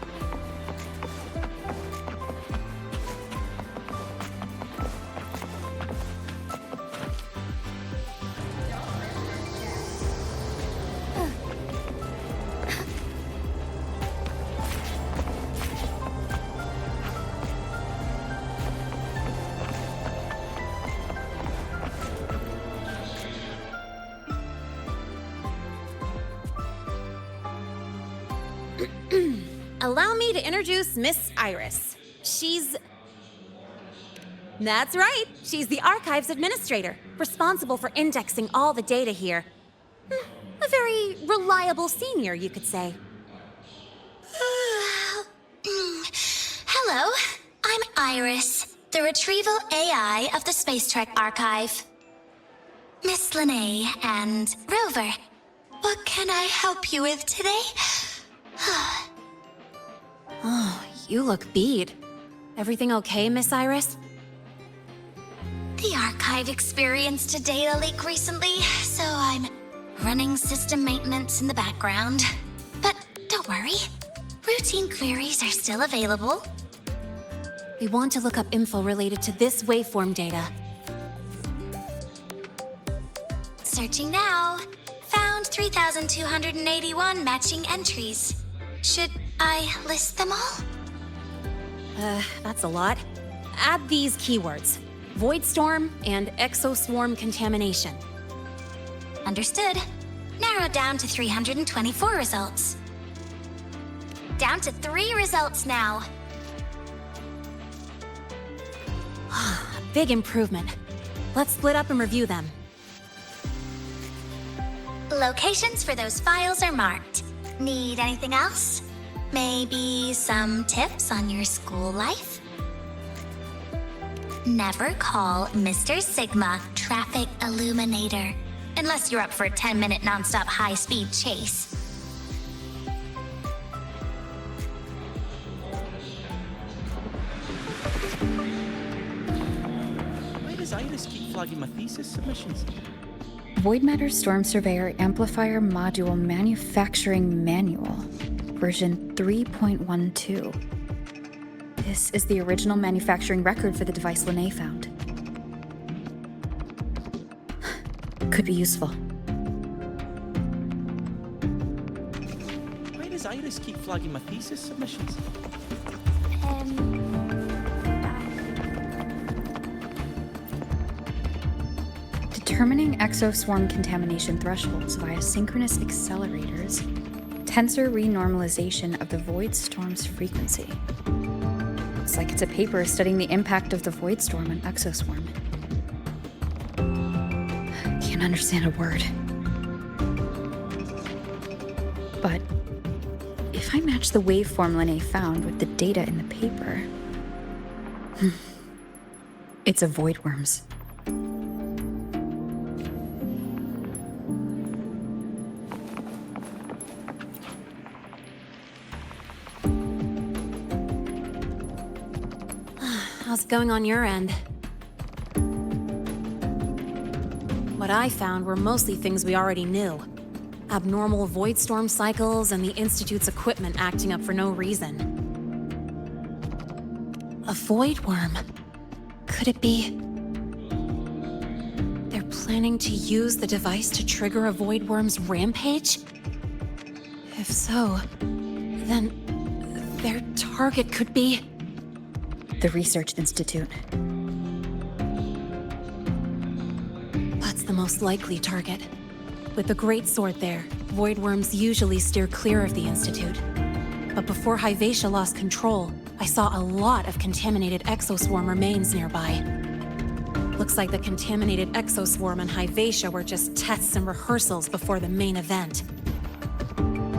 [SPEAKER 1] Allow me to introduce Miss Iris. That's right, she's the Archives Administrator, responsible for indexing all the data here. A very reliable senior, you could say.
[SPEAKER 17] Hello, I'm Iris, the retrieval AI of the Space Trek Archive. Miss Lene and Rover, what can I help you with today?
[SPEAKER 1] Oh, you look beat. Everything okay, Miss Iris?
[SPEAKER 17] The archive experienced a data leak recently, so I'm running system maintenance in the background. But don't worry, routine queries are still available.
[SPEAKER 1] We want to look up info related to this waveform data.
[SPEAKER 17] Searching now. Found 3,281 matching entries. Should I list them all?
[SPEAKER 1] That's a lot. Add these keywords: void storm and exoswarm contamination.
[SPEAKER 17] Understood. Narrowed down to 324 results. Down to 3 results now.
[SPEAKER 1] Big improvement. Let's split up and review them.
[SPEAKER 17] Locations for those files are marked. Need anything else? Maybe some tips on your school life? Never call Mr. Sigma Traffic Illuminator, unless you're up for a 10-minute nonstop high-speed chase.
[SPEAKER 12] Why does Iris keep flagging my thesis submissions?
[SPEAKER 2] Void Matter Storm Surveyor Amplifier Module Manufacturing Manual, version 3.12. This is the original manufacturing record for the device Lene found. Could be useful.
[SPEAKER 12] Why does Iris keep flagging my thesis submissions?
[SPEAKER 2] Determining exoswarm contamination thresholds via synchronous accelerators, tensor renormalization of the void storm's frequency. Looks like it's a paper studying the impact of the void storm on exoswarm. Can't understand a word. But if I match the waveform Lene found with the data in the paper, it's a void worms.
[SPEAKER 1] How's it going on your end? What I found were mostly things we already knew. Abnormal void storm cycles and the Institute's equipment acting up for no reason. A void worm? Could it be... they're planning to use the device to trigger a void worm's rampage? If so, then their target could be...
[SPEAKER 2] the Research Institute.
[SPEAKER 1] That's the most likely target. With the Great Sword there, void worms usually steer clear of the Institute. But before Hyvatia lost control, I saw a lot of contaminated exoswarm remains nearby. Looks like the contaminated exoswarm and Hyvatia were just tests and rehearsals before the main event.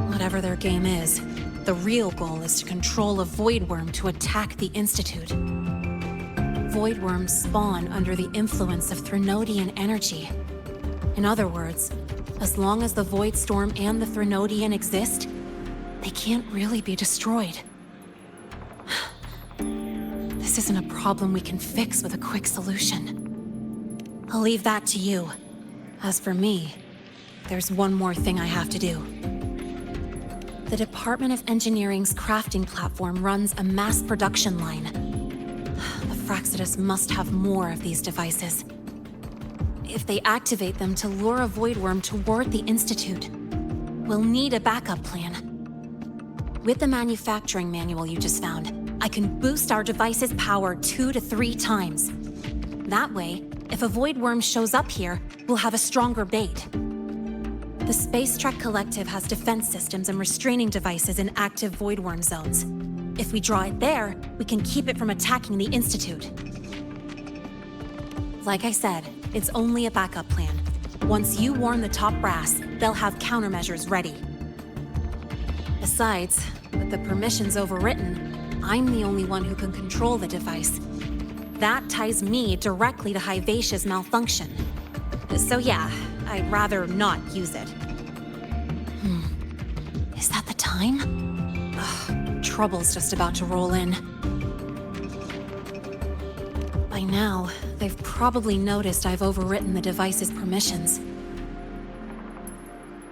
[SPEAKER 1] Whatever their game is, the real goal is to control a void worm to attack the Institute. Void worms spawn under the influence of Threnodian energy. In other words, as long as the void storm and the Threnodian exist, they can't really be destroyed. This isn't a problem we can fix with a quick solution. I'll leave that to you. As for me, there's one more thing I have to do. The Department of Engineering's crafting platform runs a mass production line. The Fraxidus must have more of these devices. If they activate them to lure a void worm toward the Institute, we'll need a backup plan. With the manufacturing manual you just found, I can boost our device's power 2 to 3 times. That way, if a void worm shows up here, we'll have a stronger bait. The Space Trek Collective has defense systems and restraining devices in active void worm zones. If we draw it there, we can keep it from attacking the Institute. Like I said, it's only a backup plan. Once you warn the top brass, they'll have countermeasures ready. Besides, with the permissions overwritten, I'm the only one who can control the device. That ties me directly to Hyvatia's malfunction. So yeah, I'd rather not use it. Is that the time? Ugh, trouble's just about to roll in. By now, they've probably noticed I've overwritten the device's permissions.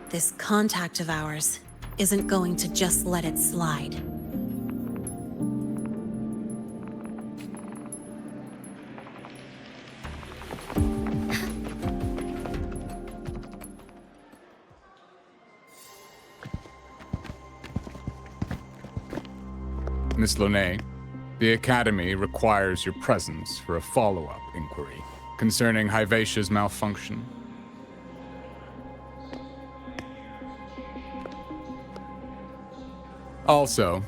[SPEAKER 1] This contact of ours isn't going to just let it slide.
[SPEAKER 21] Miss Lene, the Academy requires your presence for a follow-up inquiry concerning Hivacia's malfunction. Also,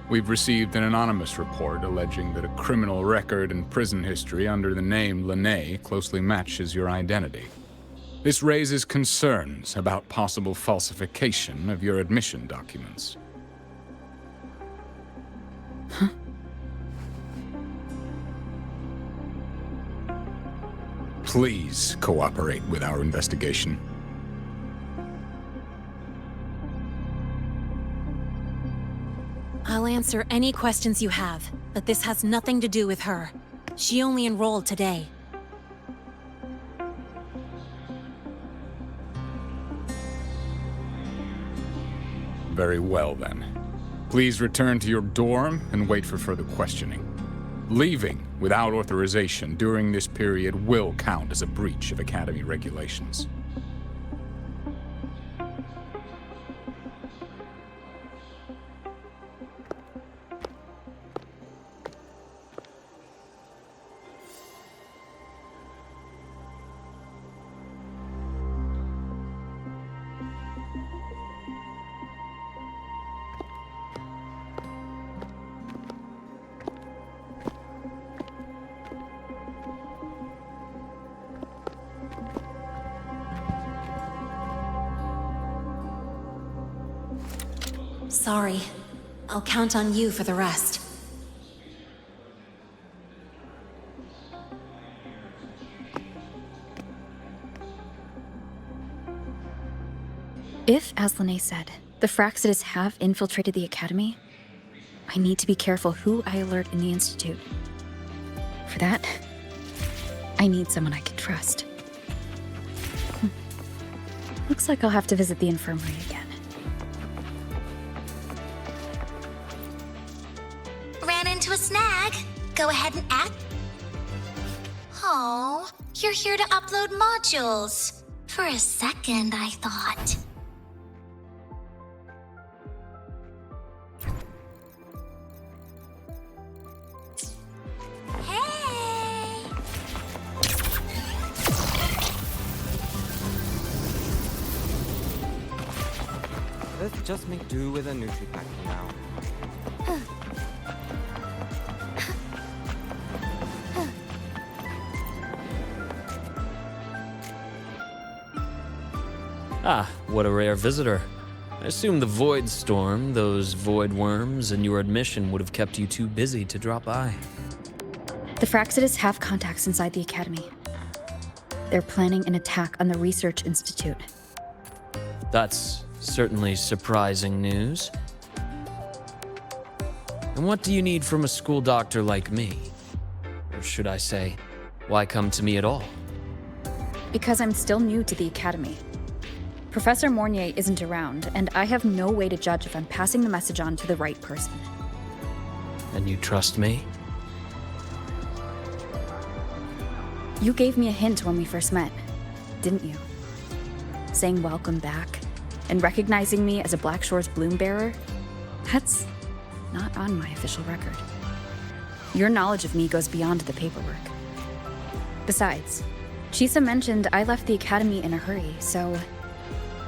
[SPEAKER 21] we've received an anonymous report alleging that a criminal record and prison history under the name Lene closely matches your identity. This raises concerns about possible falsification of your admission documents.
[SPEAKER 2] Huh?
[SPEAKER 21] Please cooperate with our investigation.
[SPEAKER 1] I'll answer any questions you have, but this has nothing to do with her. She only enrolled today.
[SPEAKER 21] Very well, then. Please return to your dorm and wait for further questioning. Leaving without authorization during this period will count as a breach of Academy regulations.
[SPEAKER 1] Sorry. I'll count on you for the rest.
[SPEAKER 2] If, as Lene said, the Fraxidas have infiltrated the Academy, I need to be careful who I alert in the Institute. For that, I need someone I can trust. Looks like I'll have to visit the infirmary again.
[SPEAKER 17] Ran into a snag. Go ahead and act. Oh, you're here to upload modules. For a second, I thought.
[SPEAKER 12] Let's just make do with a Nutri-Pack for now.
[SPEAKER 10] Ah, what a rare visitor. I assume the void storm, those void worms, and your admission would have kept you too busy to drop by.
[SPEAKER 2] The Fraxidas have contacts inside the Academy. They're planning an attack on the Research Institute.
[SPEAKER 10] That's certainly surprising news. And what do you need from a school doctor like me? Or should I say, why come to me at all?
[SPEAKER 2] Because I'm still new to the Academy. Professor Mornier isn't around, and I have no way to judge if I'm passing the message on to the right person.
[SPEAKER 10] And you trust me?
[SPEAKER 2] You gave me a hint when we first met, didn't you? Saying welcome back, and recognizing me as a Black Shore's bloom bearer? That's not on my official record. Your knowledge of me goes beyond the paperwork. Besides, Chisa mentioned I left the Academy in a hurry, so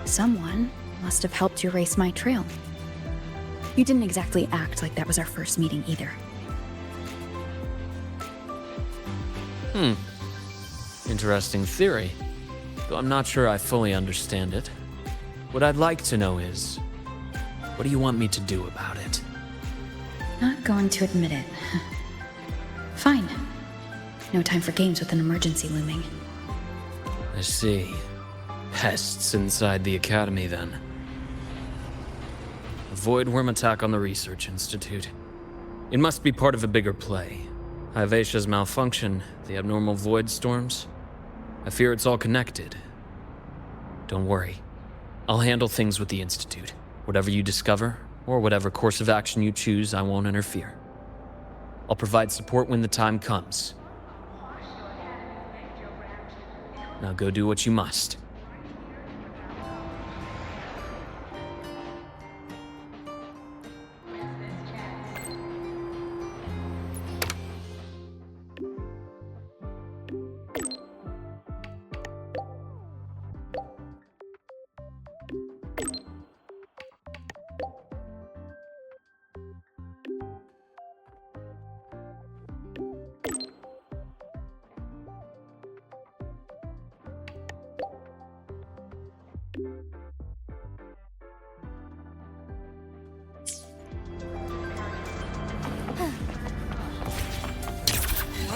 [SPEAKER 2] someone must have helped you erase my trail. You didn't exactly act like that was our first meeting either.
[SPEAKER 10] Interesting theory, though I'm not sure I fully understand it. What I'd like to know is, what do you want me to do about it?
[SPEAKER 2] Not going to admit it. Fine. No time for games with an emergency looming.
[SPEAKER 10] I see. Pests inside the Academy, then. A void worm attack on the Research Institute. It must be part of a bigger play. Hivacia's malfunction, the abnormal void storms. I fear it's all connected. Don't worry. I'll handle things with the Institute. Whatever you discover, or whatever course of action you choose, I won't interfere. I'll provide support when the time comes. Now go do what you must.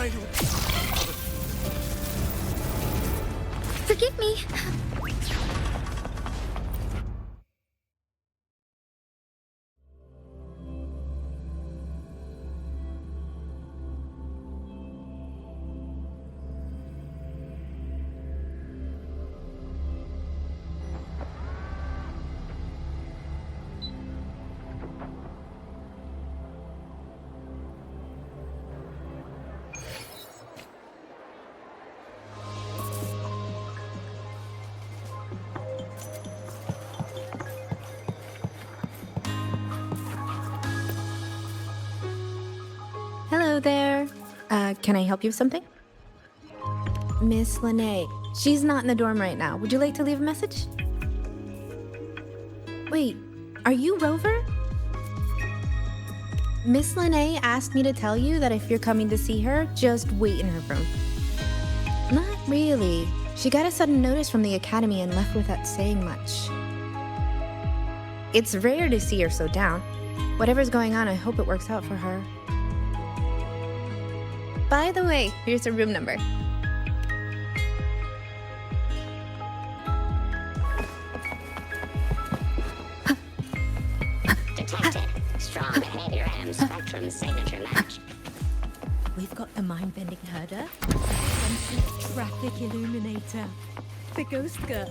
[SPEAKER 23] try to...
[SPEAKER 20] Forgive me.
[SPEAKER 7] Hello there. Can I help you with something? Miss Lene. She's not in the dorm right now. Would you like to leave a message? Wait, are you Rover? Miss Lene asked me to tell you that if you're coming to see her, just wait in her room. Not really. She got a sudden notice from the academy and left without saying much. It's rare to see her so down. Whatever's going on, I hope it works out for her. By the way, here's her room number.
[SPEAKER 16] Detected. Strong behavior and spectrum signature match.
[SPEAKER 22] We've got the mind-bending herder, the traffic illuminator, the ghost girl.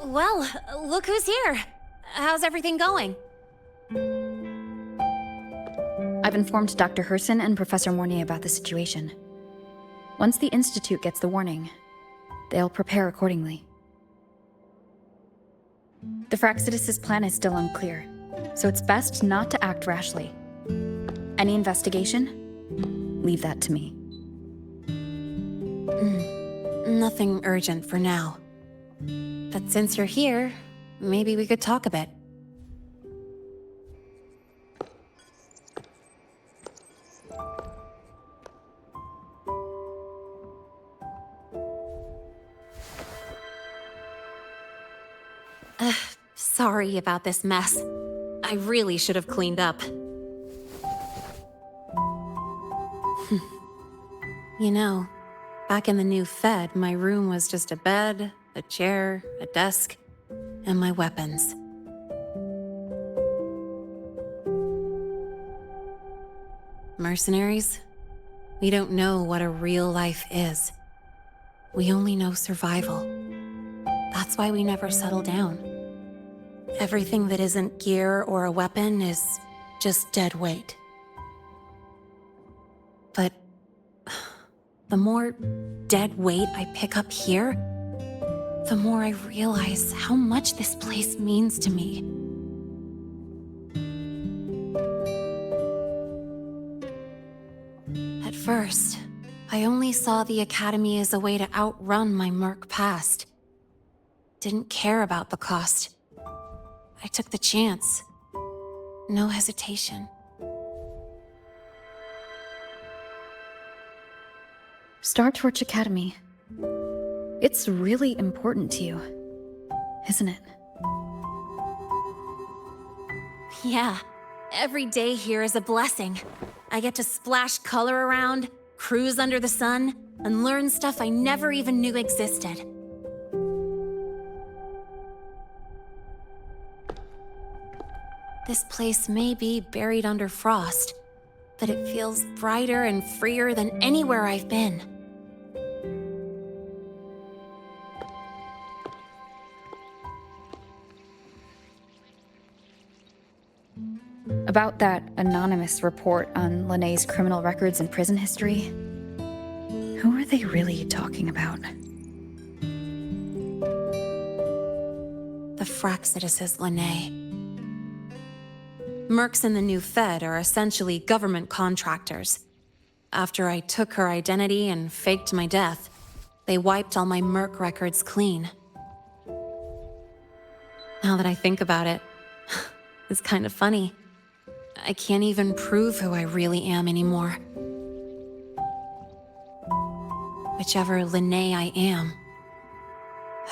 [SPEAKER 1] Well, look who's here. How's everything going?
[SPEAKER 2] I've informed Dr. Herson and Professor Mornay about the situation. Once the Institute gets the warning, they'll prepare accordingly. The Fraxidus' plan is still unclear, so it's best not to act rashly. Any investigation? Leave that to me.
[SPEAKER 1] Nothing urgent for now. But since you're here, maybe we could talk a bit. Sorry about this mess. I really should have cleaned up. You know, back in the new Fed, my room was just a bed, a chair, a desk, and my weapons. Mercenaries? We don't know what a real life is. We only know survival. That's why we never settle down. Everything that isn't gear or a weapon is just dead weight. But the more dead weight I pick up here, the more I realize how much this place means to me. At first, I only saw the Academy as a way to outrun my murk past. Didn't care about the cost. I took the chance. No hesitation.
[SPEAKER 2] Star Torch Academy. It's really important to you, isn't it?
[SPEAKER 1] Yeah, every day here is a blessing. I get to splash color around, cruise under the sun, and learn stuff I never even knew existed. This place may be buried under frost, but it feels brighter and freer than anywhere I've been.
[SPEAKER 2] About that anonymous report on Linnea's criminal records and prison history, who are they really talking about?
[SPEAKER 1] The Fraxituses Linnae. Mercs in the new Fed are essentially government contractors. After I took her identity and faked my death, they wiped all my Merc records clean. Now that I think about it, it's kind of funny. I can't even prove who I really am anymore. Whichever Linnae I am,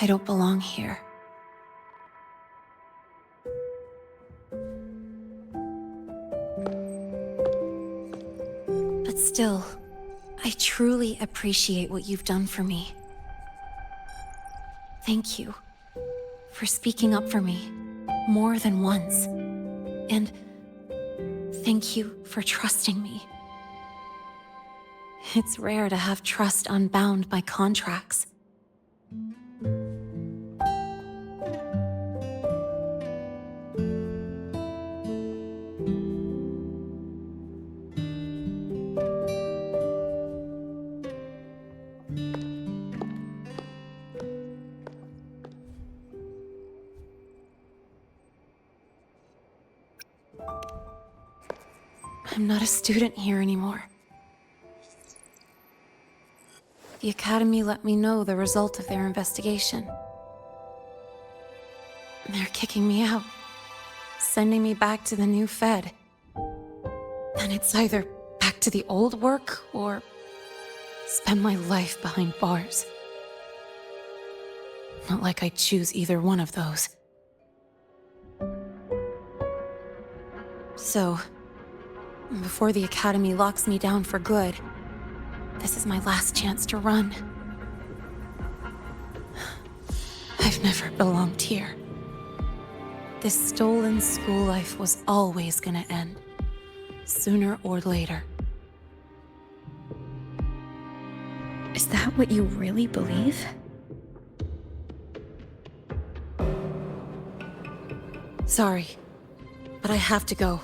[SPEAKER 1] I don't belong here. But still, I truly appreciate what you've done for me. Thank you for speaking up for me more than once. And thank you for trusting me. It's rare to have trust unbound by contracts. I'm not a student here anymore. The Academy let me know the result of their investigation. They're kicking me out, sending me back to the new Fed. And it's either back to the old work or spend my life behind bars. Not like I choose either one of those. So, before the Academy locks me down for good, this is my last chance to run. I've never belonged here. This stolen school life was always gonna end, sooner or later.
[SPEAKER 2] Is that what you really believe?
[SPEAKER 1] Sorry, but I have to go.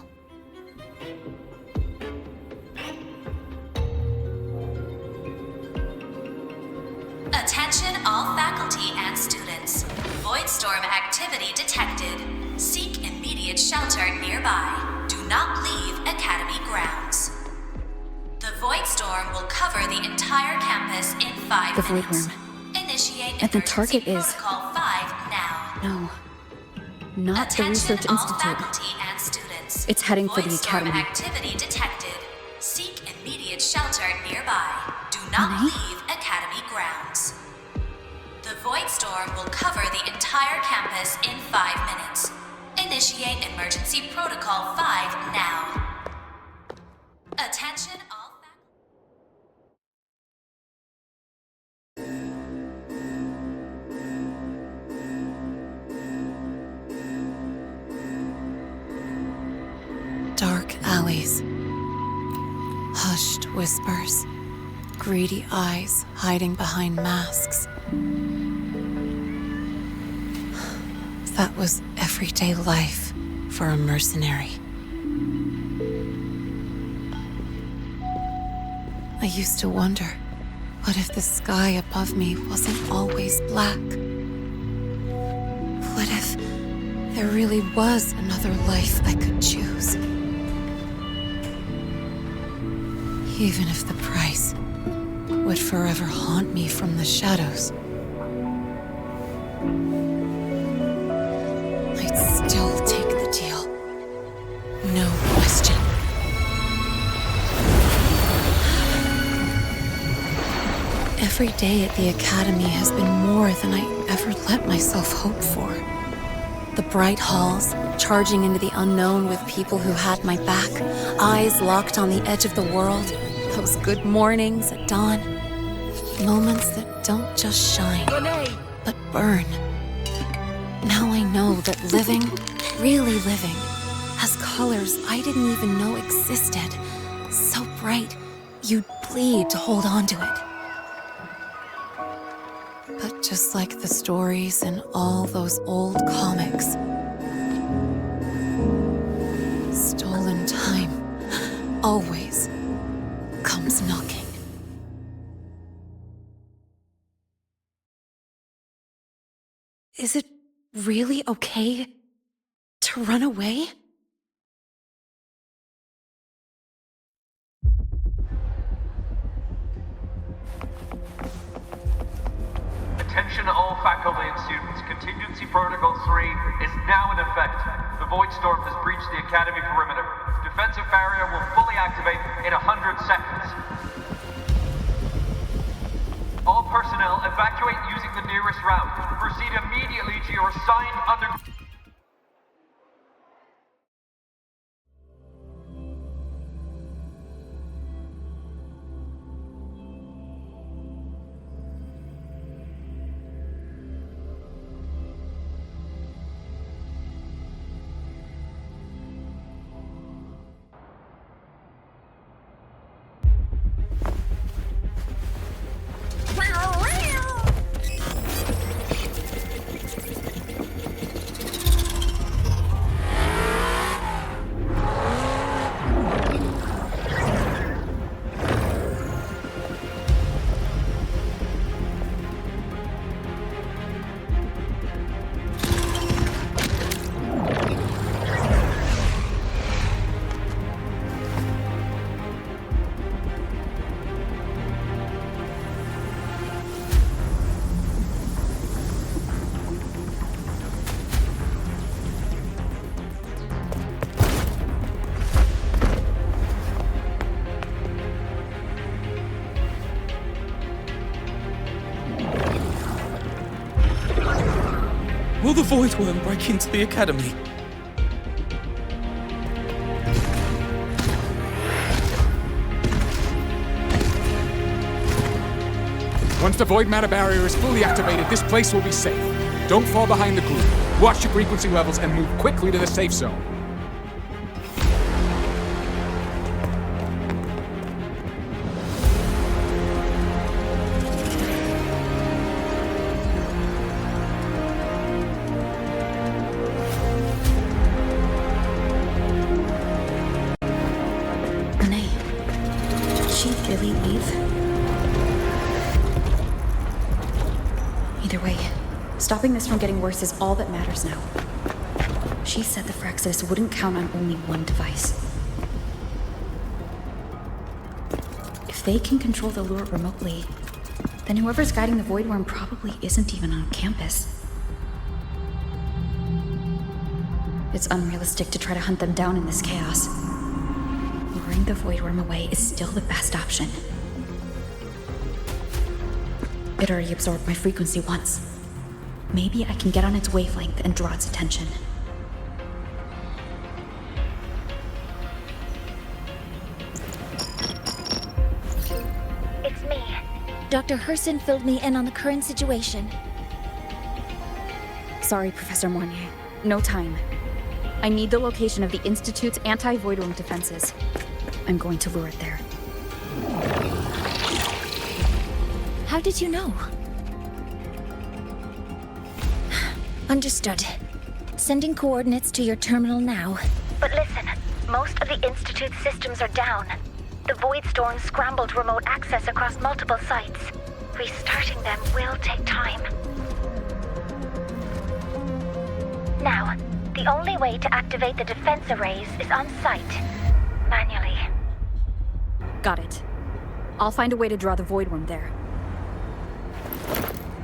[SPEAKER 17] Attention all faculty and students. Voidstorm activity detected. Seek immediate shelter nearby. Do not leave Academy grounds. The Voidstorm will cover the entire campus in 5
[SPEAKER 2] The
[SPEAKER 17] minutes.
[SPEAKER 2] Voidworm.
[SPEAKER 17] Initiate
[SPEAKER 2] And the
[SPEAKER 17] emergency
[SPEAKER 2] target is...
[SPEAKER 17] protocol 5 now.
[SPEAKER 2] No. Not the
[SPEAKER 17] Attention
[SPEAKER 2] Research
[SPEAKER 17] all
[SPEAKER 2] Institute.
[SPEAKER 17] faculty and students.
[SPEAKER 2] It's heading for the
[SPEAKER 17] Voidstorm
[SPEAKER 2] Academy.
[SPEAKER 17] activity detected. Seek immediate shelter nearby. Do not leave Academy grounds. The Voidstorm will cover the entire campus in 5 minutes. Initiate emergency protocol 5 now. Attention all
[SPEAKER 1] Dark alleys. Hushed whispers. Greedy eyes hiding behind masks. That was everyday life for a mercenary. I used to wonder, what if the sky above me wasn't always black? What if there really was another life I could choose? Even if the price would forever haunt me from the shadows, I'd still take the deal. No question. Every day at the Academy has been more than I ever let myself hope for. The bright halls, charging into the unknown with people who had my back, eyes locked on the edge of the world, those good mornings at dawn, moments that don't just shine, but burn. Now I know that living, really living, has colors I didn't even know existed. So bright, you'd bleed to hold on to it. But just like the stories in all those old comics, stolen time always comes knocking. Is it really okay to run away?
[SPEAKER 5] Attention all faculty and students. Contingency Protocol 3 is now in effect. The Void Storm has breached the Academy perimeter. Defensive barrier will fully activate in 100 seconds. All personnel evacuate using the nearest route. Proceed immediately to your assigned underground.
[SPEAKER 10] Will the Void Worm break into the Academy?
[SPEAKER 21] Once the Void Matter Barrier is fully activated, this place will be safe. Don't fall behind the group. Watch your frequency levels and move quickly to the safe zone.
[SPEAKER 2] Stopping this from getting worse is all that matters now. She said the Fraxis wouldn't count on only one device. If they can control the lure remotely, then whoever's guiding the Void Worm probably isn't even on campus. It's unrealistic to try to hunt them down in this chaos. Luring the Void Worm away is still the best option. It already absorbed my frequency once. Maybe I can get on its wavelength and draw its attention.
[SPEAKER 8] It's me. Dr. Herson filled me in on the current situation.
[SPEAKER 2] Sorry, Professor Mornier. No time. I need the location of the Institute's anti-Void Worm defenses. I'm going to lure it there.
[SPEAKER 8] How did you know? Understood. Sending coordinates to your terminal now.
[SPEAKER 20] But listen, most of the Institute's systems are down. The Void Storm scrambled remote access across multiple sites. Restarting them will take time. Now, the only way to activate the defense arrays is on site. Manually.
[SPEAKER 2] Got it. I'll find a way to draw the Void Worm there.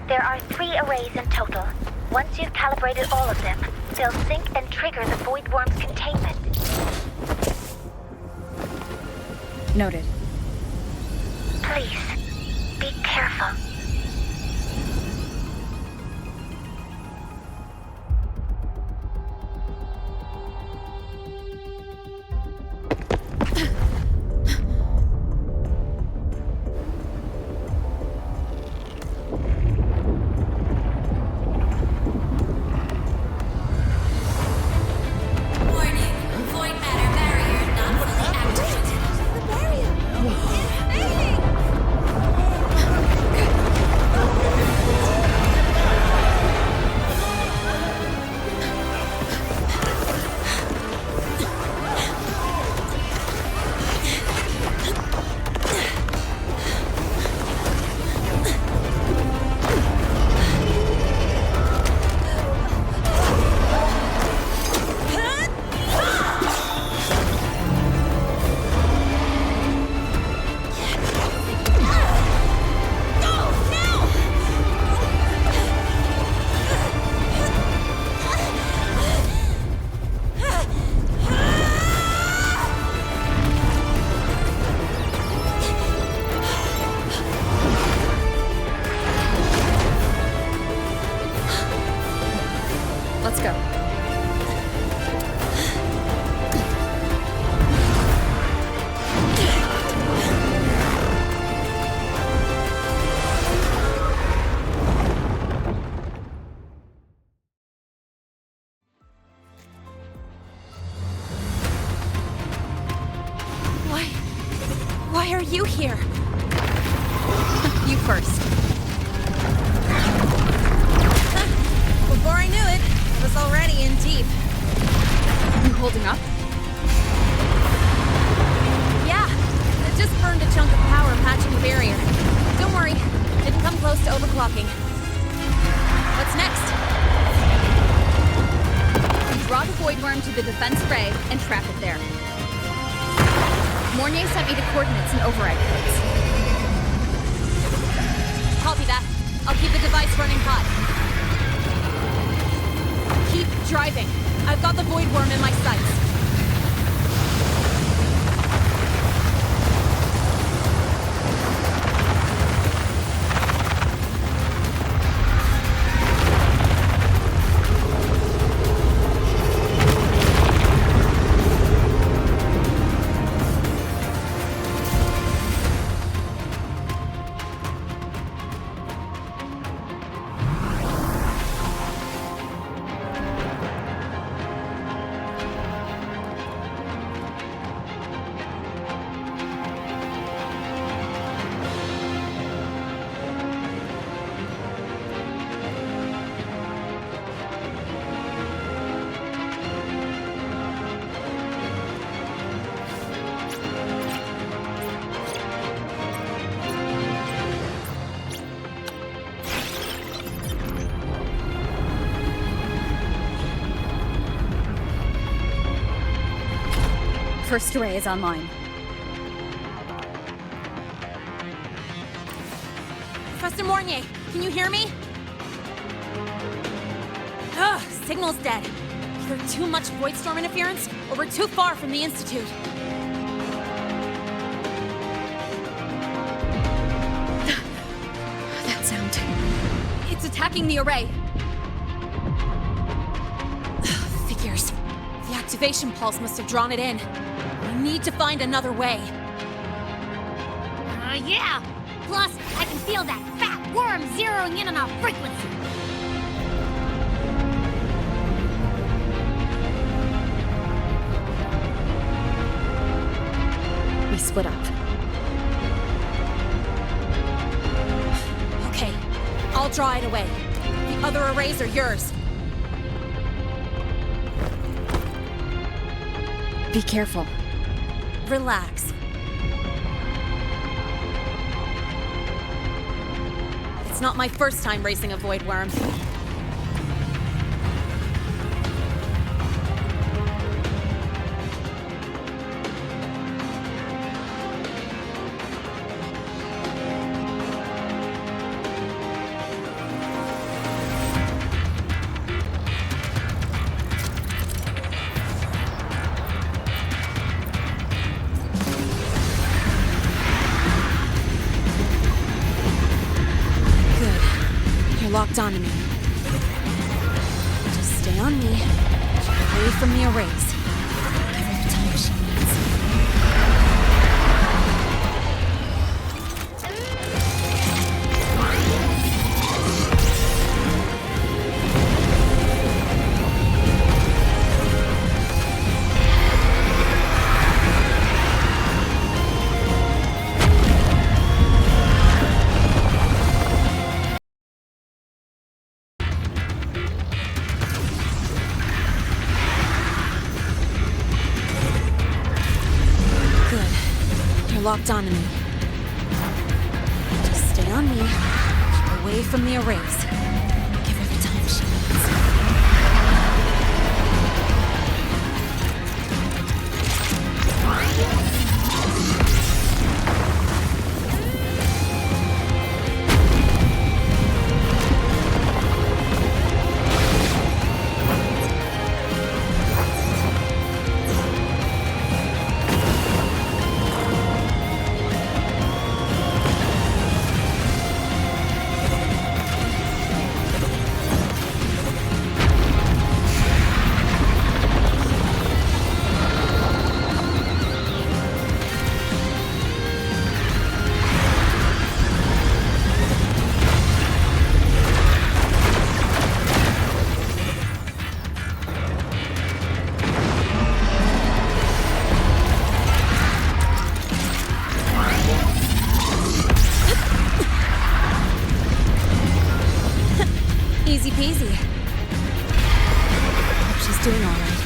[SPEAKER 20] There are 3 arrays in total. Once you've calibrated all of them, they'll sync and trigger the Void Worm's containment.
[SPEAKER 2] Noted.
[SPEAKER 20] Please, be careful. careful.
[SPEAKER 1] Why are you here? You first.
[SPEAKER 3] Before I knew it, I was already in deep.
[SPEAKER 1] You holding up? Yeah, I just burned a chunk of power patching the barrier. Don't worry, didn't come close to overclocking. What's next?
[SPEAKER 2] Draw the void worm to the defense array and trap it there. Mornier sent me the coordinates and override codes.
[SPEAKER 1] Copy that. I'll keep the device running hot. Keep driving. I've got the void worm in my sights.
[SPEAKER 2] First array is online.
[SPEAKER 1] Professor Mornier, can you hear me? Ugh, signal's dead. Either too much void storm interference, or we're too far from the Institute.
[SPEAKER 2] That sound. It's attacking the array.
[SPEAKER 1] Figures. The activation pulse must have drawn it in. We need to find another way.
[SPEAKER 18] Yeah! Plus, I can feel that fat worm zeroing in on our frequency.
[SPEAKER 2] We split up.
[SPEAKER 1] Okay, I'll draw it away. The other arrays are yours.
[SPEAKER 2] Be careful.
[SPEAKER 1] Relax. It's not my first time racing a void worm. You're locked onto me. Just stay on me. Away from the arrays. Give her the time she needs. Locked onto me. Just stay on me. Away from the arrays. Give her the time she needs. Easy peasy. Hope she's doing all right.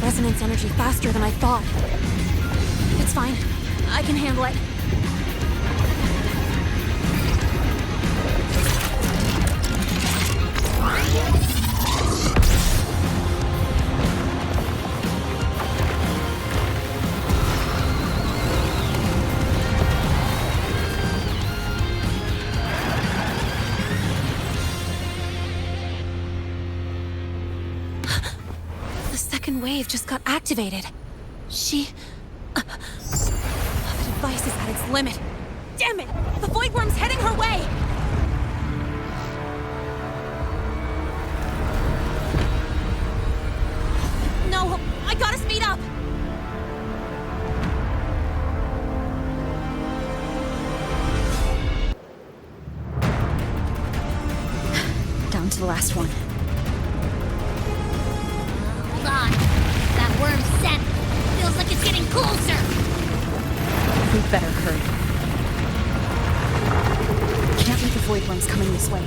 [SPEAKER 1] Resonance energy faster than I thought. It's fine. I can handle it. wave just got activated. The device is at its limit. Damn it! The void worm's heading her way! No, I gotta speed up!
[SPEAKER 2] Down to the last one.
[SPEAKER 18] Hold on. That worm's scent feels like it's getting closer.
[SPEAKER 2] We'd better hurry. Can't leave the void worms coming this way.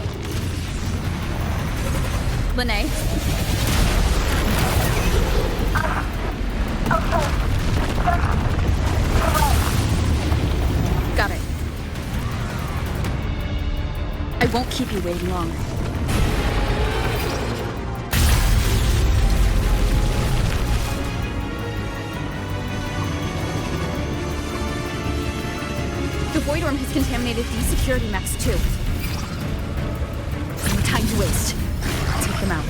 [SPEAKER 2] Lene? Got it. I won't keep you waiting long. The void worm has contaminated these security mechs too. No time to waste. I'll take them out.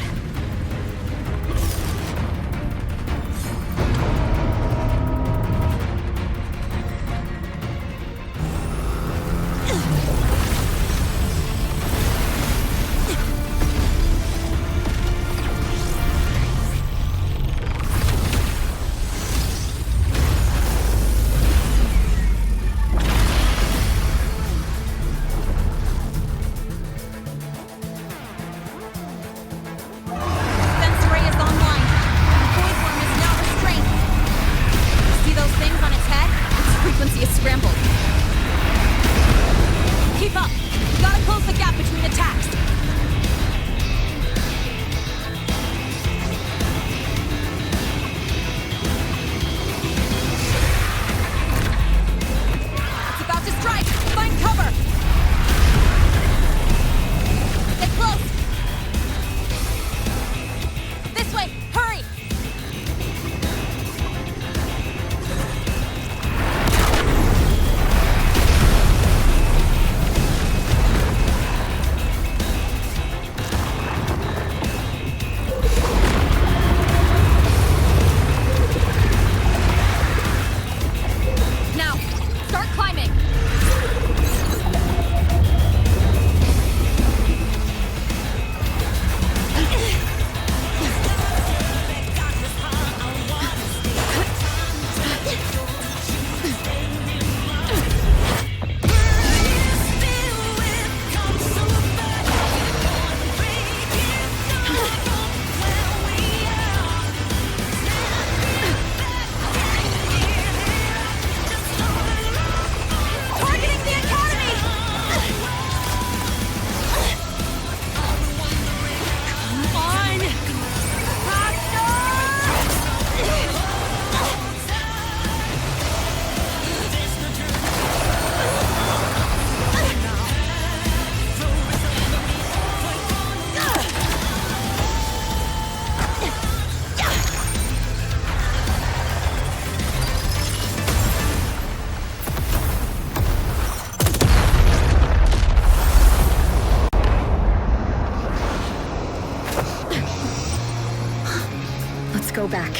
[SPEAKER 2] Go back.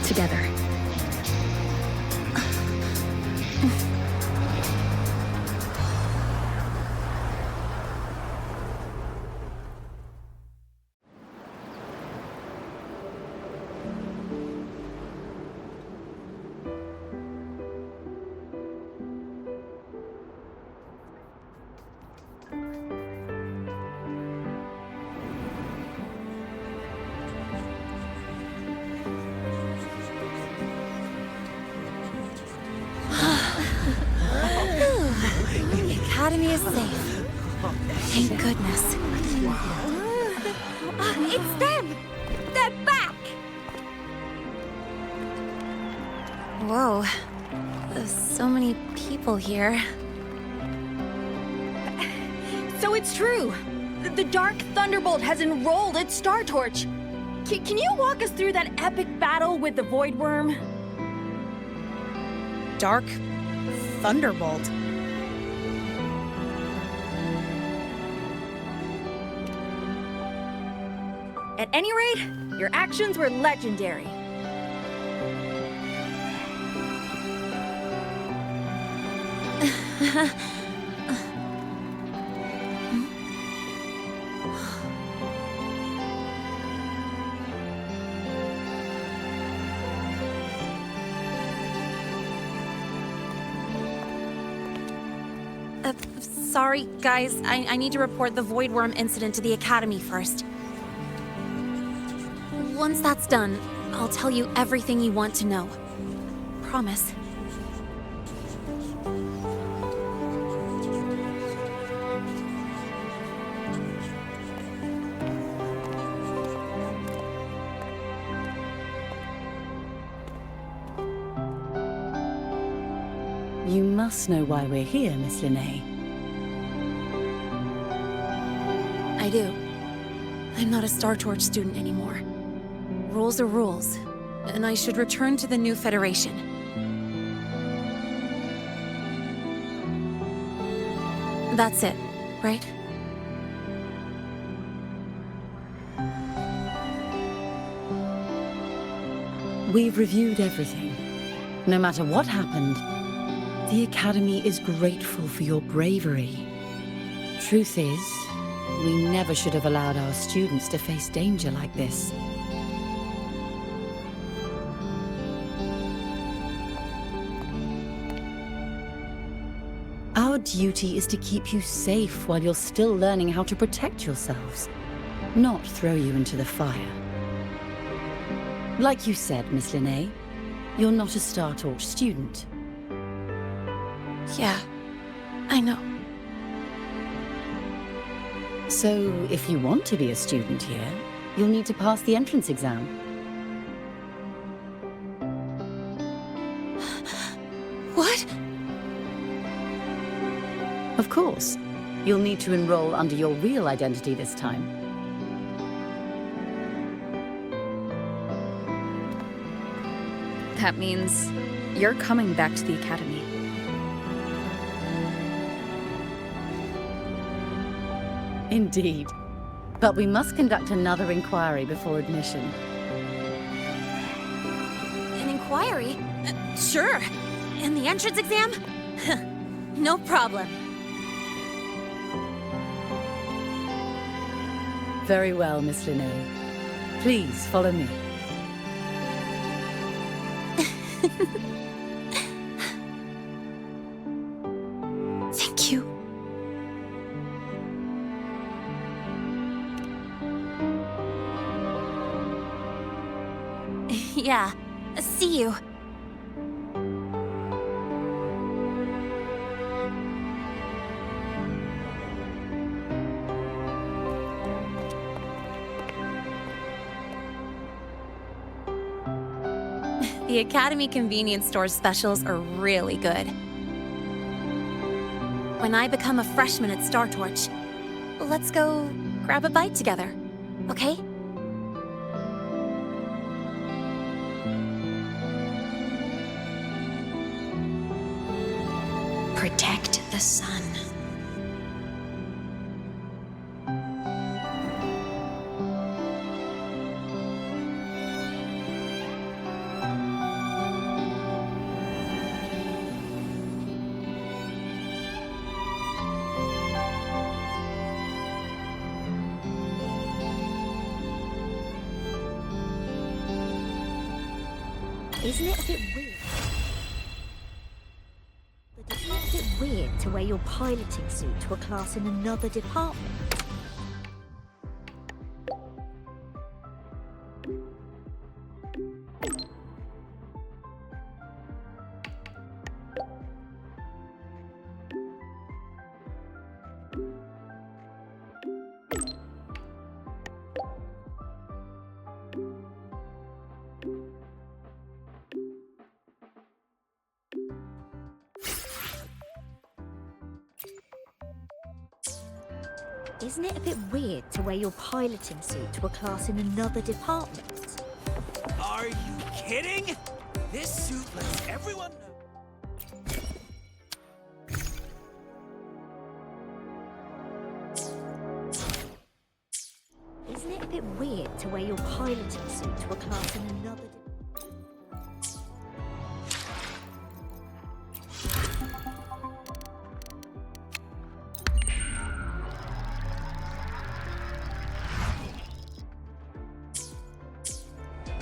[SPEAKER 2] Together.
[SPEAKER 1] Academy is safe. Thank goodness.
[SPEAKER 18] It's them! They're back!
[SPEAKER 1] Whoa. There's so many people here.
[SPEAKER 6] So it's true. The Dark Thunderbolt has enrolled its Star Torch. Can you walk us through that epic battle with the Void Worm?
[SPEAKER 3] Dark Thunderbolt?
[SPEAKER 6] At any rate, Your actions were legendary.
[SPEAKER 1] Sorry, guys. I need to report the Void Worm incident to the Academy first. Once that's done, I'll tell you everything you want to know. Promise.
[SPEAKER 9] You must know why we're here, Miss Linnea.
[SPEAKER 1] I do. I'm not a Star Torch student anymore. Rules are rules, and I should return to the new Federation. That's it, right?
[SPEAKER 9] We've reviewed everything. No matter what happened, the Academy is grateful for your bravery. Truth is, we never should have allowed our students to face danger like this. Our duty is to keep you safe while you're still learning how to protect yourselves, not throw you into the fire. Like you said, Miss Linnea, you're not a Star Torch student.
[SPEAKER 1] Yeah, I know.
[SPEAKER 9] So, if you want to be a student here, you'll need to pass the entrance exam.
[SPEAKER 1] What?
[SPEAKER 9] Of course. You'll need to enroll under your real identity this time.
[SPEAKER 2] That means you're coming back to the Academy.
[SPEAKER 9] Indeed. But we must conduct another inquiry before admission.
[SPEAKER 1] An inquiry? Sure. And the entrance exam? No problem.
[SPEAKER 9] Very well, Miss Linnea. Please follow me.
[SPEAKER 1] Thank you. Yeah, see you. The Academy convenience store specials are really good. When I become a freshman at Star Torch, let's go grab a bite together, okay?
[SPEAKER 8] Protect the sun.
[SPEAKER 18] Isn't it a bit weird? But isn't it a bit weird to wear your piloting suit to a class in another department? Isn't it a bit weird to wear your piloting suit to a class in another department?
[SPEAKER 12] Are you kidding? This suit lets everyone know.
[SPEAKER 18] Isn't Isn't it a bit weird to wear your piloting suit to a class in another...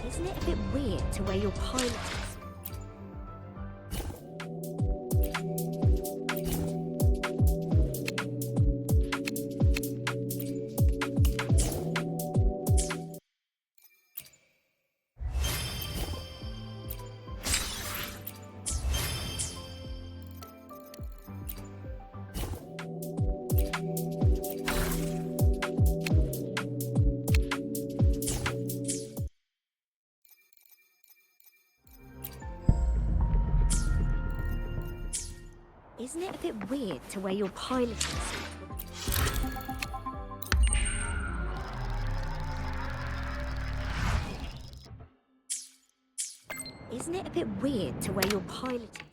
[SPEAKER 18] Isn't it a bit weird to wear your piloting suit? Isn't it a bit weird to wear your piloting suit? Isn't it a bit weird to wear your piloting suit?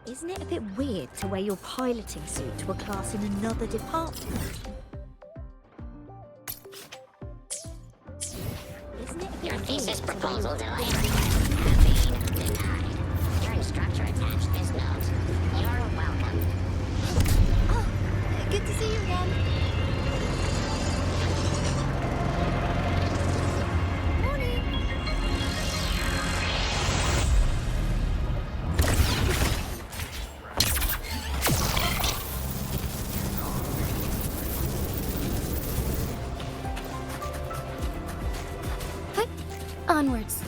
[SPEAKER 18] Isn't it a bit weird to wear your piloting suit to a class in another department? Isn't it a bit
[SPEAKER 16] Your
[SPEAKER 18] weird
[SPEAKER 16] thesis
[SPEAKER 18] to wear
[SPEAKER 16] proposal
[SPEAKER 18] your
[SPEAKER 16] delayed. Caffeine denied. Your instructor attached this note. You're welcome.
[SPEAKER 18] Oh, good to see you again. Morning. Onwards.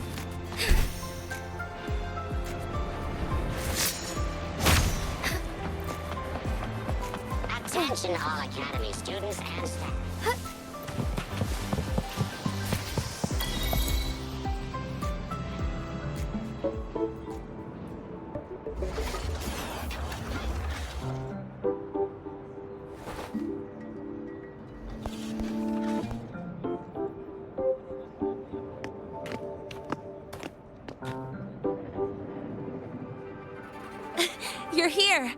[SPEAKER 16] Attention all Academy students and staff.
[SPEAKER 1] You're here!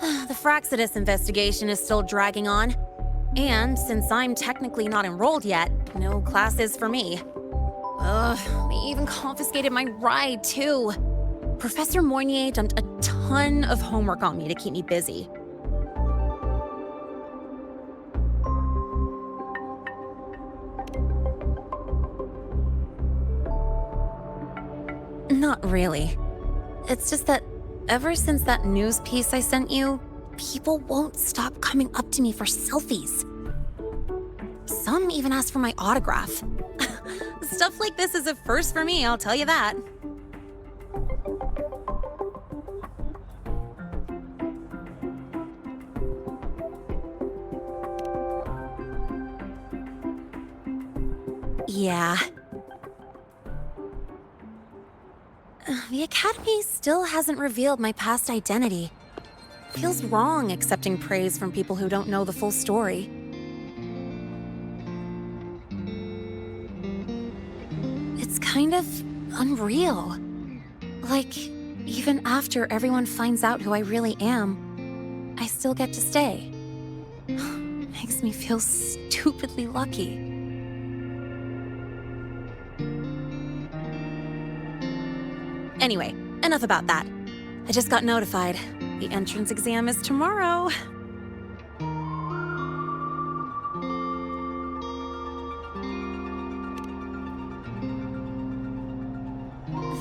[SPEAKER 1] The Fraxidus investigation is still dragging on. And since I'm technically not enrolled yet, no classes for me. Ugh, they even confiscated my ride, too. Professor Moynier dumped a ton of homework on me to keep me busy. Not really. It's just that ever since that news piece I sent you, people won't stop coming up to me for selfies. Some even ask for my autograph. Stuff like this is a first for me, I'll tell you that. Yeah. The Academy still hasn't revealed my past identity. Feels wrong accepting praise from people who don't know the full story. It's kind of unreal. Like, even after everyone finds out who I really am, I still get to stay. Makes me feel stupidly lucky. Anyway, enough about that. I just got notified. The entrance exam is tomorrow.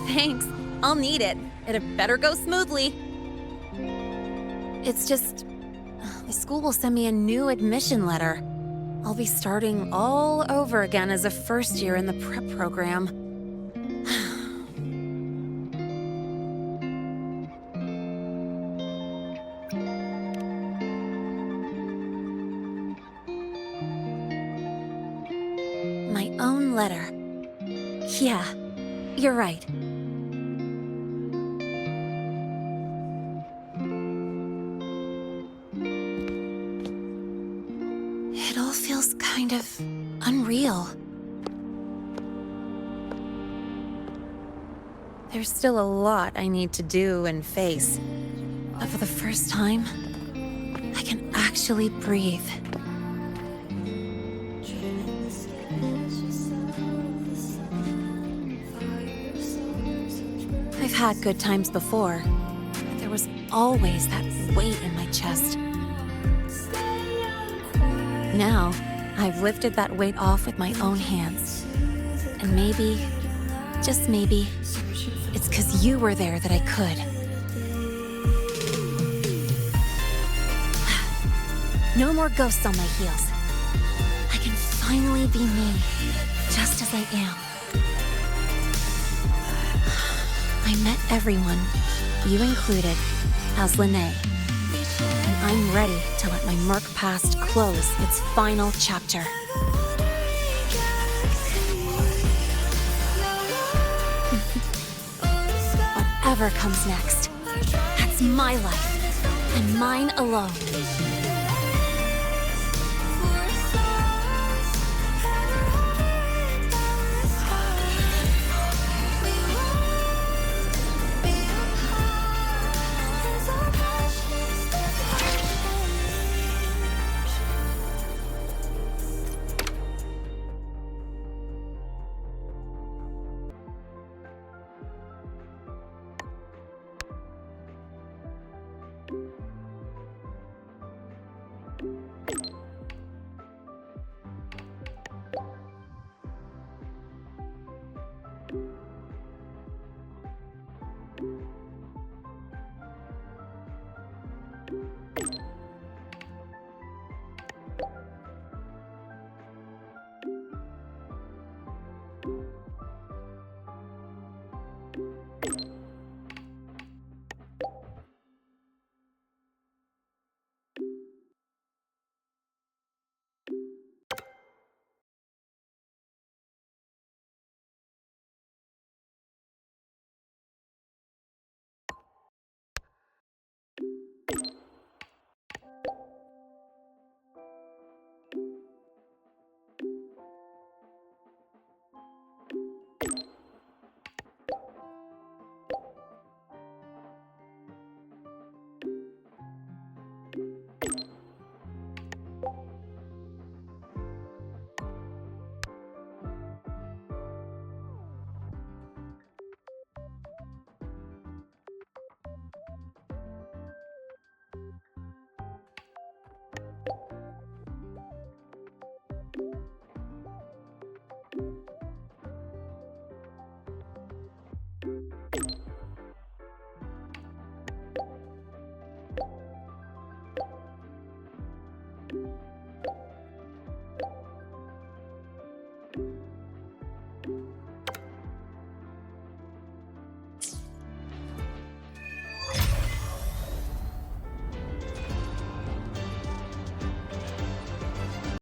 [SPEAKER 1] Thanks. I'll need it. It better go smoothly. It's just, The school will send me a new admission letter. I'll be starting all over again as a first year in the prep program. My own letter. Yeah, you're right. It all feels kind of unreal. There's still a lot I need to do and face. But for the first time, I can actually breathe. I've had good times before, but there was always that weight in my chest. Now, I've lifted that weight off with my own hands. And maybe, just maybe, it's 'cause you were there that I could. No more ghosts on my heels. I can finally be me, just as I am. I met everyone, you included, as Lene. And I'm ready to let my murk past close its final chapter. Whatever comes next, that's my life, and mine alone.